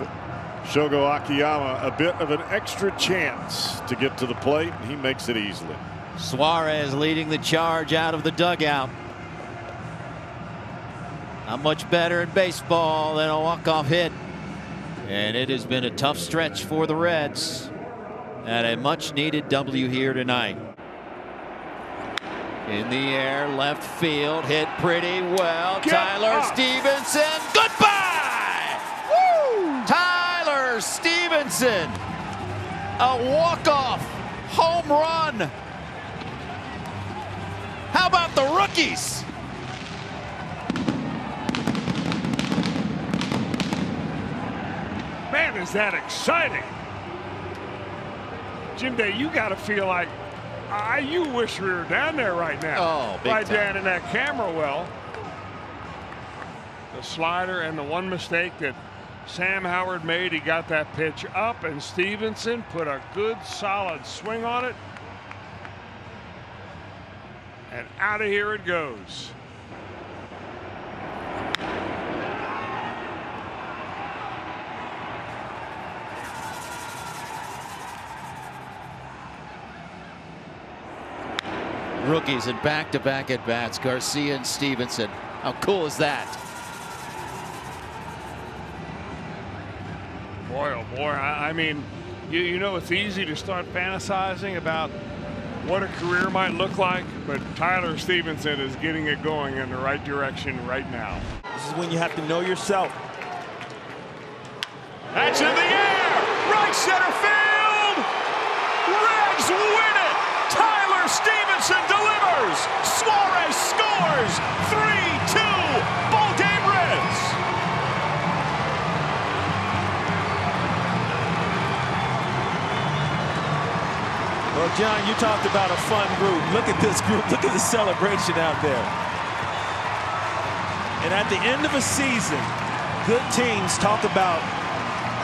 Shogo Akiyama a bit of an extra chance to get to the plate, and he makes it easily. Suarez leading the charge out of the dugout. Not much better in baseball than a walk-off hit. And it has been a tough stretch for the Reds. And a much-needed W here tonight. In the air, left field, hit pretty well. Tyler Stevenson, goodbye! Woo! Tyler Stevenson, a walk-off home run. How about the rookies? Man, is that exciting. Jim Day, you got to feel like you wish we were down there right now. Oh, big right time. down in that camera well. The slider and the one mistake that Sam Howard made, he got that pitch up, and Stevenson put a good solid swing on it. And out of here it goes. Rookies in back-to-back at-bats, Garcia and Stevenson. How cool is that? Boy, oh boy, I mean, you know, it's easy to start fantasizing about what a career might look like, but Tyler Stevenson is getting it going in the right direction right now. This is when you have to know yourself. That's in the air! Right center field! Reds win it! Tyler Stevenson delivers! Suarez scores! 3-2! Ball game Reds! Well, John, you talked about a fun group. Look at this group. Look at the celebration out there. And at the end of a season, good teams talk about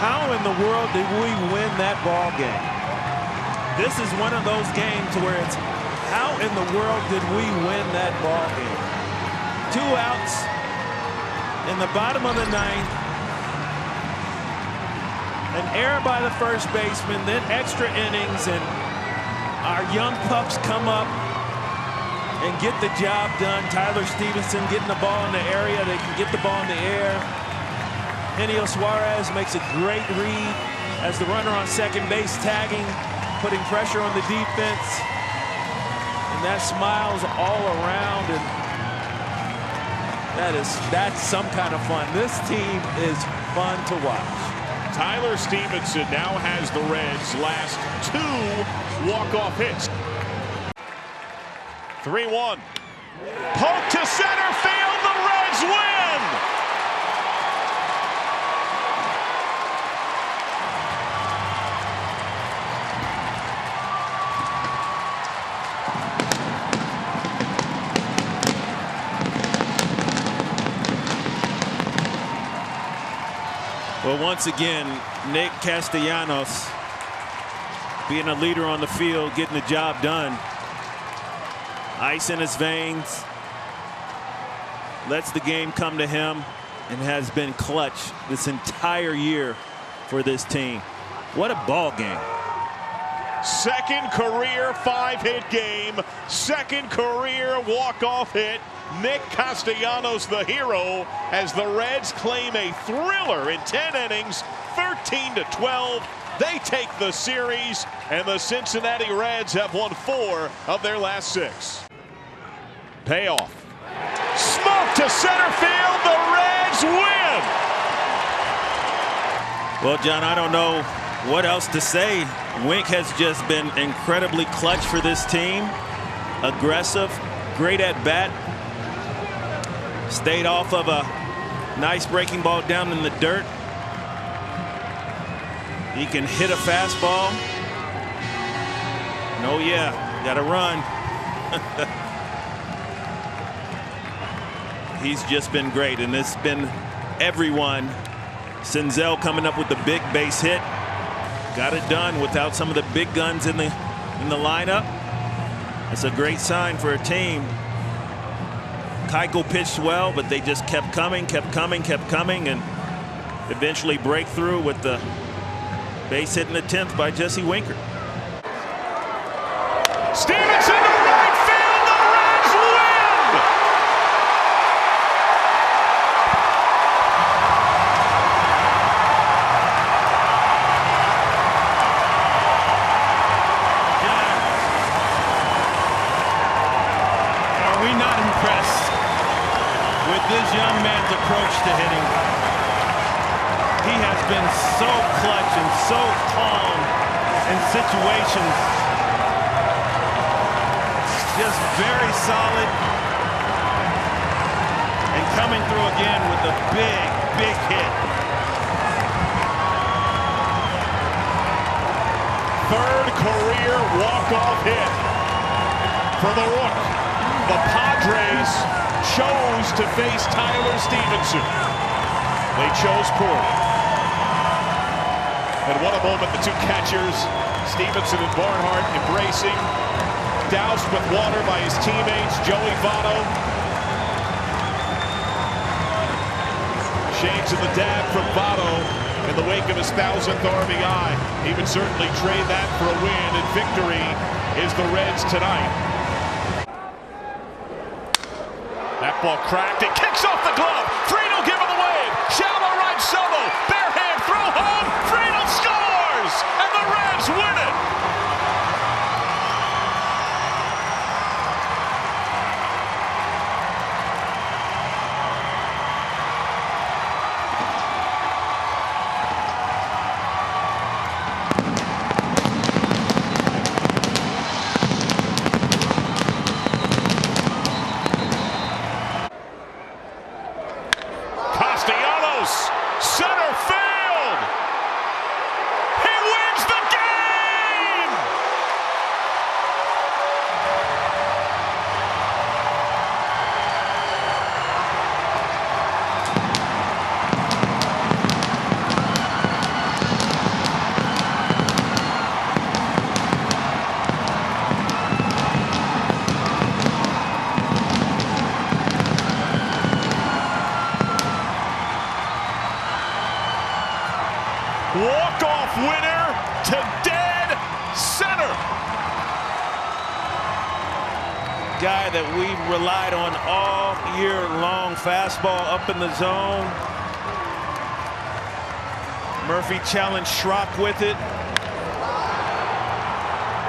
how in the world did we win that ball game. This is one of those games where it's how in the world did we win that ball game. 2 outs in the bottom of the 9th. An error by the first baseman, then extra innings, and our young pups come up and get the job done. Tyler Stevenson getting the ball in the area. They can get the ball in the air. Genio Suarez makes a great read as the runner on second base tagging, putting pressure on the defense. And that smiles all around, and that's some kind of fun. This team is fun to watch. Tyler Stevenson now has the Reds' last 2 walk-off hits. 3-1. Poke to center field. The Reds win! Well, once again, Nick Castellanos being a leader on the field, getting the job done. Ice in his veins, lets the game come to him, and has been clutch this entire year for this team. What a ball game. Second career 5-hit game, second career walk-off hit. Nick Castellanos the hero as the Reds claim a thriller in 10 innings, 13-12. They take the series, and the Cincinnati Reds have won 4 of their last 6. Payoff. Smoke to center field. The Reds win. Well, John, I don't know what else to say. Wink has just been incredibly clutch for this team. Aggressive, great at bat. Stayed off of a nice breaking ball down in the dirt. He can hit a fastball. No, yeah, got to run. He's just been great, and it's been everyone. Senzel coming up with the big base hit. Got it done without some of the big guns in the lineup. It's a great sign for a team. Keuchel pitched well, but they just kept coming, and eventually break through with the base hit in the 10th by Jesse Winker. Stevenson to right field. The Reds win. Are we not impressed with this young man's approach to hitting? He has been so clutch and so calm in situations. Just very solid. And coming through again with a big hit. Third career walk-off hit for the Rook. The Padres chose to face Tyler Stevenson. They chose poorly. And what a moment, the two catchers, Stevenson and Barnhart, embracing, doused with water by his teammates, Joey Votto. Shades of the dab from Votto in the wake of his 1000th RBI. He would certainly trade that for a win, and victory is the Reds tonight. That ball cracked. It kicks off the glove. Friedel giving the wave. Shallow right solo. Bare hand throw home. Friedel scores! And the Reds win it! guy that we've relied on all year long. Fastball up in the zone. Murphy challenged Schrock with it.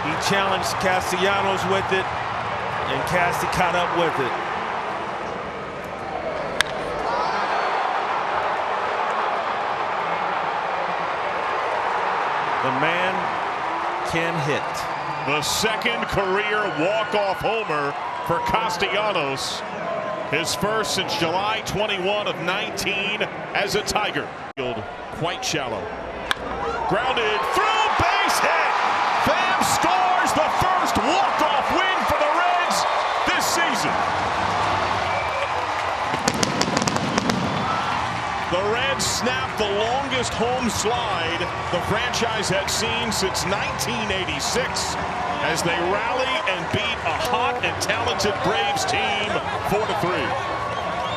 He challenged Castellanos with it, and Cassie caught up with it. The man can hit. The second career walk-off homer for Castellanos. His first since July 21 of 19 as a Tiger. Quite shallow. Grounded through, base hit. Pham scores the first walk-off win for the Reds this season. The Reds snapped the longest home slide the franchise had seen since 1986 as they rally and beat a hot and talented Braves team 4-3.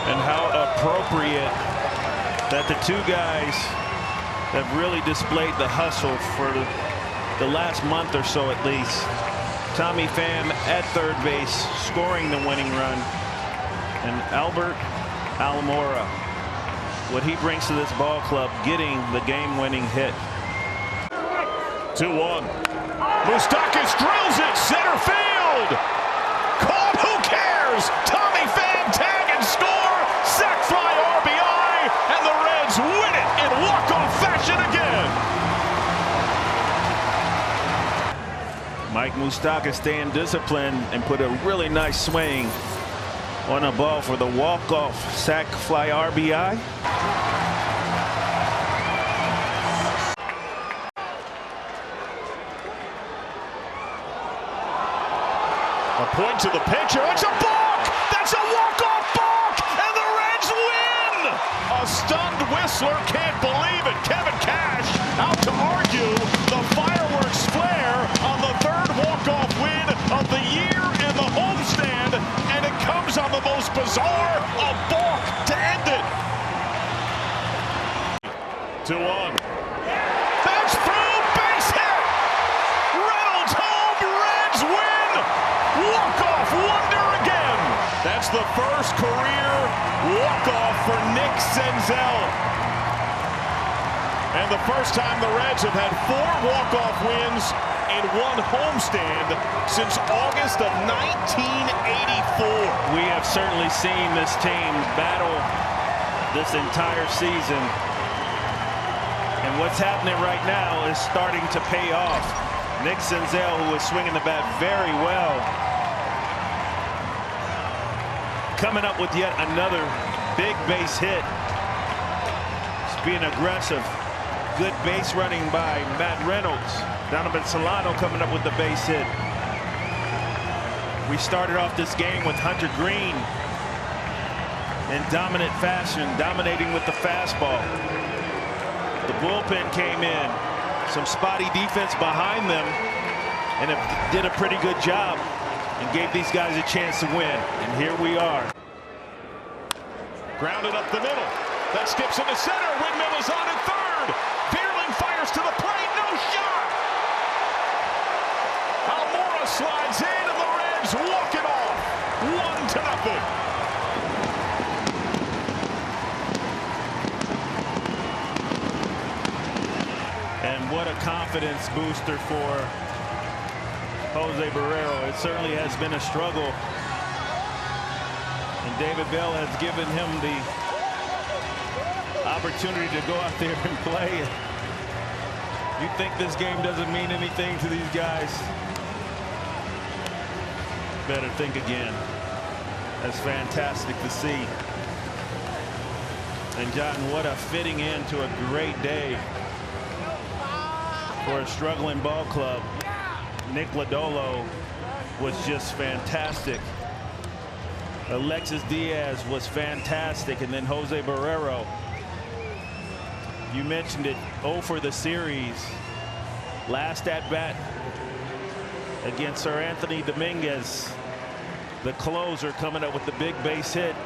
And how appropriate that the two guys have really displayed the hustle for the last month or so at least. Tommy Pham at third base scoring the winning run, and Albert Almora, what he brings to this ball club, getting the game-winning hit. 2-1. Moustakas drills it center field. Caught, who cares? Tommy Pham tag and score. Sac fly RBI, and the Reds win it in walk-off fashion again. Mike Moustakas staying disciplined and put a really nice swing on a ball for the walk-off sac fly RBI. A point to the pitcher. It's a balk. That's a walk-off balk, and the Reds win. A stunned Whistler can't believe it. Kevin Cash out to argue the fireworks flare on the third walk-off win of the year in the homestand, and it comes on the most bizarre of balk to end it. 2-1. That's through, base hit. Reynolds home, Reds win. Walk-off wonder again. That's the first career walk-off for Nick Senzel. And the first time the Reds have had 4 walk-off wins in one homestand since August of 1984. We have certainly seen this team battle this entire season. And what's happening right now is starting to pay off. Nick Senzel, who is swinging the bat very well, coming up with yet another big base hit. It's being aggressive. Good base running by Matt Reynolds. Donovan Solano coming up with the base hit. We started off this game with Hunter Green in dominant fashion, dominating with the fastball. The bullpen came in, some spotty defense behind them, and it did a pretty good job and gave these guys a chance to win. And here we are. Grounded up the middle. That skips into center. Windmill is on at third. Vierling fires to the plate. No shot. Almora slides in, and the Reds walk it off. 1-0. And what a confidence booster for Jose Barrero. It certainly has been a struggle. And David Bell has given him the opportunity to go out there and play. You think this game doesn't mean anything to these guys? Better think again. That's fantastic to see. And John, what a fitting end to a great day for a struggling ball club. Nick Lodolo was just fantastic. Alexis Diaz was fantastic, and then Jose Barrero. You mentioned it, 0 for the series. Last at bat against Sir Anthony Dominguez. The closer coming up with the big base hit.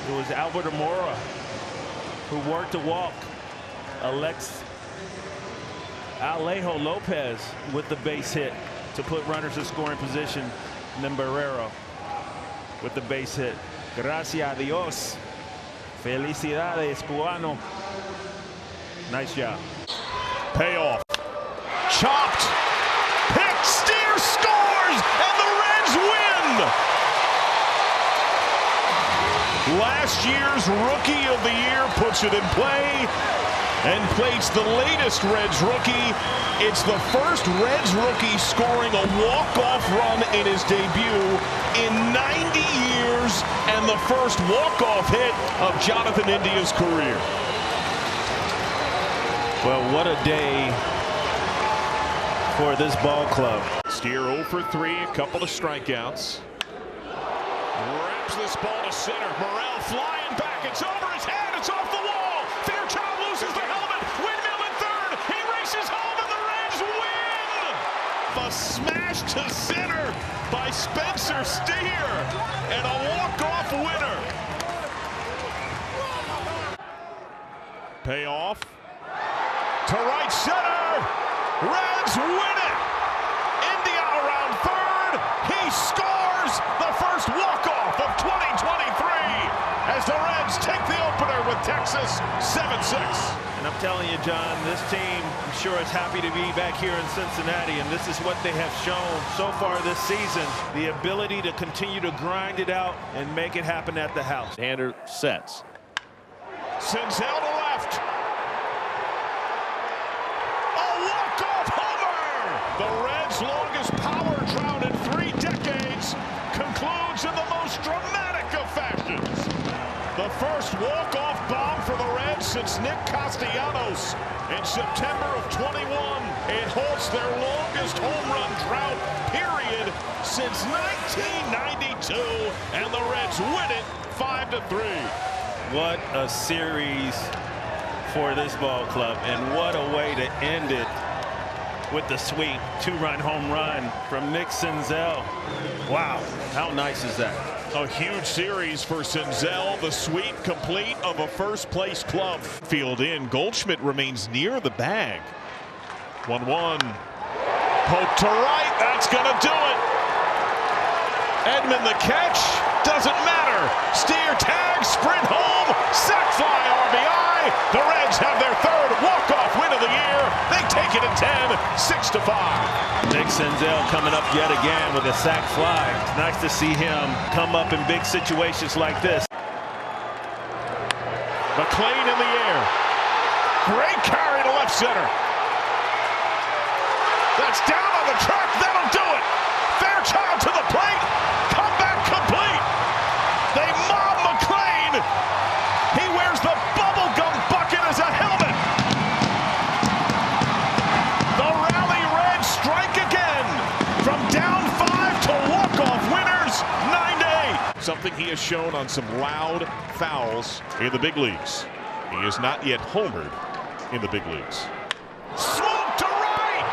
It was Albert Almora who worked to walk Alejo Lopez with the base hit to put runners in scoring position. And then Barrero with the base hit. Gracias a Dios. Felicidades, Cubano. Nice job. Payoff. Chopped. Pick. Steer scores. And the Reds win. Last year's Rookie of the Year puts it in play and plays the latest Reds rookie. It's the first Reds rookie scoring a walk-off run in his debut in 90 years and the first walk-off hit of Jonathan India's career. Well, what a day for this ball club. Steer 0 for 3, a couple of strikeouts. Wraps this ball to center. Morel flying back. It's over his head. It's off the wall. Fairchild loses the helmet. Windmill in third. He races home and the Reds win. The smash to center by Spencer Steer and a walk-off winner. Payoff to right center. Reds win it. India around third. He scores the first walk-off of 2023 as the Reds take the opener with Texas 7-6. And I'm telling you, John, this team, I'm sure, is happy to be back here in Cincinnati, and this is what they have shown so far this season, the ability to continue to grind it out and make it happen at the house. Hander sets. Senzel to left. A walk-off homer! The Reds' longest power drought in 3 decades concludes in the most dramatic of fashions. The first walk-off bomb for the Reds since Nick Castellanos in September of 21. It holds their longest home run drought period since 1992, and the Reds win it 5-3. What a series for this ball club, and what a way to end it with the sweep 2-run home run from Nick Senzel. Wow, how nice is that? A huge series for Senzel, the sweep complete of a first-place club. Field in, Goldschmidt remains near the bag. 1-1. Poke to right, that's gonna do it. Edmund the catch, doesn't matter. Steer tag, sprint home, sac fly RBI. The Reds have their third walk-off win of the year. They take it at 10, 6-5. Nick Senzel coming up yet again with a sac fly. It's nice to see him come up in big situations like this. McLean in the air. Great carry to left center. That's down on the track. That'll do it. Fairchild to the plate. Comeback complete. They mob McLean. He wears the bubblegum bucket as a helmet. The Rally Reds strike again. From down 5 to walk-off winners, 9-8. Something he has shown on some loud fouls in the big leagues. He is not yet homered in the big leagues. Swoop to right.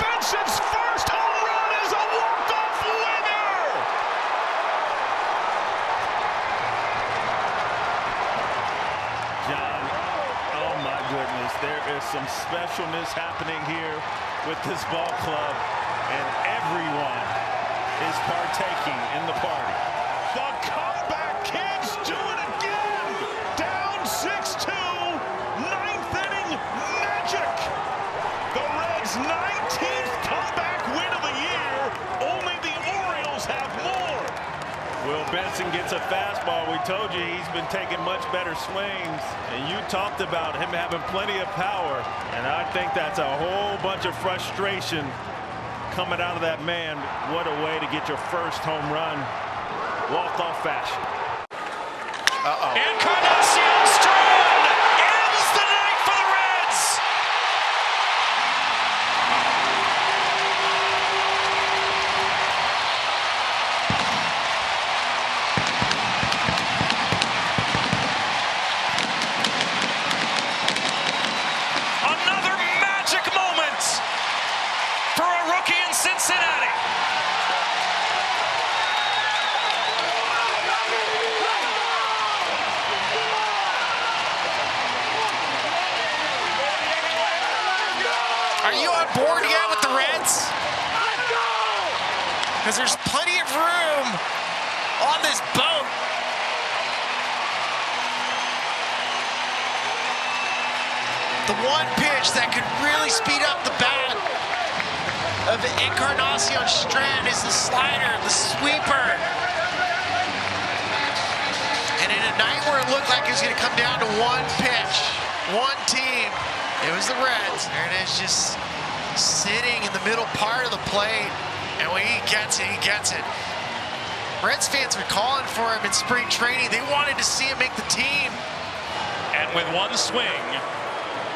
Benson's first home run is a walk-off winner. John, oh my goodness, there is some specialness happening here with this ball club, and everyone is partaking in the party. The comeback kids do it again. Down 6-2, 9th inning magic. The Reds' 19th comeback win of the year. Only the Orioles have more. Will Benson gets a fastball. We told you he's been taking much better swings, and you talked about him having plenty of power, and I think that's a whole bunch of frustration coming out of that man. What a way to get your first home run, walk-off fashion. Encarnacion Strand ends the night for the Reds. Another magic moment for a rookie in Cincinnati. because there's plenty of room on this boat. The one pitch that could really speed up the bat of Encarnacion Strand is the slider, the sweeper. And in a night where it looked like it was going to come down to one pitch, one team, it was the Reds. There it is, just sitting in the middle part of the plate. And when he gets it, he gets it. Reds fans were calling for him in spring training. They wanted to see him make the team. And with one swing,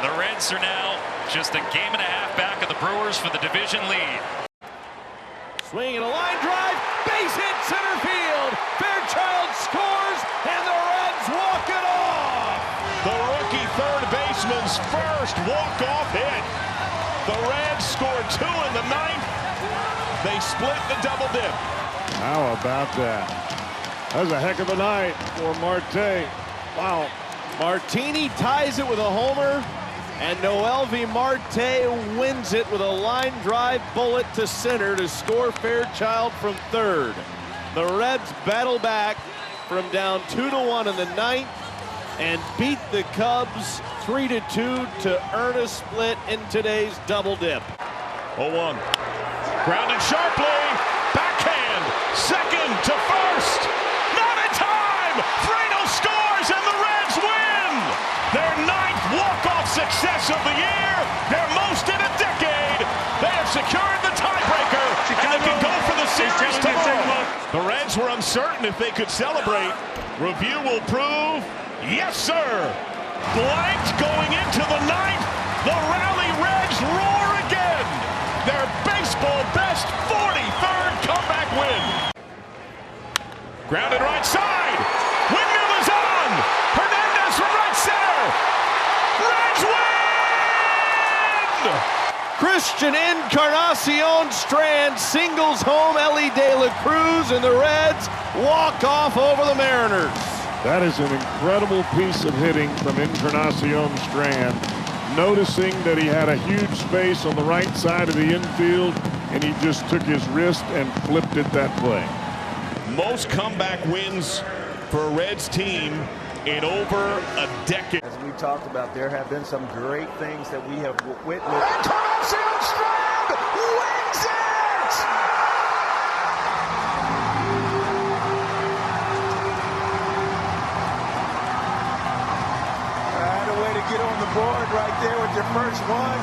the Reds are now just a game and a half back of the Brewers for the division lead. Swing and a line drive, base hit center field. Fairchild scores, and the Reds walk it off. The rookie third baseman's first walk-off hit. The Reds scored 2 in the 9th. They split the double dip. How about that? That was a heck of a night for Marte. Wow. Martini ties it with a homer, and Noelvi Marte wins it with a line drive bullet to center to score Fairchild from third. The Reds battle back from down 2-1 in the 9th and beat the Cubs 3-2 to earn a split in today's double dip. 0-1. Grounded sharply. Backhand. Second to first. Not in time. Fredo scores and the Reds win. Their 9th walk-off success of the year. Their most in a decade. They have secured the tiebreaker. And they can go for the series tomorrow. The Reds were uncertain if they could celebrate. Review will prove, yes, sir. Blanked going into the 9th. The Rally Reds roar again. Their baseball best 43rd comeback win. Grounded right side. Windmill is on. Hernandez from right center. Reds win! Christian Encarnacion Strand singles home Ellie De La Cruz, and the Reds walk off over the Mariners. That is an incredible piece of hitting from Encarnacion Strand. Noticing that he had a huge space on the right side of the infield, and he just took his wrist and flipped it that way. Most comeback wins for a Reds team in over a decade. As we talked about, there have been some great things that we have witnessed. Encarnacion Strand wins it! A way to get on the board right there with your first one.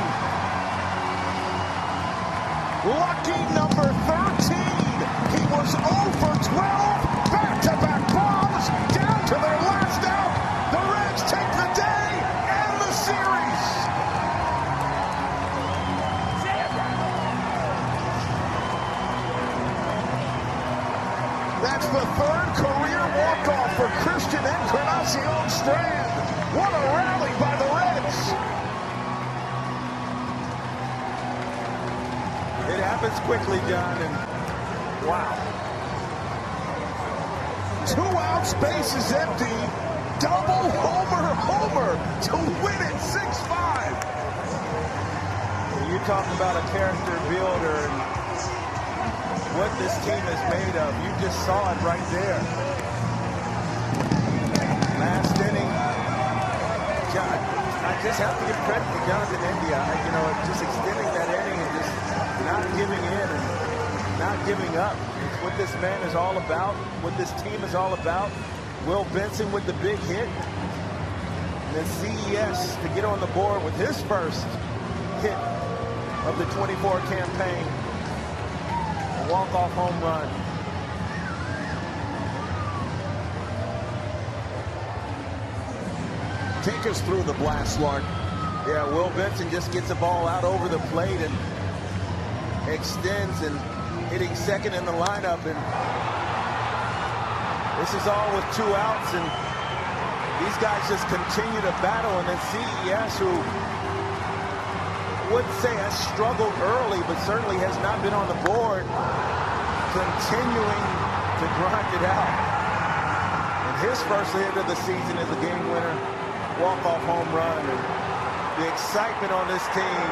Lucky number 13. He was 0 for 12. Back-to-back bombs down to their last out. The Reds take the day and the series. That's the 3rd career walk-off for Christian Encarnacion Strand. What a rally by the Reds. It happens quickly, John, and wow. 2 outs, base is empty. Double homer to win it 6-5. You talk about a character builder and what this team is made of. You just saw it right there. Last inning. John, I just have to give credit to Jonathan India. Just extending that inning and just not giving in and not giving up. It's what this man is all about, what this team is all about. Will Benson with the big hit. And then CES to get on the board with his first hit of the 24 campaign. A walk-off home run. Take us through the blast, Lark. Yeah, Will Benson just gets the ball out over the plate and extends and hitting second in the lineup. And this is all with 2 outs, and these guys just continue to battle. And then CES, who wouldn't say has struggled early, but certainly has not been on the board, continuing to grind it out. And his first hit of the season is a game winner. Walk-off home run, and the excitement on this team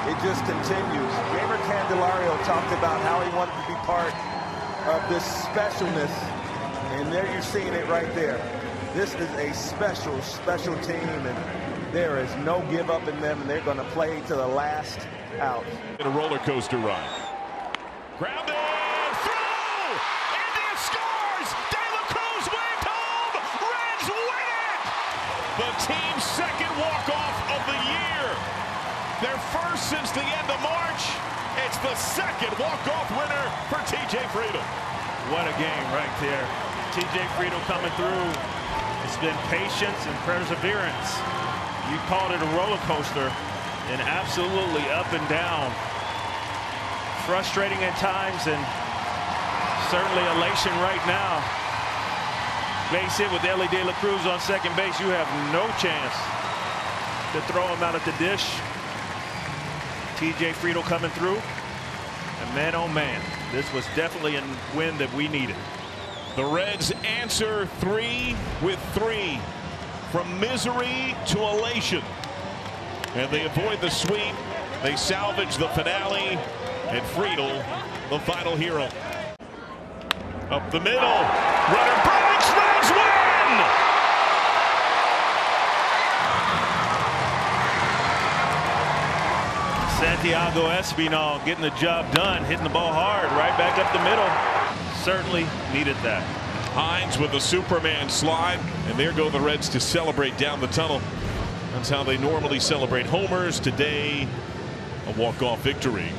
it just continues. Gamer Candelario talked about how he wanted to be part of this specialness, and there you're seeing it right there. This is a special, special team, and there is no give up in them, and they're going to play to the last out. In a roller coaster ride. Grounded, through! India scores! De La Cruz went home! Reds win it! The team's second walk-off of the year. Their first since the end of March. It's the second walk-off winner for T.J. Friedl. What a game right there. T.J. Friedl coming through. It's been patience and perseverance. You called it a roller coaster, and absolutely up and down. Frustrating at times, and certainly elation right now. Base hit with Ellie De La Cruz on second base. You have no chance to throw him out at the dish. T.J. Friedl coming through. And man, oh man, this was definitely a win that we needed. The Reds answer 3 with 3. From misery to elation. And they avoid the sweep. They salvage the finale. And Friedl, the final hero. Up the middle. Runner breaks. Reds win! Santiago Espinal getting the job done, hitting the ball hard, right back up the middle. Certainly needed that. Hines with the Superman slide, and there go the Reds to celebrate down the tunnel. That's how they normally celebrate homers. Today, a walk-off victory.